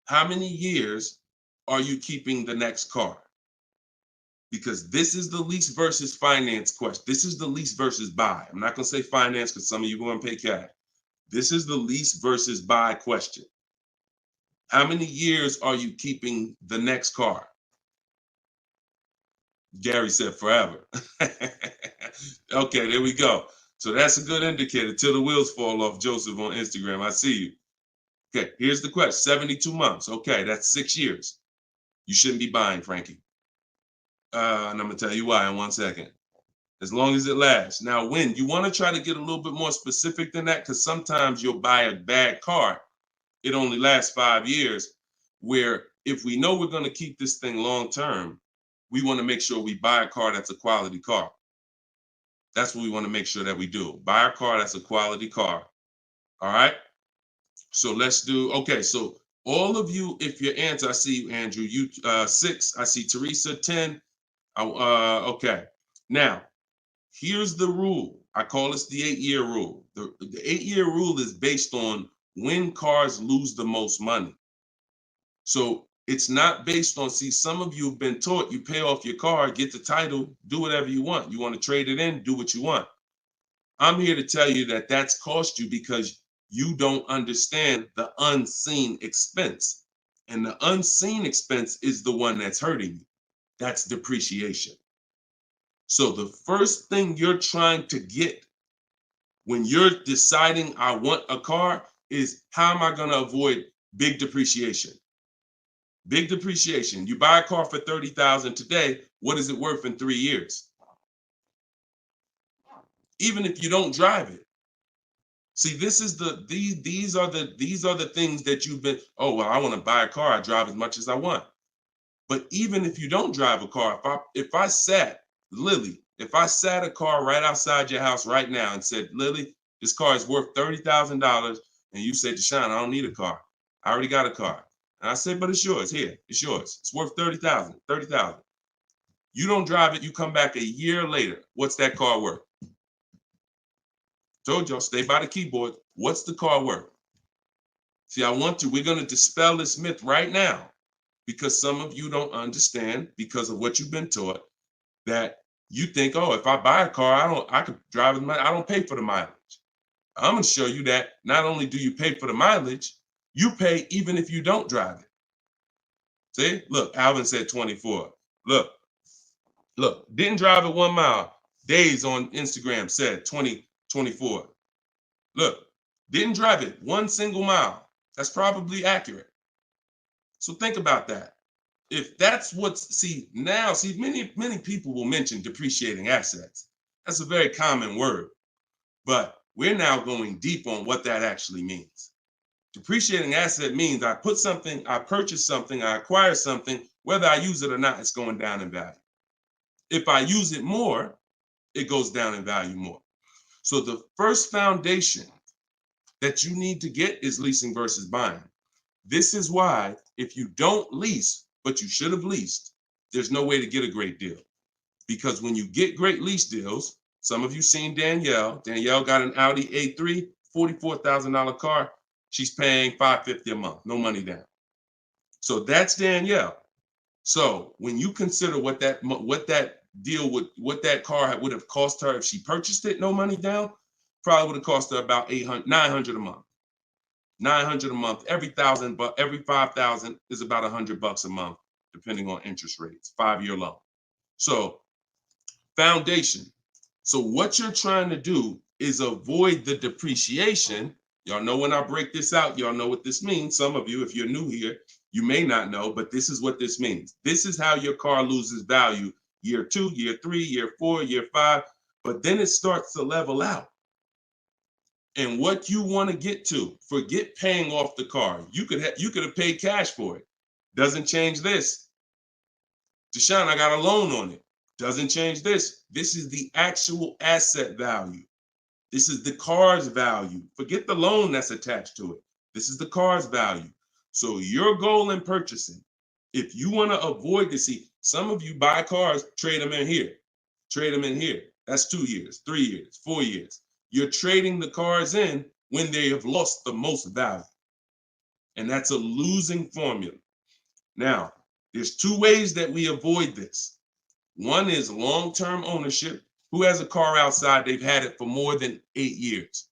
how many years are you keeping the next car? Because this is the lease versus finance question. This is the lease versus buy. I'm not going to say finance because some of you are going to pay cash. This is the lease versus buy question. How many years are you keeping the next car? Gary said forever. Okay, there we go. So that's a good indicator till the wheels fall off, Joseph on Instagram. I see you. Okay, here's the question. 72 months. Okay, that's 6 years. You shouldn't be buying, Frankie. And I'm going to tell you why in 1 second. As long as it lasts. Now, when you want to try to get a little bit more specific than that, because sometimes you'll buy a bad car. It only lasts 5 years, where if we know we're going to keep this thing long term, we want to make sure we buy a car that's a quality car. That's what we want to make sure that we do. Buy a car that's a quality car. All right. So let's do, okay. So all of you, if your answer, I see you, Andrew, you 6, I see Teresa 10. Okay. Now, here's the rule. I call this the 8-year rule. The 8-year rule is based on when cars lose the most money. So it's not based on, see, some of you have been taught you pay off your car, get the title, do whatever you want. You want to trade it in, do what you want. I'm here to tell you that that's cost you because you don't understand the unseen expense. And the unseen expense is the one that's hurting you. That's depreciation. So the first thing you're trying to get when you're deciding I want a car is, how am I going to avoid big depreciation? Big depreciation. You buy a car for $30,000 today. What is it worth in 3 years? Even if you don't drive it. See, this is these are the things that you've been, oh, well, I want to buy a car. I drive as much as I want. But even if you don't drive a car, if I sat a car right outside your house right now and said, Lily, this car is worth $30,000, and you said, Deshone, I don't need a car. I already got a car. And I said, but it's yours. Here, it's yours. It's worth $30,000. You don't drive it. You come back a year later. What's that car worth? Told y'all, stay by the keyboard. What's the car worth? See, we're going to dispel this myth right now, because some of you don't understand, because of what you've been taught, that you think, oh, if I buy a car, I could drive it. I don't pay for the mileage. I'm going to show you that not only do you pay for the mileage, you pay even if you don't drive it. See, look, Alvin said 24. Look, didn't drive it 1 mile. Days on Instagram said 24. Look, didn't drive it 1 single mile. That's probably accurate. So think about that. If that's many people will mention depreciating assets. That's a very common word, but we're now going deep on what that actually means. Depreciating asset means I purchase something, I acquire something, whether I use it or not, it's going down in value. If I use it more, it goes down in value more. So the first foundation that you need to get is leasing versus buying. This is why if you don't lease, but you should have leased, there's no way to get a great deal. Because when you get great lease deals, some of you seen Danielle. Danielle got an Audi A3, $44,000 car. She's paying $550 a month, no money down. So that's Danielle. So when you consider what that car would have cost her if she purchased it, no money down, probably would have cost her about $900 a month. $900 a month. Every 1,000, but every 5,000 is about $100 a month, depending on interest rates. 5-year loan. So foundation. So what you're trying to do is avoid the depreciation. Y'all know when I break this out, y'all know what this means. Some of you, if you're new here, you may not know, but this is what this means. This is how your car loses value year 2, year 3, year 4, year 5, but then it starts to level out. And what you want to get to, forget paying off the car. You could have paid cash for it. Doesn't change this. Deshone, I got a loan on it. Doesn't change this. This is the actual asset value. This is the car's value. Forget the loan that's attached to it. This is the car's value. So your goal in purchasing, if you want to avoid this, see, some of you buy cars, trade them in here. Trade them in here. That's 2 years, 3 years, 4 years. You're trading the cars in when they have lost the most value. And that's a losing formula. Now, there's 2 ways that we avoid this. One is long-term ownership. Who has a car outside? They've had it for more than 8 years.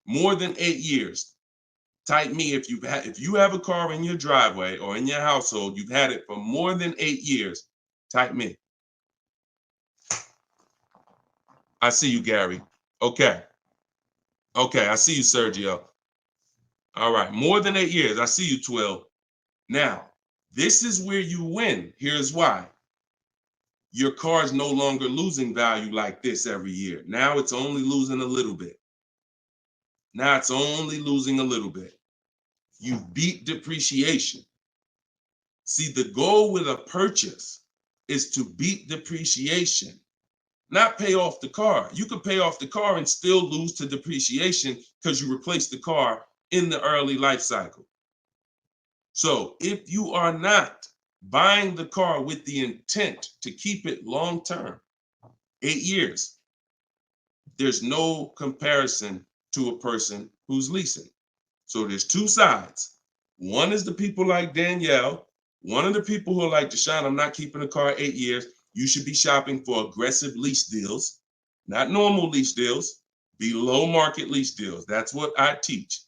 More than 8 years. Type me if you have a car in your driveway or in your household, you've had it for more than 8 years. Type me. I see you, Gary. Okay. Okay, I see you, Sergio. All right, more than 8 years. I see you, Twill. Now, this is where you win. Here's why. Your car is no longer losing value like this every year. Now it's only losing a little bit. Now it's only losing a little bit. You beat depreciation. See, the goal with a purchase is to beat depreciation, not pay off the car. You could pay off the car and still lose to depreciation because you replaced the car in the early life cycle. So if you are not buying the car with the intent to keep it long term, 8 years, there's no comparison to a person who's leasing. So there's 2 sides. One is the people like Danielle. One of the people who are like, Deshone, I'm not keeping a car 8 years. You should be shopping for aggressive lease deals, not normal lease deals, below market lease deals. That's what I teach.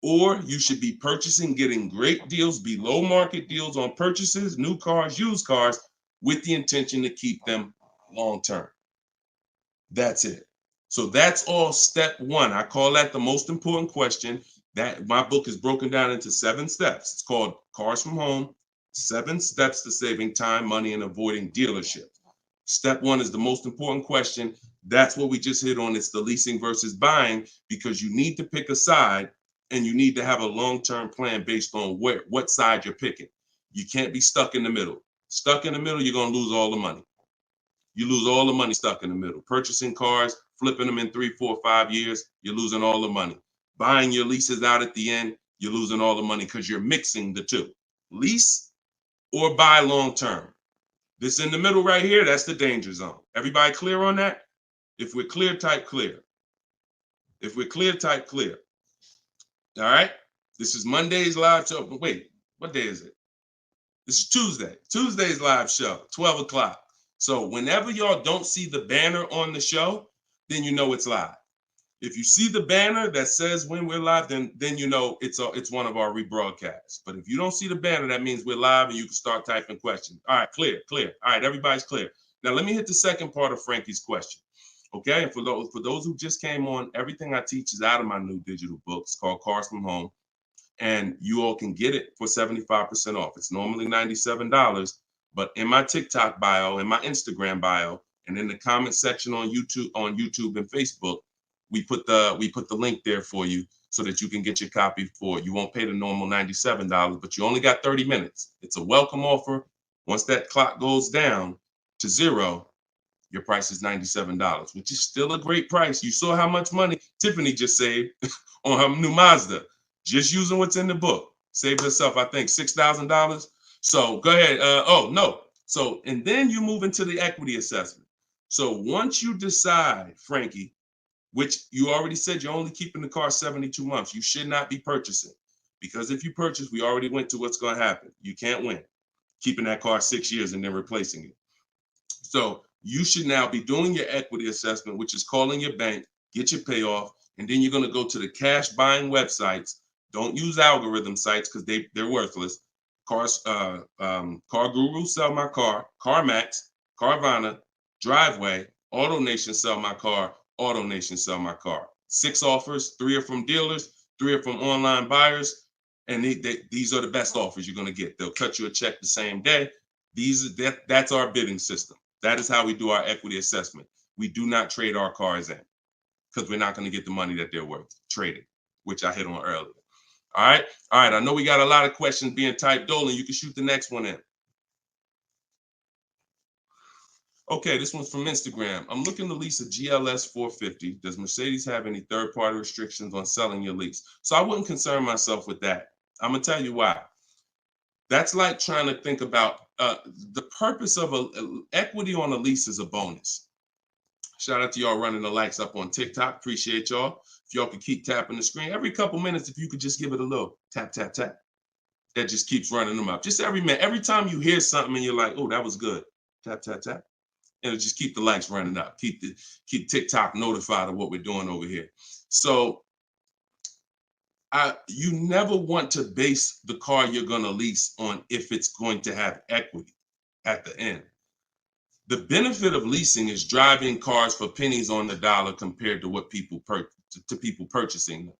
Or you should be purchasing, getting great deals, below market deals on purchases, new cars, used cars, with the intention to keep them long term. That's it. So that's all step 1. I call that the most important question. That my book is broken down into 7 steps. It's called Cars from Home, 7 Steps to Saving Time, Money, and Avoiding Dealership. Step 1 is the most important question. That's what we just hit on. It's the leasing versus buying, because you need to pick a side and you need to have a long-term plan based on what side you're picking. You can't be stuck in the middle. Stuck in the middle, you're going to lose all the money. You lose all the money stuck in the middle. Purchasing cars, flipping them in 3, 4, 5 years, you're losing all the money. Buying your leases out at the end, you're losing all the money because you're mixing the 2. Lease or buy long-term. This in the middle right here, that's the danger zone. Everybody clear on that? If we're clear, type clear. If we're clear, type clear. All right? This is Monday's live show. Wait, what day is it? This is Tuesday. Tuesday's live show, 12 o'clock. So whenever y'all don't see the banner on the show, then you know it's live. If you see the banner that says when we're live, then you know it's one of our rebroadcasts. But if you don't see the banner, that means we're live and you can start typing questions. All right, clear. All right, everybody's clear. Now let me hit the second part of Frankie's question. Okay, and for those who just came on, everything I teach is out of my new digital book. It's called Cars from Home, and you all can get it for 75% off. It's normally $97, but in my TikTok bio, in my Instagram bio, and in the comment section on YouTube and Facebook, we put the link there for you so that you can get your copy for it. You won't pay the normal $97, but you only got 30 minutes. It's a welcome offer. Once that clock goes down, to 0, your price is $97, which is still a great price. You saw how much money Tiffany just saved on her new Mazda, just using what's in the book. Saved herself, I think, $6,000. So go ahead. Oh, no. So, and then you move into the equity assessment. So once you decide, Frankie, which you already said you're only keeping the car 72 months, you should not be purchasing. Because if you purchase, we already went to what's going to happen. You can't win keeping that car 6 years and then replacing it. So you should now be doing your equity assessment, which is calling your bank, get your payoff, and then you're going to go to the cash buying websites. Don't use algorithm sites because they're worthless. Car Guru, Sell My Car, CarMax, Carvana, Driveway, AutoNation, Sell My Car, AutoNation, Sell My Car. 6 offers, 3 are from dealers, 3 are from online buyers, and these are the best offers you're going to get. They'll cut you a check the same day. That's our bidding system. That is how we do our equity assessment. We do not trade our cars in because we're not going to get the money that they're worth trading, which I hit on earlier. All right. I know we got a lot of questions being typed. Dolan, you can shoot the next one in. Okay, this one's from Instagram. I'm looking to lease a GLS 450. Does Mercedes have any third-party restrictions on selling your lease? So I wouldn't concern myself with that. I'm going to tell you why. That's like trying to think about the purpose of equity on a lease is a bonus. Shout out to y'all running the likes up on TikTok. Appreciate y'all. If y'all could keep tapping the screen every couple minutes, if you could just give it a little tap, tap, tap. That just keeps running them up. Just every minute. Every time you hear something and you're like, oh, that was good. Tap, tap, tap. And it'll just keep the likes running up. Keep TikTok notified of what we're doing over here. So you never want to base the car you're going to lease on if it's going to have equity at the end. The benefit of leasing is driving cars for pennies on the dollar compared to what people purchasing them.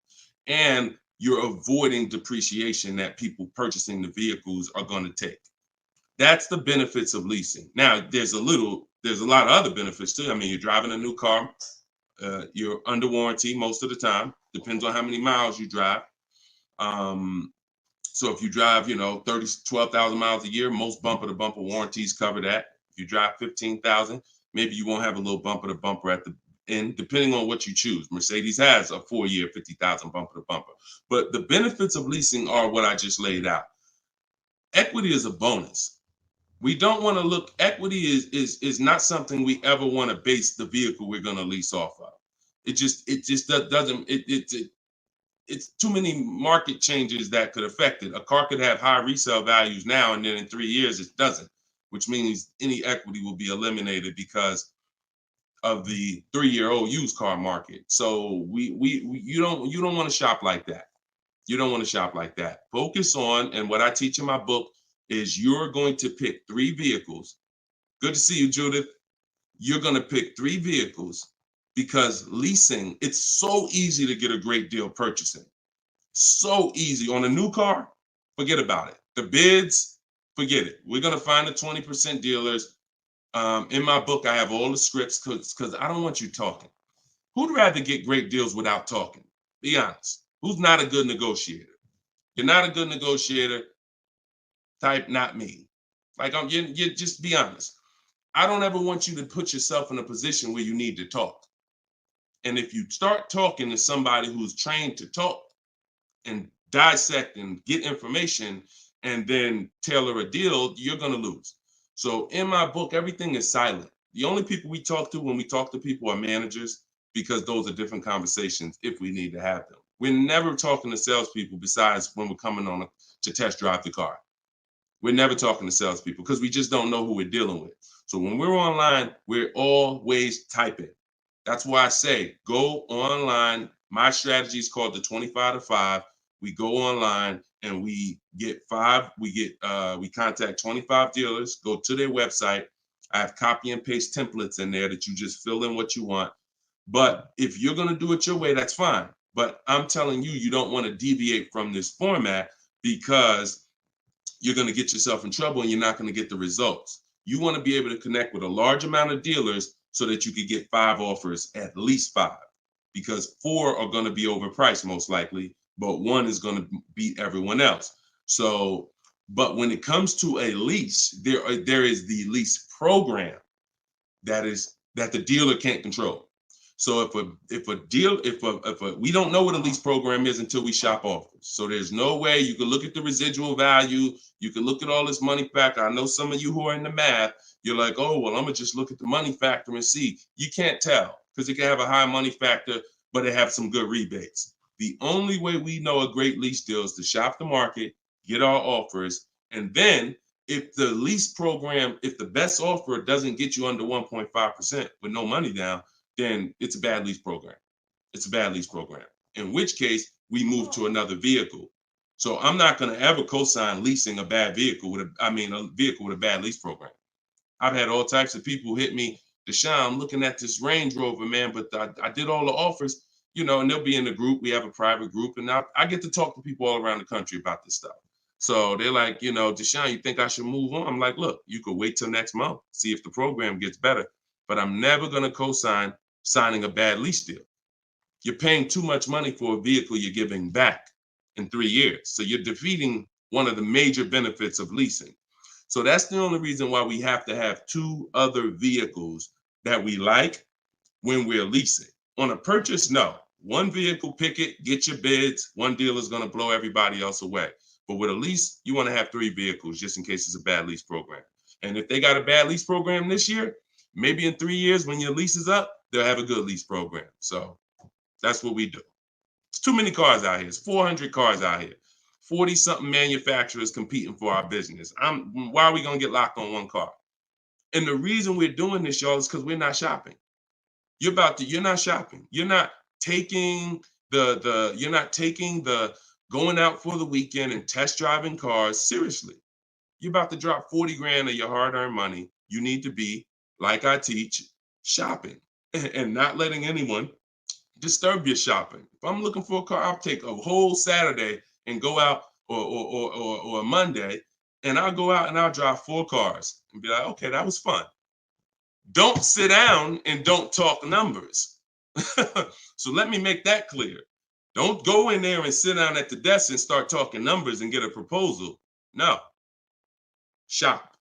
And you're avoiding depreciation that people purchasing the vehicles are going to take. That's the benefits of leasing. Now, there's a lot of other benefits too. I mean, you're driving a new car. You're under warranty most of the time. Depends on how many miles you drive. So if you drive, 12,000 miles a year, most bumper to bumper warranties cover that. If you drive 15,000, maybe you won't have a little bumper to bumper at the end, depending on what you choose. Mercedes has a 4-year 50,000 bumper to bumper. But the benefits of leasing are what I just laid out. Equity is a bonus. We don't want to look, equity is not something we ever want to base the vehicle we're going to lease off of. It just doesn't, it's too many market changes that could affect it. A car could have high resale values now, and then in 3 years it doesn't, which means any equity will be eliminated because of the 3-year-old used car market. So you don't want to shop like that. You don't want to shop like that. Focus on, and what I teach in my book is you're going to pick 3 vehicles. Good to see you, Judith. You're going to pick 3 vehicles because leasing, it's so easy to get a great deal purchasing. So easy. On a new car, forget about it. The bids, forget it. We're going to find the 20% dealers. In my book, I have all the scripts because I don't want you talking. Who'd rather get great deals without talking? Be honest. Who's not a good negotiator? You're not a good negotiator. Type not me. Like you just be honest. I don't ever want you to put yourself in a position where you need to talk. And if you start talking to somebody who's trained to talk and dissect and get information and then tailor a deal, you're going to lose. So in my book, everything is silent. The only people we talk to when we talk to people are managers, because those are different conversations if we need to have them. We're never talking to salespeople besides when we're coming on to test drive the car. We're never talking to salespeople because we just don't know who we're dealing with. So when we're online, we're always typing. That's why I say go online. My strategy is called the 25 to 5. We go online and we contact 25 dealers, go to their website. I have copy and paste templates in there that you just fill in what you want. But if you're going to do it your way, that's fine. But I'm telling you, you don't want to deviate from this format because you're going to get yourself in trouble and you're not going to get the results. You want to be able to connect with a large amount of dealers so that you could get 5 offers, at least 5, because 4 are going to be overpriced most likely, but 1 is going to beat everyone else. So, but when it comes to a lease, there is the lease program. that the dealer can't control. So if we don't know what a lease program is until we shop offers. So there's no way you can look at the residual value. You can look at all this money factor. I know some of you who are in the math, you're like, oh, well, I'm gonna just look at the money factor and see. You can't tell because it can have a high money factor, but it have some good rebates. The only way we know a great lease deal is to shop the market, get our offers, and then if the lease program, if the best offer doesn't get you under 1.5% with no money down, then it's a bad lease program. It's a bad lease program. In which case, we move to another vehicle. So I'm not going to ever co-sign leasing a bad vehicle a vehicle with a bad lease program. I've had all types of people hit me, Deshone, I'm looking at this Range Rover, man, but I did all the offers, and they'll be in the group. We have a private group, and I get to talk to people all around the country about this stuff. So they're like, Deshone, you think I should move on? I'm like, look, you could wait till next month, see if the program gets better, but I'm never going to co-sign signing a bad lease deal. You're paying too much money for a vehicle you're giving back in 3 years. So you're defeating one of the major benefits of leasing. So that's the only reason why we have to have 2 other vehicles that we like when we're leasing. On a purchase, no. One vehicle, pick it, get your bids. One dealer is going to blow everybody else away. But with a lease, you want to have 3 vehicles just in case it's a bad lease program. And if they got a bad lease program this year, maybe in 3 years when your lease is up, they'll have a good lease program. So that's what we do. It's too many cars out here. It's 400 cars out here. 40-something manufacturers competing for our business. Why are we going to get locked on one car? And the reason we're doing this, y'all, is because we're not shopping. You're not shopping. You're not taking the going out for the weekend and test driving cars seriously. You're about to drop 40 grand of your hard-earned money. You need to be, like I teach, shopping and not letting anyone disturb your shopping. If I'm looking for a car, I'll take a whole Saturday and go out or a Monday, and I'll go out and I'll drive 4 cars and be like, okay, that was fun. Don't sit down and don't talk numbers. So let me make that clear. Don't go in there and sit down at the desk and start talking numbers and get a proposal. No. Shop.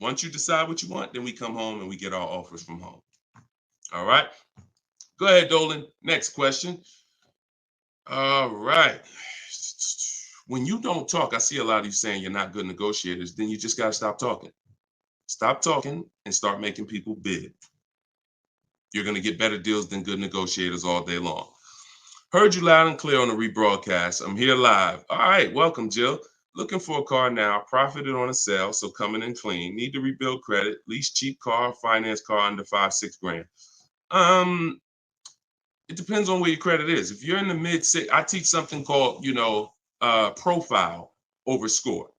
Once you decide what you want, then we come home and we get our offers from home. All right. Go ahead, Dolan. Next question. All right. When you don't talk, I see a lot of you saying you're not good negotiators. Then you just got to stop talking. Stop talking and start making people bid. You're going to get better deals than good negotiators all day long. Heard you loud and clear on the rebroadcast. I'm here live. All right. Welcome, Jill. Looking for a car now. Profited on a sale, so coming in clean. Need to rebuild credit. Lease cheap car, finance car under 5-6 grand. It depends on where your credit is. If you're in the mid-6, I teach something called, profile over score.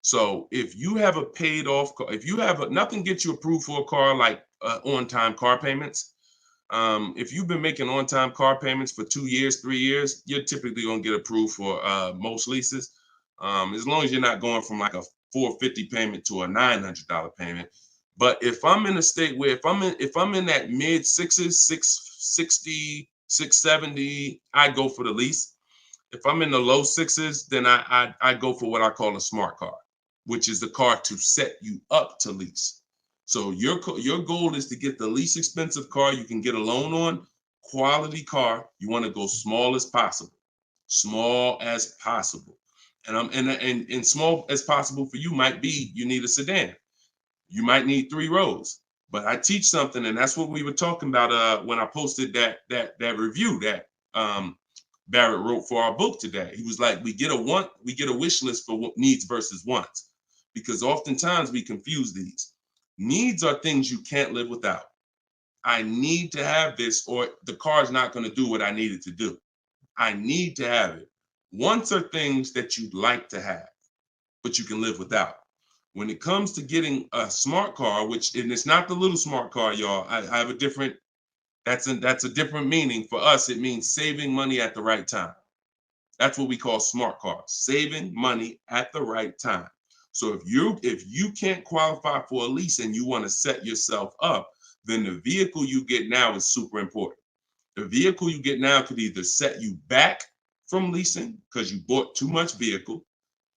So if you have a paid off car, if you have nothing gets you approved for a car like on-time car payments. If you've been making on-time car payments for 2 years, 3 years, you're typically gonna get approved for most leases. As long as you're not going from like a $450 payment to a $900 payment. But if I'm in a state where if I'm in that mid-6s, 660, 670, I go for the lease. If I'm in the low 6s, then I go for what I call a smart car, which is the car to set you up to lease. So your goal is to get the least expensive car you can get a loan on, quality car. You want to go small as possible, and small as possible for you might be you need a sedan. You might need 3 rows. But I teach something, and that's what we were talking about when I posted that review that Barrett wrote for our book today. He was like, we get a wish list for needs versus wants, because oftentimes we confuse these. Needs are things you can't live without. I need to have this, or the car's not going to do what I need it to do. I need to have it. Wants are things that you'd like to have, but you can live without. When it comes to getting a smart car, and it's not the little smart car, y'all. I have a different. That's a different meaning for us. It means saving money at the right time. That's what we call smart cars. Saving money at the right time. So if you can't qualify for a lease and you want to set yourself up, then the vehicle you get now is super important. The vehicle you get now could either set you back from leasing because you bought too much vehicle,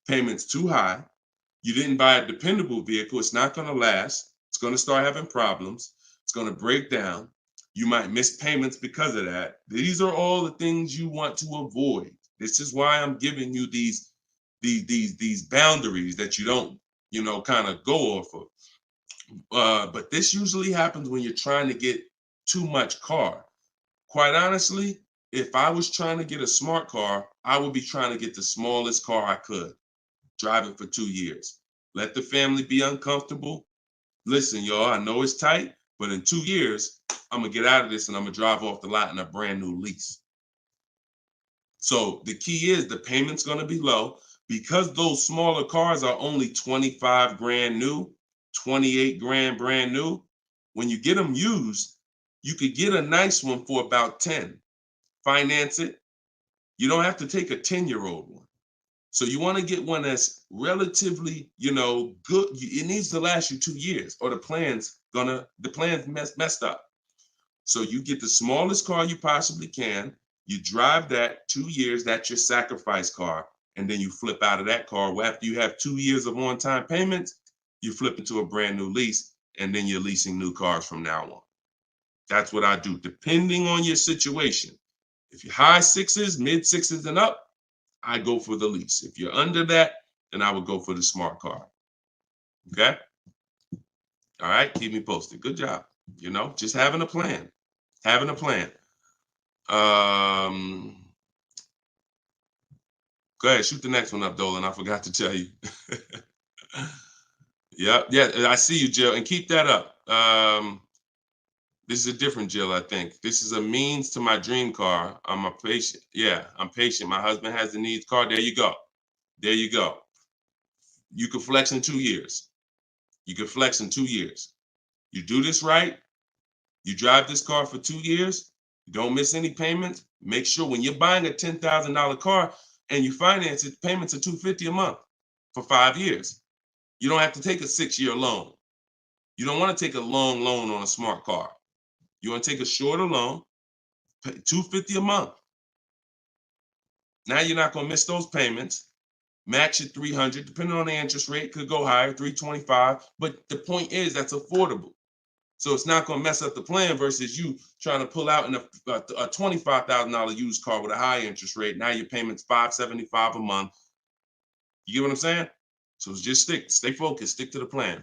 payments too high. You didn't buy a dependable vehicle. It's not going to last. It's going to start having problems. It's going to break down. You might miss payments because of that. These are all the things you want to avoid. This is why I'm giving you these boundaries that you don't, kind of go off of. But this usually happens when you're trying to get too much car. Quite honestly, if I was trying to get a smart car, I would be trying to get the smallest car I could, drive it for 2 years. Let the family be uncomfortable. Listen, y'all, I know it's tight, but in 2 years, I'm gonna get out of this and I'm gonna drive off the lot in a brand new lease. So the key is the payment's gonna be low because those smaller cars are only 25 grand new, 28 grand brand new. When you get them used, you could get a nice one for about 10. Finance it. You don't have to take a 10-year-old one. So you want to get one that's relatively, good. It needs to last you 2 years, or the plan's messed up. So you get the smallest car you possibly can. You drive that 2 years. That's your sacrifice car, and then you flip out of that car. Well, after you have 2 years of on-time payments, you flip into a brand new lease, and then you're leasing new cars from now on. That's what I do, depending on your situation. If you're high sixes, mid sixes, and up, I go for the lease. If you're under that, then I would go for the smart car. Okay? All right, keep me posted. Good job. Just having a plan. Having a plan. Go ahead, shoot the next one up, Dolan. I forgot to tell you. Yeah, I see you, Jill, and keep that up. This is a different Jill, I think. This is a means to my dream car. I'm a patient. Yeah, I'm patient. My husband has the needs car. There you go. There you go. You can flex in 2 years. You can flex in 2 years. You do this right. You drive this car for 2 years. You don't miss any payments. Make sure when you're buying a $10,000 car and you finance it, payments are $250 a month for 5 years. You don't have to take a 6-year loan. You don't want to take a long loan on a smart car. You want to take a shorter loan, pay $250 a month. Now you're not going to miss those payments. Max at 300, depending on the interest rate, could go higher, 325. But the point is that's affordable. So it's not going to mess up the plan versus you trying to pull out in a $25,000 used car with a high interest rate. Now your payment's $575 a month. You get what I'm saying? So just stay focused, stick to the plan.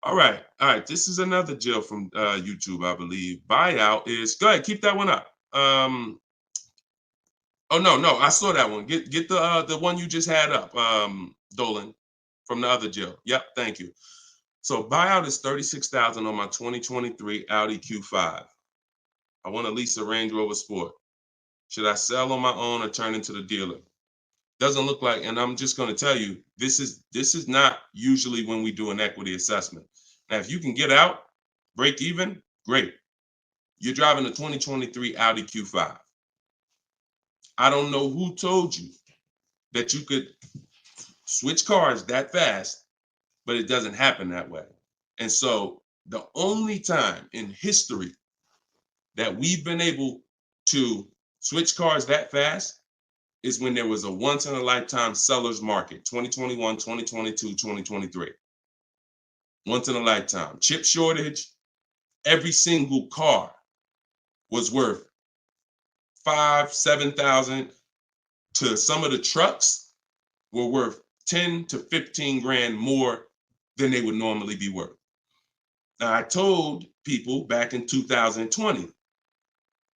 All right. This is another Jill from YouTube, I believe. Buyout is, go ahead, keep that one up. Oh no, I saw that one. Get the one you just had up, Dolan, from the other Jill. Yep, thank you. So buyout is $36,000 on my 2023 Audi Q5. I want to lease a Range Rover Sport. Should I sell on my own or turn into the dealer? Doesn't look like, and I'm just going to tell you, this is not usually when we do an equity assessment. Now, if you can get out, break even, great. You're driving a 2023 Audi Q5. I don't know who told you that you could switch cars that fast, but it doesn't happen that way. And so the only time in history that we've been able to switch cars that fast is when there was a once in a lifetime seller's market, 2021, 2022, 2023. Once in a lifetime. Chip shortage, every single car was worth 5,000, 7,000, to some of the trucks were worth 10 to 15 grand more than they would normally be worth. Now, I told people back in 2020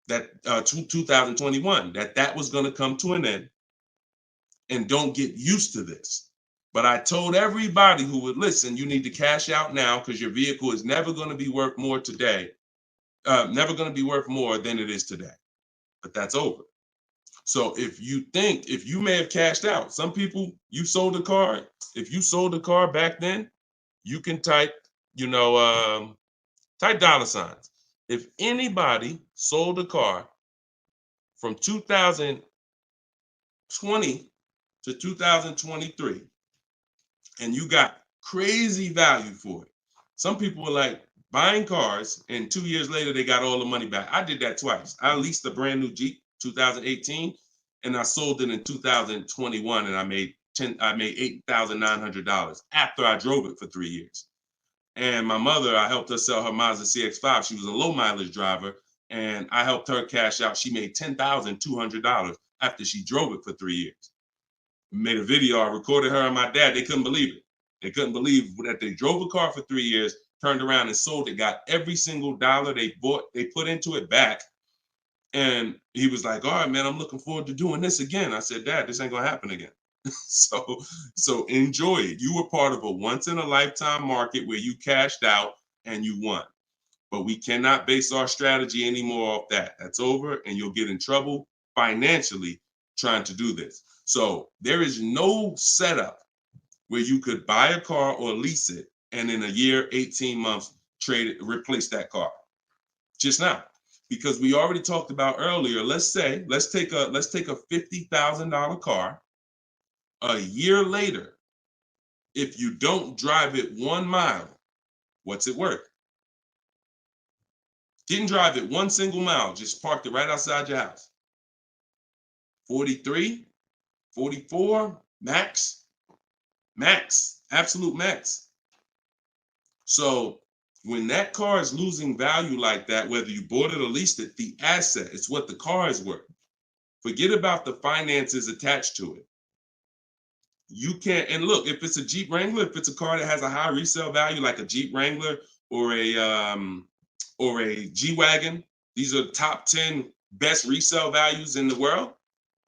that 2021 that was going to come to an end, and don't get used to this. But I told everybody who would listen, you need to cash out now because your vehicle is never going to be worth more today, never going to be worth more than it is today. But that's over. So if you may have cashed out, some people, you sold a car. If you sold a car back then, you can type, type dollar signs. If anybody sold a car from 2020 to 2023, and you got crazy value for it. Some people were like buying cars, and 2 years later, they got all the money back. I did that twice. I leased a brand new Jeep, 2018, and I sold it in 2021, and I made $8,900 after I drove it for 3 years. And my mother, I helped her sell her Mazda CX-5. She was a low mileage driver, and I helped her cash out. She made $10,200 after she drove it for 3 years. Made a video. I recorded her and my dad. They couldn't believe it. They couldn't believe that they drove a car for 3 years, turned around and sold it, got every single dollar they put into it back. And he was like, all right, man, I'm looking forward to doing this again. I said, Dad, this ain't gonna happen again. So enjoy it. You were part of a once in a lifetime market where you cashed out and you won. But we cannot base our strategy anymore off that. That's over, and you'll get in trouble financially trying to do this. So there is no setup where you could buy a car or lease it and in a year, 18 months, trade it, replace that car. Just not. Because we already talked about earlier, let's take a $50,000 car. A year later, if you don't drive it 1 mile, what's it worth? Didn't drive it 1 single mile, just parked it right outside your house. 43, 44, max, absolute max. So when that car is losing value like that, whether you bought it or leased it, the asset, it's what the car is worth. Forget about the finances attached to it. You can't, and look, if it's a Jeep Wrangler, if it's a car that has a high resale value, like a Jeep Wrangler or a G-Wagon, these are top 10 best resale values in the world,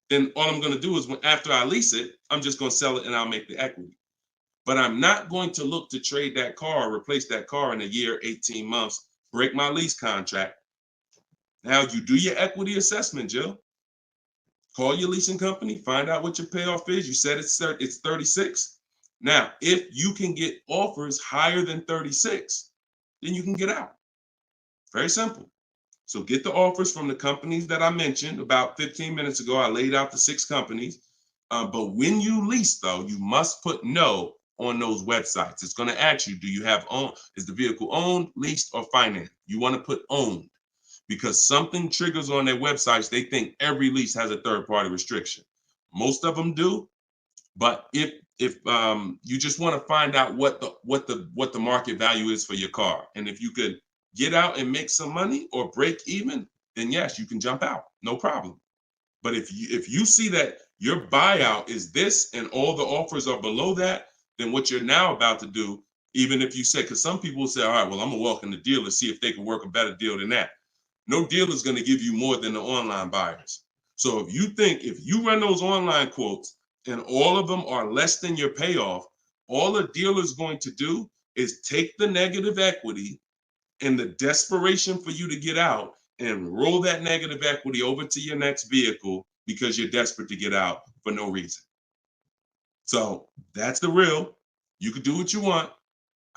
then all I'm gonna do is after I lease it, I'm just gonna sell it and I'll make the equity. But I'm not going to look to trade that car or replace that car in a year, 18 months, break my lease contract. Now you do your equity assessment, Jill. Call your leasing company, find out what your payoff is. You said it's 36. Now, if you can get offers higher than 36, then you can get out. Very simple. So get the offers from the companies that I mentioned about 15 minutes ago. I laid out the 6 companies. But when you lease, though, you must put no on those websites. It's going to ask you, do you have is the vehicle owned, leased, or financed? You want to put owned, because something triggers on their websites. They think every lease has a third-party restriction. Most of them do, but if you just want to find out what the market value is for your car, and if you could get out and make some money or break even, then yes, you can jump out, no problem. But if you see that your buyout is this and all the offers are below that, then what you're now about to do, even if you say, because some people will say, all right, well, I'm gonna walk in the dealer, see if they can work a better deal than that. No dealer is going to give you more than the online buyers. So if you run those online quotes and all of them are less than your payoff, all a dealer is going to do is take the negative equity and the desperation for you to get out and roll that negative equity over to your next vehicle because you're desperate to get out for no reason. So that's the real. You can do what you want.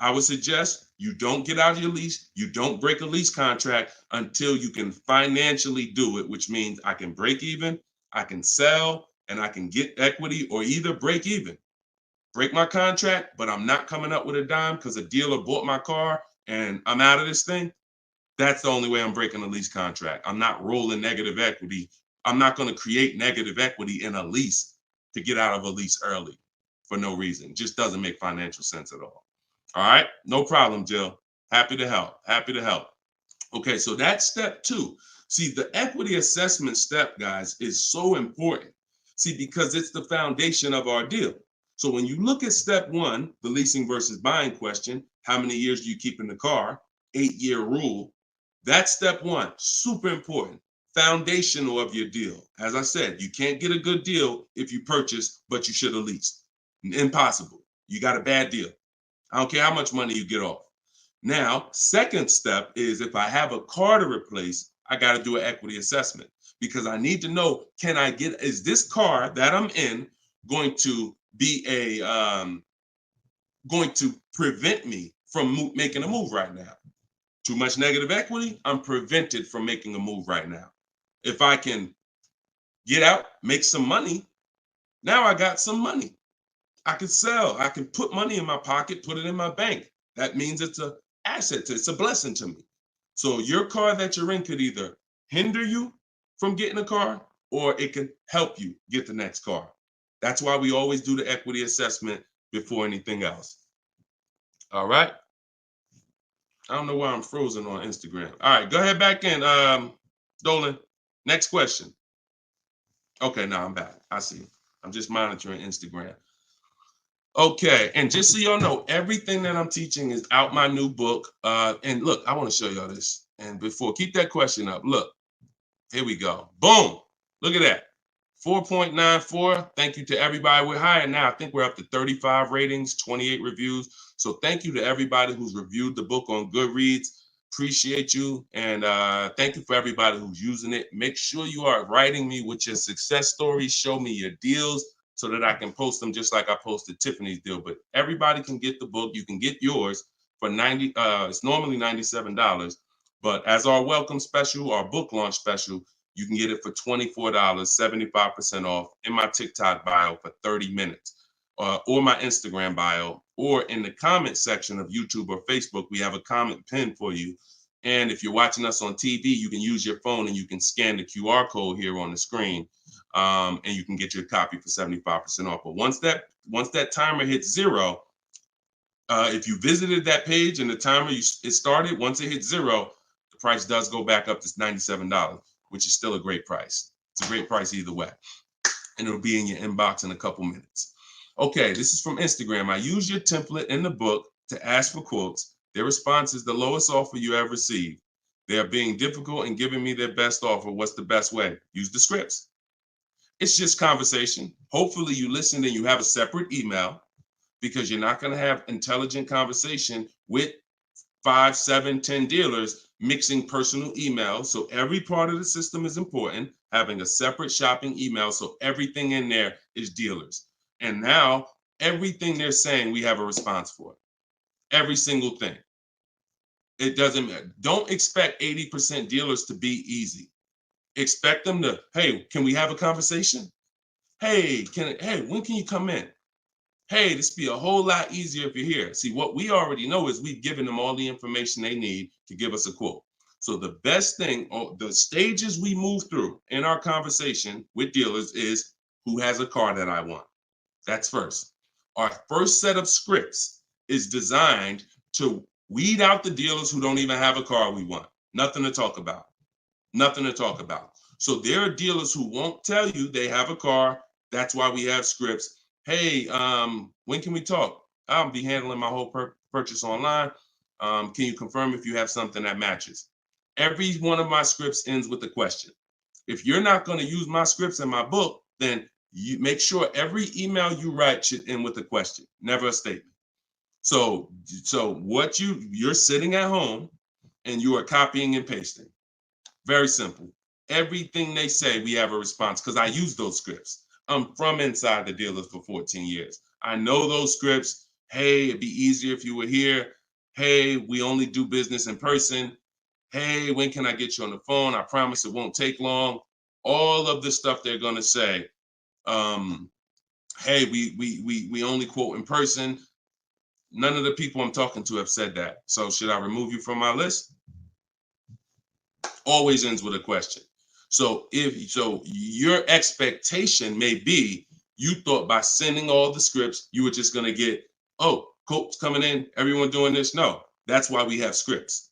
I would suggest you don't get out of your lease. You don't break a lease contract until you can financially do it, which means I can break even, I can sell, and I can get equity, or either break even. Break my contract, but I'm not coming up with a dime because a dealer bought my car and I'm out of this thing. That's the only way I'm breaking a lease contract. I'm not rolling negative equity. I'm not going to create negative equity in a lease to get out of a lease early for no reason. It just doesn't make financial sense at all. All right, no problem, Jill. Happy to help. Happy to help. Okay, so that's step 2. See, the equity assessment step, guys, is so important. See, because it's the foundation of our deal. So when you look at step 1, the leasing versus buying question, how many years do you keep in the car? 8-year rule. That's step 1, super important. Foundational of your deal. As I said, you can't get a good deal if you purchase, but you should have leased. Impossible. You got a bad deal. I don't care how much money you get off. Now, second step is if I have a car to replace, I got to do an equity assessment because I need to know, is this car that I'm in going to be going to prevent me from making a move right now? Too much negative equity, I'm prevented from making a move right now. If I can get out, make some money, now I got some money. I can sell. I can put money in my pocket, put it in my bank. That means it's an asset. It's a blessing to me. So your car that you're in could either hinder you from getting a car or it can help you get the next car. That's why we always do the equity assessment before anything else. All right. I don't know why I'm frozen on Instagram. All right, go ahead back in, Dolan. Next question. Okay, now I'm back. I see. I'm just monitoring Instagram. Okay, and just so y'all know, everything that I'm teaching is out my new book. And look, I want to show y'all this. And before, keep that question up. Look, here we go. Boom. Look at that. 4.94. Thank you to everybody. We're higher now. I think we're up to 35 ratings, 28 reviews. So thank you to everybody who's reviewed the book on Goodreads. Appreciate you. And thank you for everybody who's using it. Make sure you are writing me with your success stories. Show me your deals so that I can post them just like I posted Tiffany's deal. But everybody can get the book. You can get yours for $90. It's normally $97. But as our welcome special, our book launch special, you can get it for $24, 75% off in my TikTok bio for 30 minutes, or my Instagram bio, or in the comment section of YouTube or Facebook. We have a comment pin for you. And if you're watching us on TV, you can use your phone and you can scan the QR code here on the screen, and you can get your copy for 75% off. But once that timer hits 0, if you visited that page and the timer it started, once it hits 0, the price does go back up to $97, which is still a great price. It's a great price either way. And it'll be in your inbox in a couple minutes. Okay, this is from Instagram. I use your template in the book to ask for quotes. Their response is the lowest offer you ever received. They are being difficult and giving me their best offer. What's the best way? Use the scripts. It's just conversation. Hopefully you listen and you have a separate email, because you're not going to have intelligent conversation with 5, 7, 10 dealers mixing personal emails. So every part of the system is important, having a separate shopping email. So everything in there is dealers. And now everything they're saying, we have a response for. Every single thing. It doesn't matter. Don't expect 80% dealers to be easy. Expect them to, hey, can we have a conversation? Hey, when can you come in? Hey, this be a whole lot easier if you're here. See, what we already know is we've given them all the information they need to give us a quote. So the best thing, or the stages we move through in our conversation with dealers, is who has a car that I want. That's first. Our first set of scripts is designed to weed out the dealers who don't even have a car we want. Nothing to talk about. Nothing to talk about. So there are dealers who won't tell you they have a car. That's why we have scripts. Hey, when can we talk? I'll be handling my whole purchase online. Can you confirm if you have something that matches? Every one of my scripts ends with a question. If you're not going to use my scripts in my book, then you make sure every email you write should end with a question, never a statement. So what you're sitting at home and you are copying and pasting. Very simple. Everything they say, we have a response, because I use those scripts. I'm from inside the dealers for 14 years. I know those scripts. Hey, it'd be easier if you were here. Hey, we only do business in person. Hey, when can I get you on the phone? I promise it won't take long. All of the stuff they're going to say. Hey, we only quote in person. None of the people I'm talking to have said that. So should I remove you from my list? Always ends with a question. So your expectation may be, you thought by sending all the scripts, you were just going to get, oh, quotes coming in, everyone doing this. No, that's why we have scripts,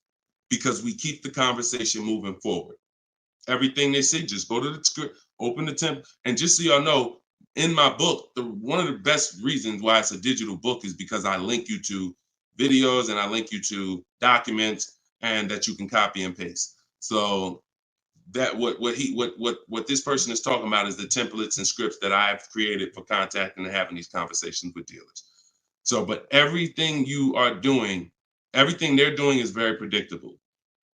because we keep the conversation moving forward. Everything they say, just go to the script, open the template. And just so y'all know, in my book, one of the best reasons why it's a digital book is because I link you to videos and I link you to documents, and that you can copy and paste. So that what this person is talking about is the templates and scripts that I've created for contacting and having these conversations with dealers. So, but everything you are doing, everything they're doing is very predictable.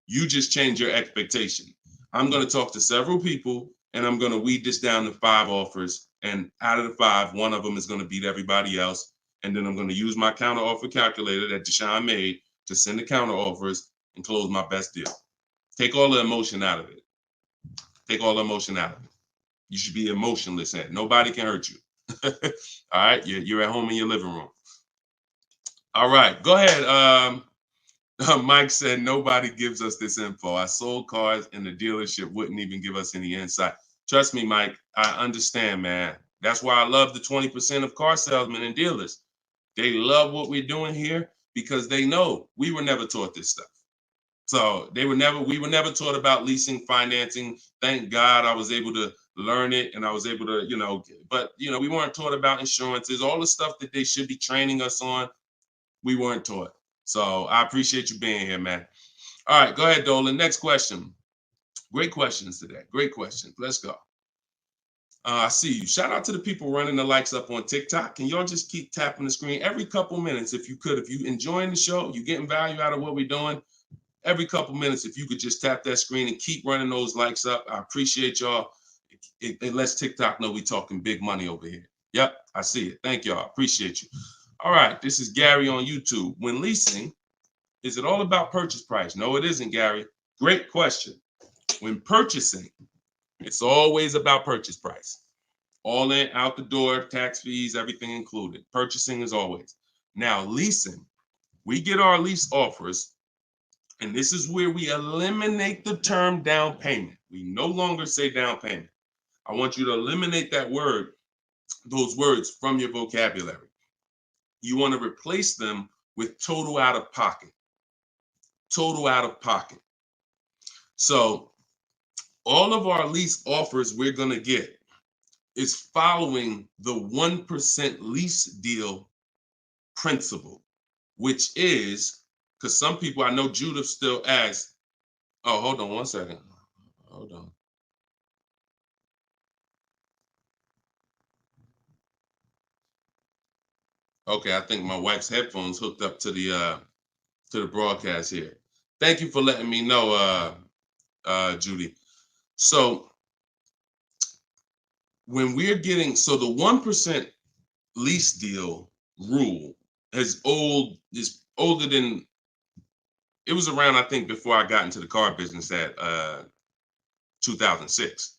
You just change your expectation. I'm going to talk to several people and I'm going to weed this down to 5 offers. And out of the 5, one of them is going to beat everybody else. And then I'm going to use my counter offer calculator that Deshone made to send the counter offers and close my best deal. Take all the emotion out of it. Take all the emotion out of it. You should be emotionless. Nobody can hurt you. All right, you're at home in your living room. All right, go ahead. Mike said nobody gives us this info. I sold cars and the dealership wouldn't even give us any insight. Trust me, Mike, I understand, man. That's why I love the 20% of car salesmen and dealers. They love what we're doing here because they know we were never taught this stuff. So we were never taught about leasing, financing. Thank God I was able to learn it, and I was able to, but we weren't taught about insurances, all the stuff that they should be training us on. We weren't taught. So I appreciate you being here, man. All right, go ahead, Dolan. Next question. Great questions today. Great questions. Let's go. I see you. Shout out to the people running the likes up on TikTok. Can y'all just keep tapping the screen every couple minutes if you could? If you enjoying the show, you getting value out of what we're doing, every couple minutes, if you could just tap that screen and keep running those likes up. I appreciate y'all. It lets TikTok know we talking big money over here. Yep, I see it. Thank y'all. Appreciate you. All right, this is Gary on YouTube. When leasing, is it all about purchase price? No, it isn't, Gary. Great question. When purchasing, it's always about purchase price. All in, out the door, tax fees, everything included. Purchasing is always. Now, leasing, we get our lease offers, and this is where we eliminate the term down payment. We no longer say down payment. I want you to eliminate that word, those words from your vocabulary. You want to replace them with total out of pocket. Total out of pocket. So all of our lease offers we're going to get is following the 1% lease deal principle, which is, because some people, I know Judith still asks, oh, hold on one second. Hold on. Okay, I think my wife's headphones hooked up to the broadcast here. Thank you for letting me know, Judy. So when we're getting, so the 1% lease deal rule is older than, it was around, I think, before I got into the car business at 2006.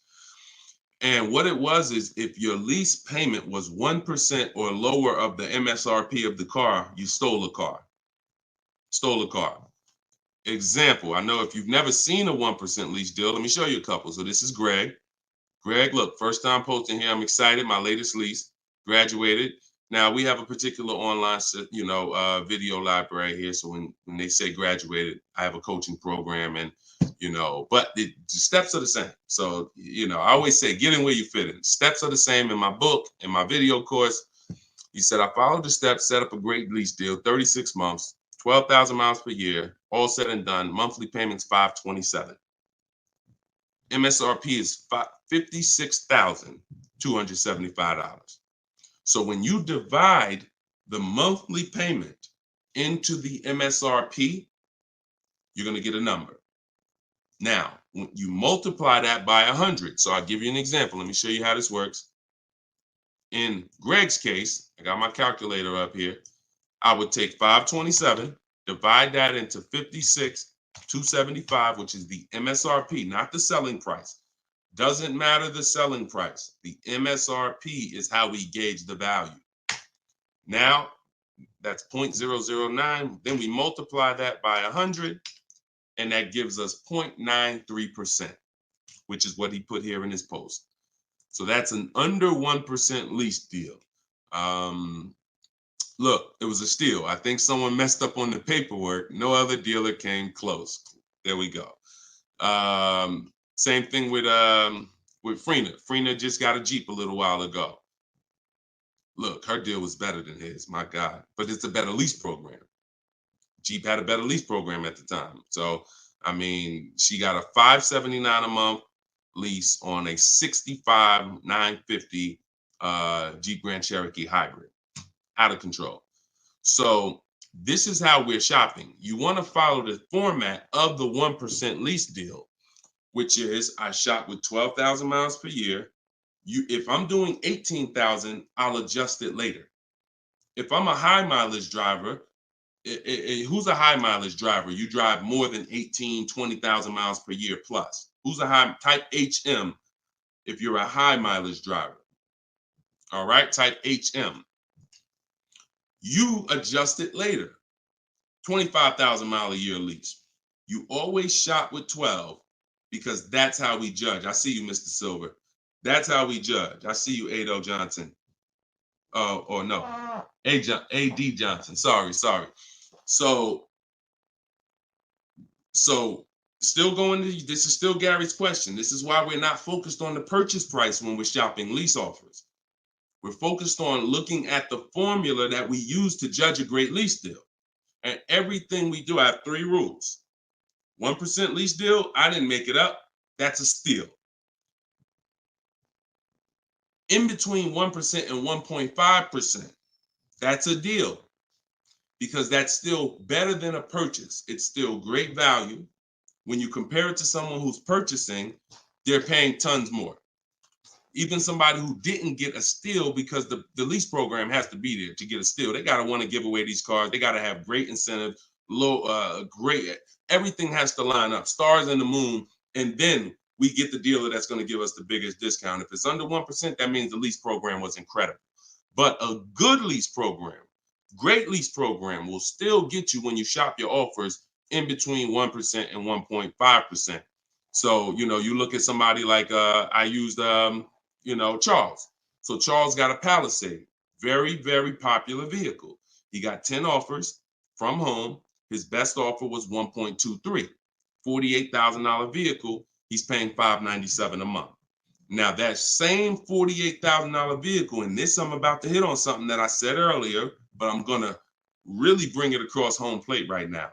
And what it was is if your lease payment was 1% or lower of the MSRP of the car, you stole a car. Stole a car. Example, I know if you've never seen a 1% lease deal, let me show you a couple. So this is Greg. Greg, look, first time posting here. I'm excited. My latest lease, graduated. Now we have a particular online, video library here. So when they say graduated, I have a coaching program, and but the steps are the same. So I always say get in where you fit in. Steps are the same in my book, in my video course. He said I followed the steps, set up a great lease deal, 36 months, 12,000 miles per year, all said and done. Monthly payments $527. MSRP is $56,275. So when you divide the monthly payment into the MSRP, you're going to get a number. Now, when you multiply that by 100, so I'll give you an example. Let me show you how this works. In Greg's case, I got my calculator up here. I would take 527, divide that into 56,275, which is the MSRP, not the selling price. Doesn't matter the selling price. The MSRP is how we gauge the value. Now, that's 0.009. Then we multiply that by 100, and that gives us 0.93%, which is what he put here in his post. So that's an under 1% lease deal. Look, it was a steal. I think someone messed up on the paperwork. No other dealer came close. There we go. Same thing with Freena. Freena just got a Jeep a little while ago. Look, her deal was better than his, my God. But it's a better lease program. Jeep had a better lease program at the time. So, I mean, she got a $579 a month lease on a $65,950 Jeep Grand Cherokee hybrid. Out of control. So this is how we're shopping. You want to follow the format of the 1% lease deal, which is I shop with 12,000 miles per year. If I'm doing 18,000, I'll adjust it later. If I'm a high mileage driver, who's a high mileage driver? You drive more than 20,000 miles per year plus. Who's a high type HM if you're a high mileage driver? All right, type HM. You adjust it later. 25,000 mile a year lease. You always shop with 12 because that's how we judge. I see you, Mr. Silver. That's how we judge. I see you, Ado Johnson. Or no, AD Johnson. Sorry. So still going to, this is still Gary's question. This is why we're not focused on the purchase price when we're shopping lease offers. We're focused on looking at the formula that we use to judge a great lease deal. And everything we do, I have 3 rules. 1% lease deal, I didn't make it up. That's a steal. In between 1% and 1.5%, that's a deal, because that's still better than a purchase. It's still great value. When you compare it to someone who's purchasing, they're paying tons more. Even somebody who didn't get a steal, because the lease program has to be there to get a steal. They got to want to give away these cars. They got to have great incentive, great, everything has to line up, stars in the moon, and then we get the dealer that's going to give us the biggest discount. If it's under 1%, that means the lease program was incredible. But a good lease program, great lease program, will still get you, when you shop your offers, in between 1% and 1.5%. So, you look at somebody like, I used, Charles. So Charles got a Palisade, very, very popular vehicle. He got 10 offers from home. His best offer was 1.23, $48,000 vehicle. He's paying $597 a month. Now that same $48,000 vehicle, and this I'm about to hit on something that I said earlier, but I'm gonna really bring it across home plate right now.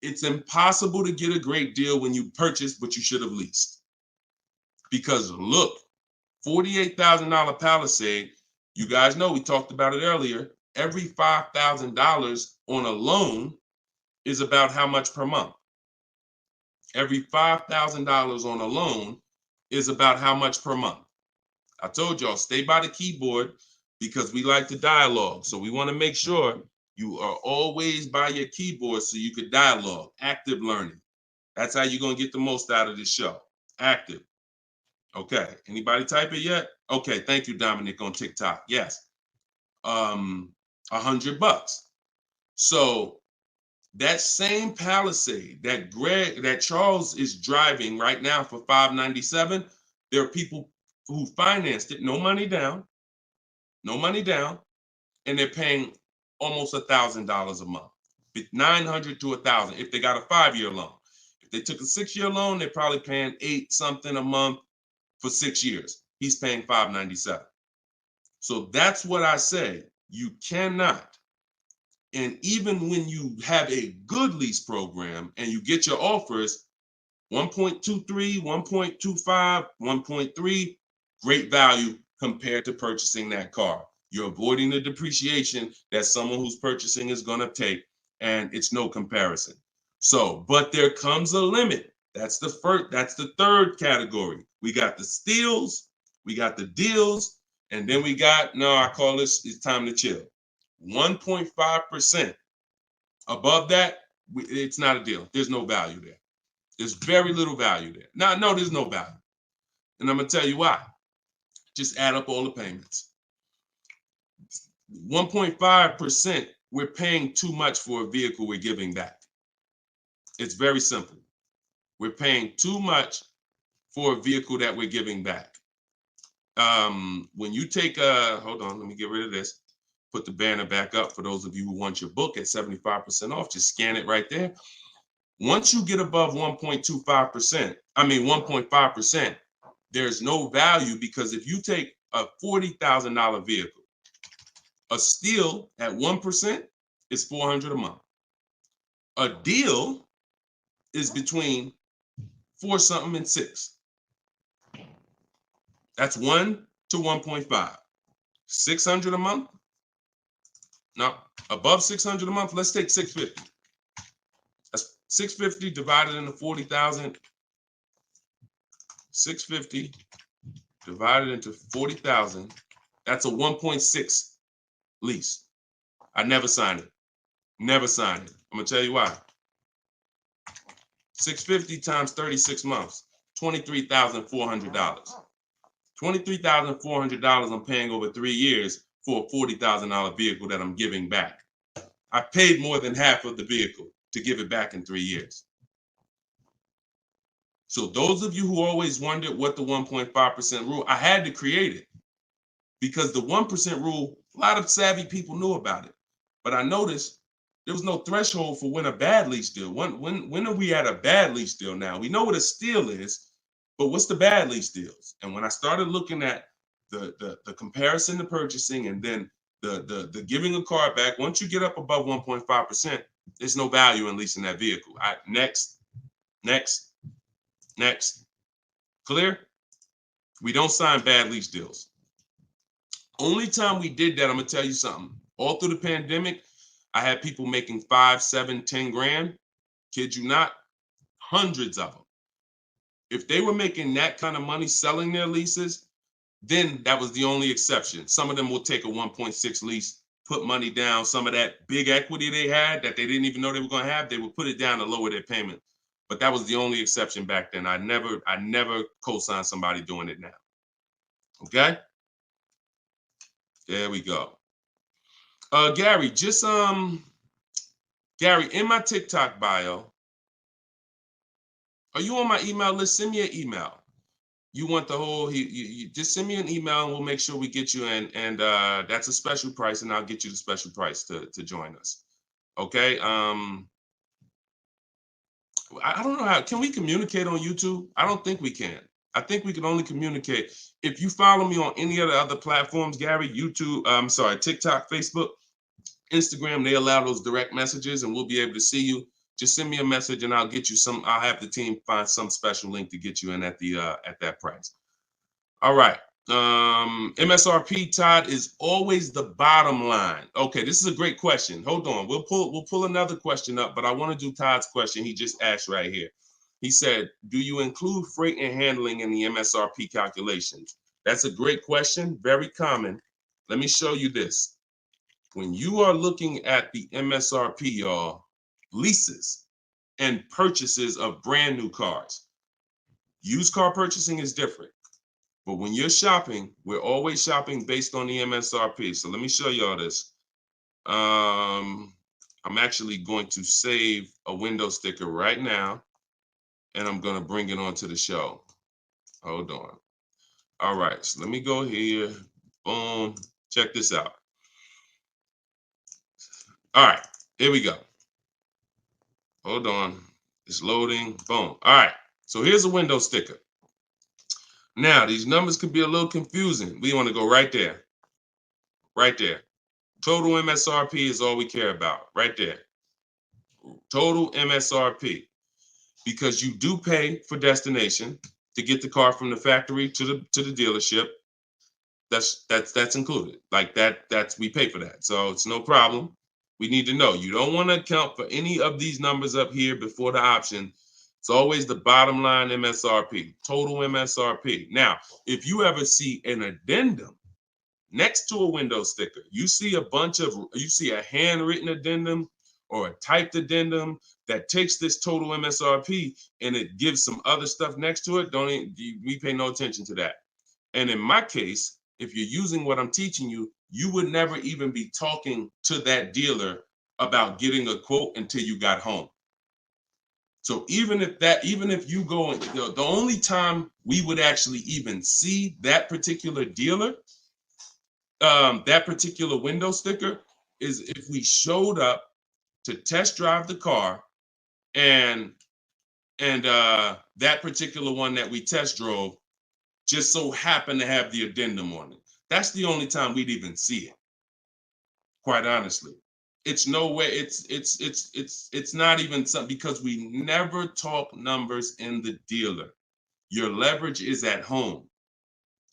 It's impossible to get a great deal when you purchase, but you should have leased. Because look, $48,000 Palisade, you guys know we talked about it earlier. Every $5,000 on a loan is about how much per month? Every $5,000 on a loan is about how much per month? I told y'all, stay by the keyboard, because we like to dialogue. So we want to make sure you are always by your keyboard so you could dialogue. Active learning. That's how you're going to get the most out of this show. Active. Okay. Anybody type it yet? Okay. Thank you, Dominic, on TikTok. Yes. $100. So that same Palisade that Charles is driving right now for $597, there are people who financed it, no money down, and they're paying almost $1,000 a month, $900 to $1,000 if they got a 5-year loan. If they took a 6-year loan, they're probably paying $8 something a month for 6 years. He's paying $597. So that's what I say. You cannot. And even when you have a good lease program and you get your offers, 1.23, 1.25, 1.3, great value compared to purchasing that car. You're avoiding the depreciation that someone who's purchasing is going to take, and it's no comparison. So, but there comes a limit. That's the third category. We got the steals, we got the deals, and then we got, I call this, it's time to chill. 1.5%. Above that, it's not a deal. There's no value there. There's very little value there. Now, no, there's no value. And I'm going to tell you why. Just add up all the payments. 1.5%, we're paying too much for a vehicle we're giving back. It's very simple. We're paying too much for a vehicle that we're giving back. When you take hold on, let me get rid of this. Put the banner back up for those of you who want your book at 75% off. Just scan it right there. Once you get above 1.5%, there's no value, because if you take a $40,000 vehicle, a steal at 1% is $400 a month. A deal is between 4 something and 6. That's 1 to 1.5. 600 a month. Now, above 600 a month, let's take 650. That's 650 divided into 40,000. 650 divided into 40,000. That's a 1.6 lease. I never signed it. Never signed it. I'm gonna tell you why. 650 times 36 months, $23,400. $23,400 I'm paying over 3 years for a $40,000 vehicle that I'm giving back. I paid more than half of the vehicle to give it back in 3 years. So those of you who always wondered what the 1.5% rule, I had to create it, because the 1% rule, a lot of savvy people knew about it. But I noticed There was no threshold for when a bad lease deal. When are we at a bad lease deal now? We know what a steal is, but what's the bad lease deals? And when I started looking at the comparison to purchasing and then the giving a car back, once you get up above 1.5%, there's no value in leasing that vehicle. Next. Clear? We don't sign bad lease deals. Only time we did that, I'm gonna tell you something. All through the pandemic, I had people making 5, 7, 10 grand. Kid you not, hundreds of them. If they were making that kind of money selling their leases, then that was the only exception. Some of them will take a 1.6 lease, put money down. Some of that big equity they had that they didn't even know they were going to have, they would put it down to lower their payment. But that was the only exception back then. I never co-signed somebody doing it now. Okay? There we go. Gary, Gary, in my TikTok bio, are you on my email list? Send me an email. You want the whole, you just send me an email and we'll make sure we get you in. And that's a special price, and I'll get you the special price to join us. Okay. I don't know how, can we communicate on YouTube? I don't think we can. I think we can only communicate. If you follow me on any of the other platforms, Gary, YouTube, TikTok, Facebook, Instagram, they allow those direct messages and we'll be able to see you. Just send me a message and I'll get you I'll have the team find some special link to get you in at that price. All right. MSRP, Todd, is always the bottom line. Okay, this is a great question. Hold on. We'll pull another question up, but I want to do Todd's question he just asked right here. He said, do you include freight and handling in the MSRP calculations? That's a great question. Very common. Let me show you this. When you are looking at the MSRP, y'all, leases and purchases of brand new cars, used car purchasing is different. But when you're shopping, we're always shopping based on the MSRP. So let me show y'all this. I'm actually going to save a window sticker right now, and I'm going to bring it onto the show. Hold on. All right, so let me go here. Boom. Check this out. All right, here we go. Hold on. It's loading. Boom. All right, so here's a window sticker. Now, these numbers can be a little confusing. We want to go right there. Right there. Total MSRP is all we care about. Right there. Total MSRP. Because you do pay for destination to get the car from the factory to the dealership. That's included. Like that's we pay for that. So it's no problem. We need to know. You don't want to account for any of these numbers up here before the option. It's always the bottom line MSRP, total MSRP. Now, if you ever see an addendum next to a window sticker, you see a handwritten addendum or a typed addendum that takes this total MSRP and it gives some other stuff next to it, we pay no attention to that. And in my case, if you're using what I'm teaching you, you would never even be talking to that dealer about getting a quote until you got home. So even if you go, the only time we would actually even see that particular dealer, that particular window sticker, is if we showed up to test drive the car and that particular one that we test drove just so happened to have the addendum on it. That's the only time we'd even see it. Quite honestly. It's no way, it's not even something, because we never talk numbers in the dealer. Your leverage is at home.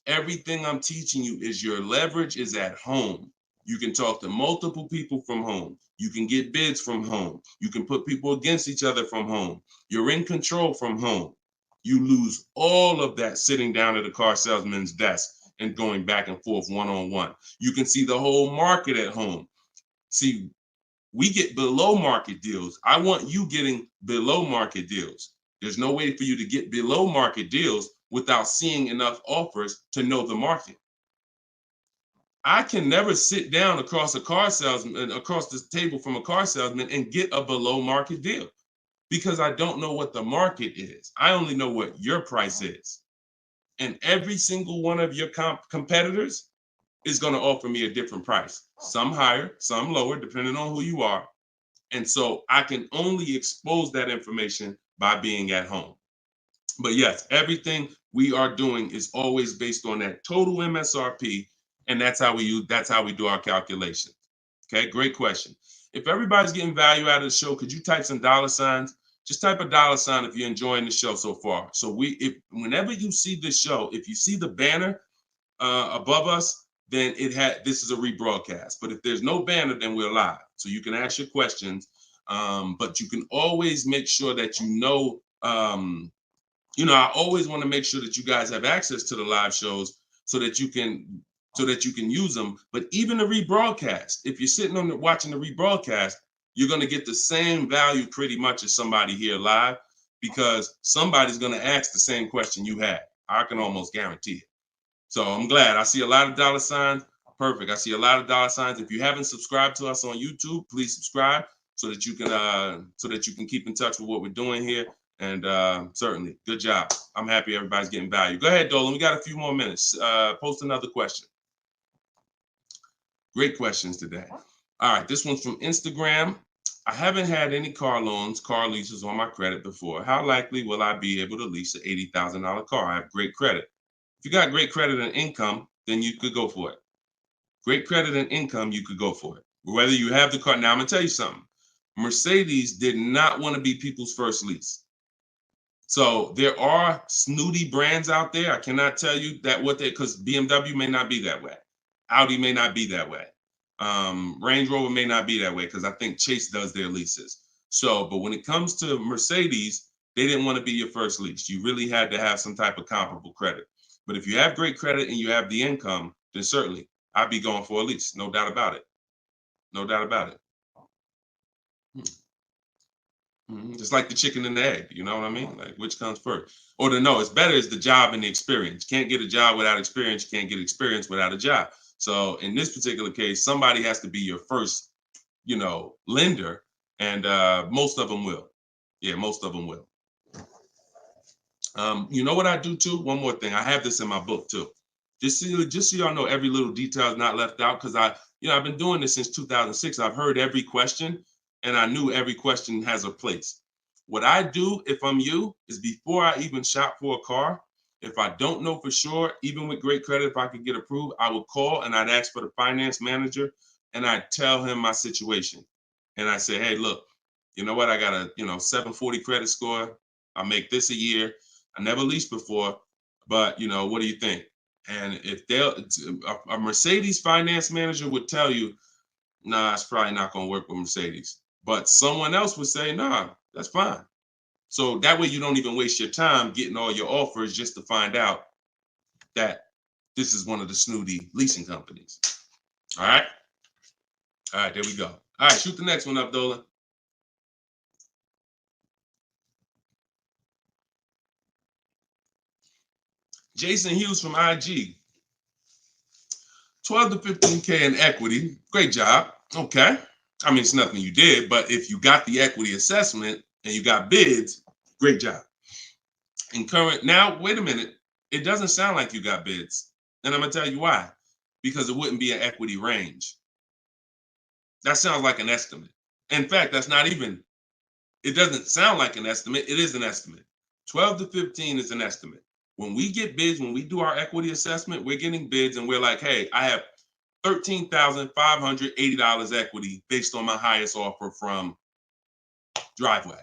Everything I'm teaching you is your leverage is at home. You can talk to multiple people from home. You can get bids from home. You can put people against each other from home. You're in control from home. You lose all of that sitting down at a car salesman's desk and going back and forth one-on-one. You can see the whole market at home. See, we get below market deals. I want you getting below market deals. There's no way for you to get below market deals without seeing enough offers to know the market. I can never sit down across the table from a car salesman and get a below market deal because I don't know what the market is. I only know what your price is. And every single one of your competitors is going to offer me a different price. Some higher, some lower, depending on who you are. And so I can only expose that information by being at home. But yes, everything we are doing is always based on that total MSRP, and that's how we do our calculations. Okay, great question. If everybody's getting value out of the show, could you type some dollar signs? Just type a dollar sign if you're enjoying the show so far. So if whenever you see this show, if you see the banner above us, then this is a rebroadcast. But if there's no banner, then we're live. So you can ask your questions, but you can always make sure that I always want to make sure that you guys have access to the live shows so that you can use them. But even the rebroadcast, if you're sitting on watching the rebroadcast, you're going to get the same value pretty much as somebody here live, because somebody's going to ask the same question you had. I can almost guarantee it. So I'm glad. I see a lot of dollar signs. Perfect. I see a lot of dollar signs. If you haven't subscribed to us on YouTube, please subscribe so that you can keep in touch with what we're doing here. And certainly, good job. I'm happy everybody's getting value. Go ahead, Dolan. We got a few more minutes. Post another question. Great questions today. All right, this one's from Instagram. I haven't had any car leases on my credit before. How likely will I be able to lease an $80,000 car? I have great credit. If you got great credit and income, then you could go for it. Great credit and income, you could go for it. Whether you have the car. Now, I'm going to tell you something. Mercedes did not want to be people's first lease. So there are snooty brands out there. I cannot tell you that because BMW may not be that way. Audi may not be that way. Range Rover may not be that way, because I think Chase does their leases. So, but when it comes to Mercedes, they didn't want to be your first lease. You really had to have some type of comparable credit. But if you have great credit and you have the income, then certainly I'd be going for a lease. No doubt about it. No doubt about it. Just like the chicken and the egg, you know what I mean? Like, which comes first? Or it's better is the job and the experience. You can't get a job without experience. You can't get experience without a job. So in this particular case, somebody has to be your first, lender, and most of them will. Yeah, most of them will. You know what I do too? One more thing. I have this in my book too. Just so y'all know, every little detail is not left out, because I've been doing this since 2006. I've heard every question, and I knew every question has a place. What I do, if I'm you, is before I even shop for a car, if I don't know for sure, even with great credit, if I could get approved, I would call and I'd ask for the finance manager, and I'd tell him my situation. And I say, hey, look, you know what? I got a 740 credit score. I make this a year. I never leased before, but what do you think? And if a Mercedes finance manager would tell you, nah, it's probably not going to work with Mercedes. But someone else would say, nah, that's fine. So that way you don't even waste your time getting all your offers just to find out that this is one of the snooty leasing companies. All right. All right, there we go. All right, shoot the next one up, Dolan. Jason Hughes from IG. 12 to 15K in equity. Great job. Okay. I mean, it's nothing you did, but if you got the equity assessment and you got bids, great job. Now, wait a minute. It doesn't sound like you got bids. And I'm going to tell you why. Because it wouldn't be an equity range. That sounds like an estimate. In fact, it doesn't sound like an estimate. It is an estimate. 12 to 15 is an estimate. When we get bids, when we do our equity assessment, we're getting bids and we're like, hey, I have $13,580 equity based on my highest offer from Driveway.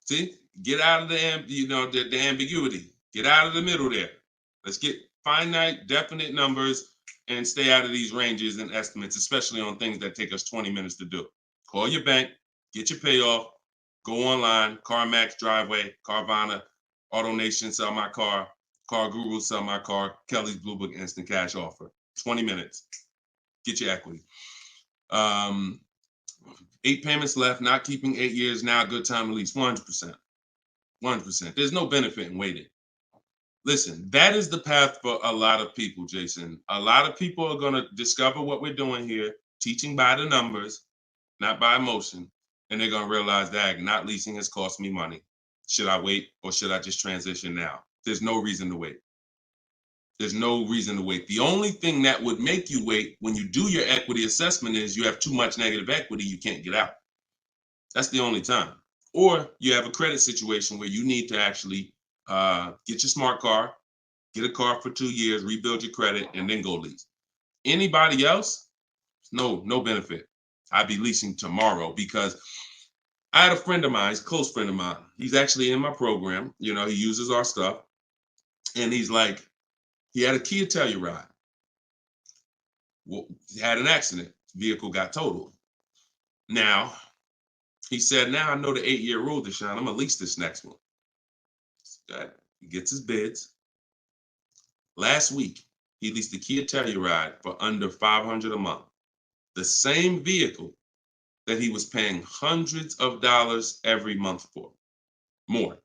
See, get out of the ambiguity. Get out of the middle there. Let's get finite, definite numbers and stay out of these ranges and estimates, especially on things that take us 20 minutes to do. Call your bank, get your payoff, go online, CarMax, Driveway, Carvana, AutoNation, sell my car, Car Guru, sell my car, Kelly's Blue Book, instant cash offer. 20 minutes. Get your equity. 8 payments left, not keeping 8 years, now a good time to lease. 100%. 100%. There's no benefit in waiting. Listen, that is the path for a lot of people, Jason. A lot of people are going to discover what we're doing here, teaching by the numbers, not by emotion. And they're going to realize that not leasing has cost me money. Should I wait or should I just transition now? There's no reason to wait. There's no reason to wait. The only thing that would make you wait when you do your equity assessment is you have too much negative equity, you can't get out. That's the only time. Or you have a credit situation where you need to actually get your smart car, get a car for 2 years, rebuild your credit, and then go lease. Anybody else, no benefit. I'd be leasing tomorrow because I had a friend of mine, he's a close friend of mine. He's actually in my program. You know, he uses our stuff. And he's like, he had a Kia Telluride. Well, he had an accident. Vehicle got totaled. Now, he said, now I know the 8-year rule, Deshone. I'm going to lease this next one. He gets his bids. Last week, he leased the Kia Telluride for under $500 a month. The same vehicle that he was paying hundreds of dollars every month for. More.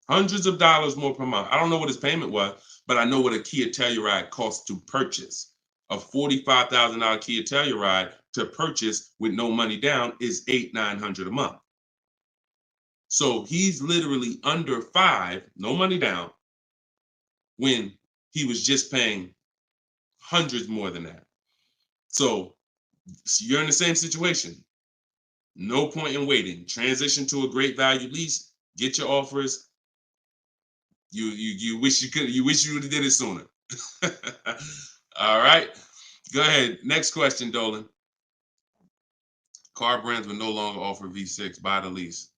Hundreds of dollars more per month. I don't know what his payment was, but I know what a Kia Telluride costs to purchase. A $45,000 Kia Telluride to purchase with no money down is $800-900 a month. So he's literally under $5, no money down, when he was just paying hundreds more than that. So you're in the same situation. No point in waiting. Transition to a great value lease. Get your offers. You wish you could. You wish you would have did it sooner. All right. Go ahead. Next question, Dolan. Car brands will no longer offer V6. Buy the lease.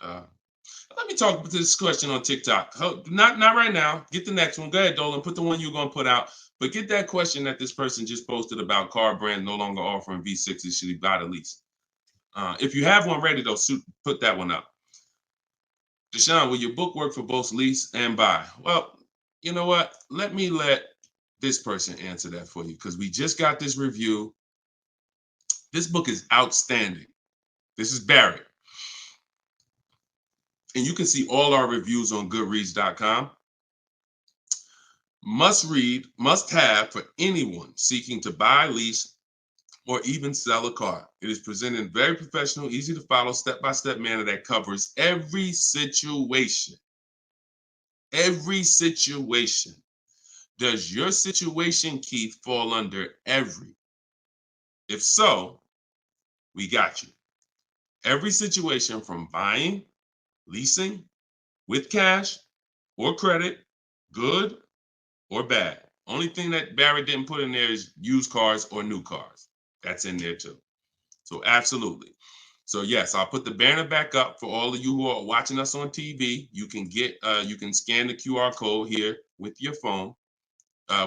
Let me talk about this question on TikTok. Not right now. Get the next one. Go ahead, Dolan. Put the one you're going to put out. But get that question that this person just posted about car brands no longer offering V6s. Should he buy the lease? If you have one ready, though, put that one up. Deshone, will your book work for both lease and buy? Well, you know what? Let this person answer that for you because we just got this review. This book is outstanding. This is Barrett. And you can see all our reviews on goodreads.com. Must read, must have for anyone seeking to buy, lease, or even sell a car. It is presented in very professional, easy to follow, step-by-step manner that covers every situation. Every situation. Does your situation, Keith, fall under every? If so, we got you. Every situation from buying, leasing, with cash or credit, good or bad. Only thing that Barrett didn't put in there is used cars or new cars. That's in there too. So absolutely. So yes, I'll put the banner back up for all of you who are watching us on TV. You can you can scan the QR code here with your phone,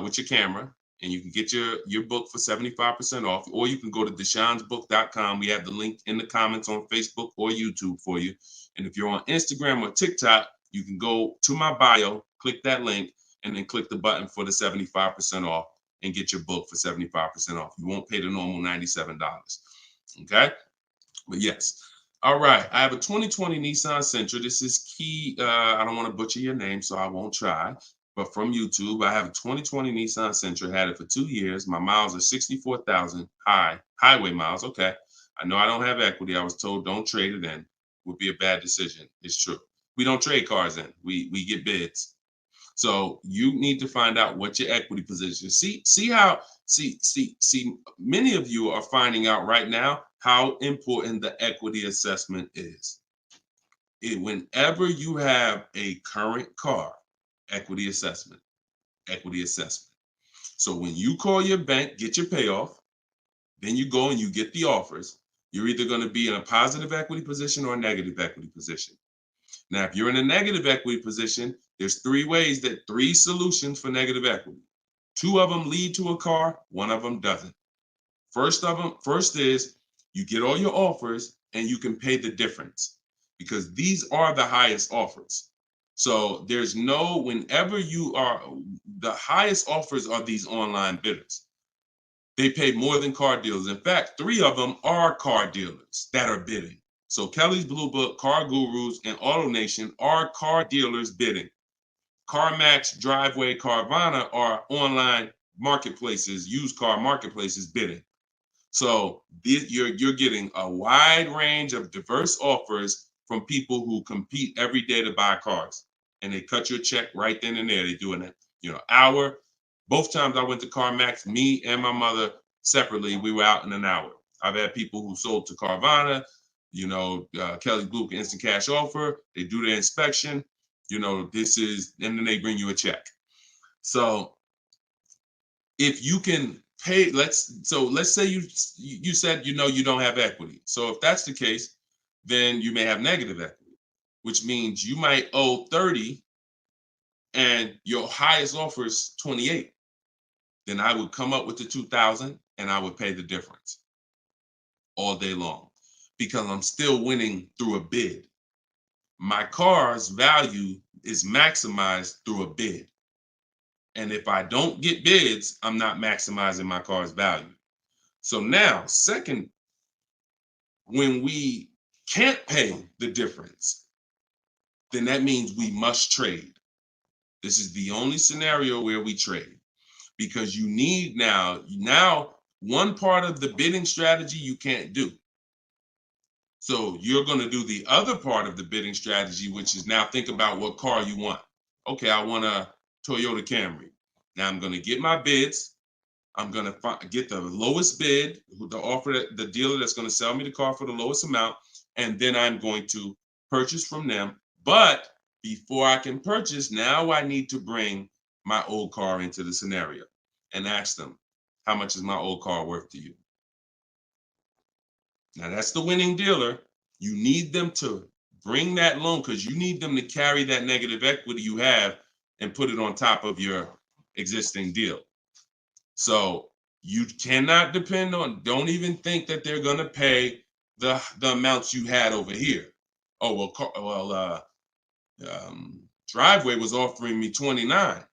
with your camera, and you can get your book for 75% off, or you can go to deshonesbook.com. We have the link in the comments on Facebook or YouTube for you. And if you're on Instagram or TikTok, you can go to my bio, click that link, and then click the button for the 75% off and get your book for 75% off. You won't pay the normal $97. Okay? But yes. All right. I have a 2020 Nissan Sentra. This is Key. I don't want to butcher your name, so I won't try. But from YouTube, I have a 2020 Nissan Sentra. Had it for 2 years. My miles are 64,000 highway miles. Okay. I know I don't have equity. I was told don't trade it in. Would be a bad decision. It's true. We don't trade cars in. We get bids. So you need to find out what your equity position. See many of you are finding out right now how important the equity assessment is. Whenever you have a current car, equity assessment. So when you call your bank, get your payoff, then you go and you get the offers, you're either going to be in a positive equity position or a negative equity position. Now, if you're in a negative equity position, there's three solutions for negative equity. 2 of them lead to a car, 1 of them doesn't. First is you get all your offers and you can pay the difference because these are the highest offers. So whenever the highest offers are these online bidders. They pay more than car dealers. In fact, 3 of them are car dealers that are bidding. So Kelly's Blue Book, Car Gurus, and AutoNation are car dealers bidding. CarMax, Driveway, Carvana are online marketplaces, used car marketplaces bidding. So you're getting a wide range of diverse offers from people who compete every day to buy cars. and they cut you a check right then and there. They do an hour. Both times I went to CarMax, me and my mother separately, we were out in an hour. I've had people who sold to Carvana, Kelly Blue Instant Cash Offer. They do their inspection. And then they bring you a check. So if you can pay, let's say you said you don't have equity. So if that's the case, then you may have negative equity, which means you might owe 30 and your highest offer is 28. Then I would come up with the 2,000 and I would pay the difference all day long because I'm still winning through a bid. My car's value is maximized through a bid. And if I don't get bids, I'm not maximizing my car's value. So now, second, when we can't pay the difference, then that means we must trade. This is the only scenario where we trade. Because you need now one part of the bidding strategy you can't do. So you're going to do the other part of the bidding strategy, which is now think about what car you want. Okay, I want a Toyota Camry. Now I'm going to get my bids. I'm going to get the lowest bid, the dealer that's going to sell me the car for the lowest amount, and then I'm going to purchase from them. But before I can purchase, now I need to bring my old car into the scenario and ask them, how much is my old car worth to you? Now that's the winning dealer. You need them to bring that loan because you need them to carry that negative equity you have and put it on top of your existing deal. So you cannot depend on, don't even think that they're going to pay the amounts you had over here. Oh, Driveway was offering me 29.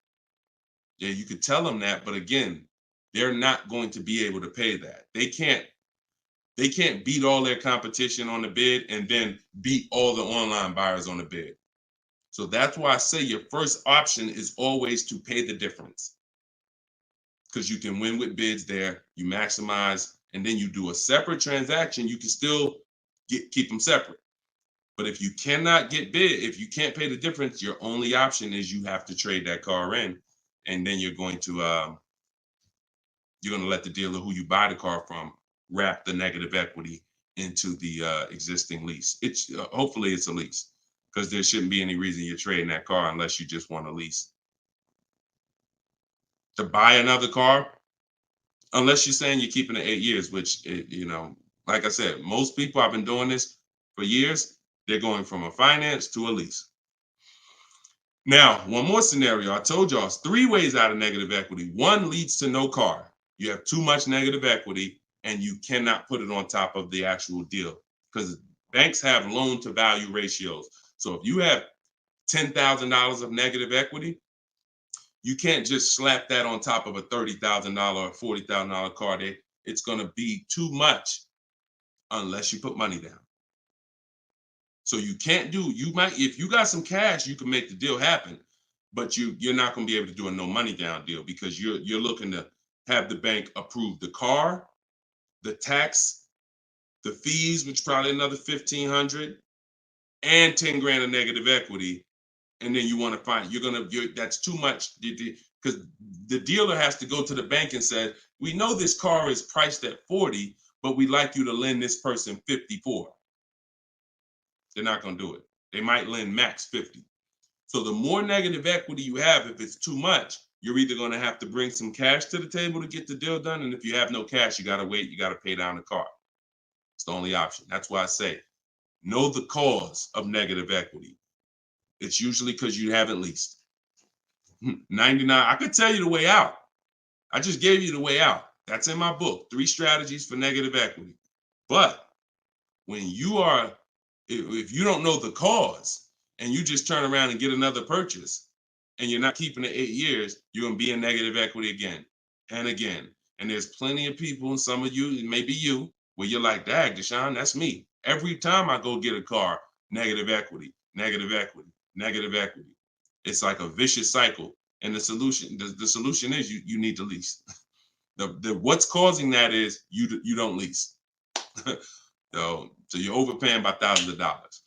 Yeah, you could tell them that, but again, they're not going to be able to pay that. They can't beat all their competition on the bid and then beat all the online buyers on the bid. So that's why I say your first option is always to pay the difference. Because you can win with bids there, you maximize, and then you do a separate transaction, you can still keep them separate. But if you cannot get bid, if you can't pay the difference, your only option is you have to trade that car in. And then you're going to let the dealer who you buy the car from wrap the negative equity into the existing lease. It's hopefully it's a lease because there shouldn't be any reason you're trading that car unless you just want a lease. To buy another car, unless you're saying you're keeping it 8 years, which like I said, most people, I've been doing this for years, they're going from a finance to a lease. Now, one more scenario. I told y'all it's 3 ways out of negative equity. One leads to no car. You have too much negative equity and you cannot put it on top of the actual deal because banks have loan to value ratios. So if you have $10,000 of negative equity, you can't just slap that on top of a $30,000 or $40,000 car. It's going to be too much unless you put money down. So you can't if you got some cash, you can make the deal happen, but you're not going to be able to do a no money down deal because you're looking to have the bank approve the car, the tax, the fees, which probably another $1,500, and 10 grand of negative equity. And then you want to find that's too much because the dealer has to go to the bank and say, we know this car is priced at 40, but we'd like you to lend this person 54. They're not going to do it. They might lend max 50. So the more negative equity you have, if it's too much, you're either going to have to bring some cash to the table to get the deal done. And if you have no cash, you got to wait. You got to pay down the car. It's the only option. That's why I say, know the cause of negative equity. It's usually because you haven't leased. 99, I could tell you the way out. I just gave you the way out. That's in my book, 3 strategies for negative equity. But when if you don't know the cause and you just turn around and get another purchase and you're not keeping it 8 years, you're going to be in negative equity again and again. And there's plenty of people, and some of you, it may be you, where you're like, dag, Deshone, that's me. Every time I go get a car, negative equity, negative equity, negative equity. It's like a vicious cycle. And the solution is you need to lease. What's causing that is you don't lease. So you're overpaying by thousands of dollars.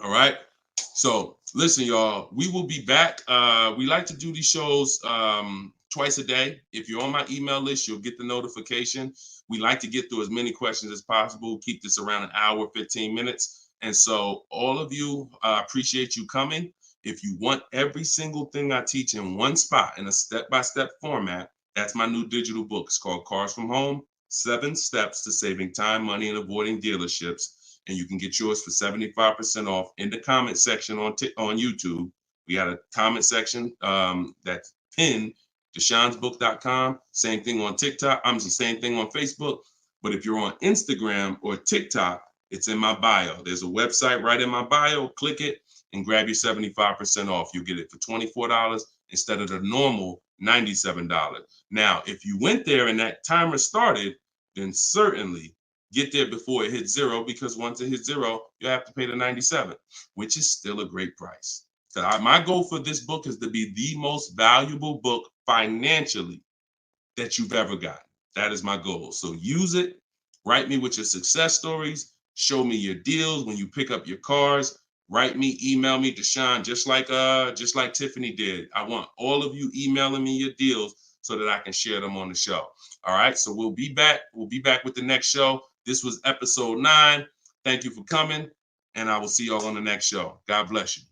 All right. So listen, y'all, we will be back. We like to do these shows twice a day. If you're on my email list, you'll get the notification. We like to get through as many questions as possible, keep this around an hour, 15 minutes. And so all of you, appreciate you coming. If you want every single thing I teach in one spot in a step-by-step format, that's my new digital book. It's called Cars from Home, 7 Steps to Saving Time, Money, and Avoiding Dealerships. And you can get yours for 75% off in the comment section on YouTube. We got a comment section that's pinned, deshonsbook.com. Same thing on TikTok. I'm the same thing on Facebook. But if you're on Instagram or TikTok, it's in my bio. There's a website right in my bio. Click it and grab your 75% off. You'll get it for $24 instead of the normal $97. Now, if you went there and that timer started, then certainly get there before it hits zero, because once it hits zero, you have to pay the $97, which is still a great price. So my goal for this book is to be the most valuable book financially that you've ever gotten. That is my goal. So use it. Write me with your success stories. Show me your deals when you pick up your cars. Write me, email me, Deshone, just like Tiffany did. I want all of you emailing me your deals so that I can share them on the show. All right. So we'll be back. We'll be back with the next show. This was episode 9. Thank you for coming, and I will see y'all on the next show. God bless you.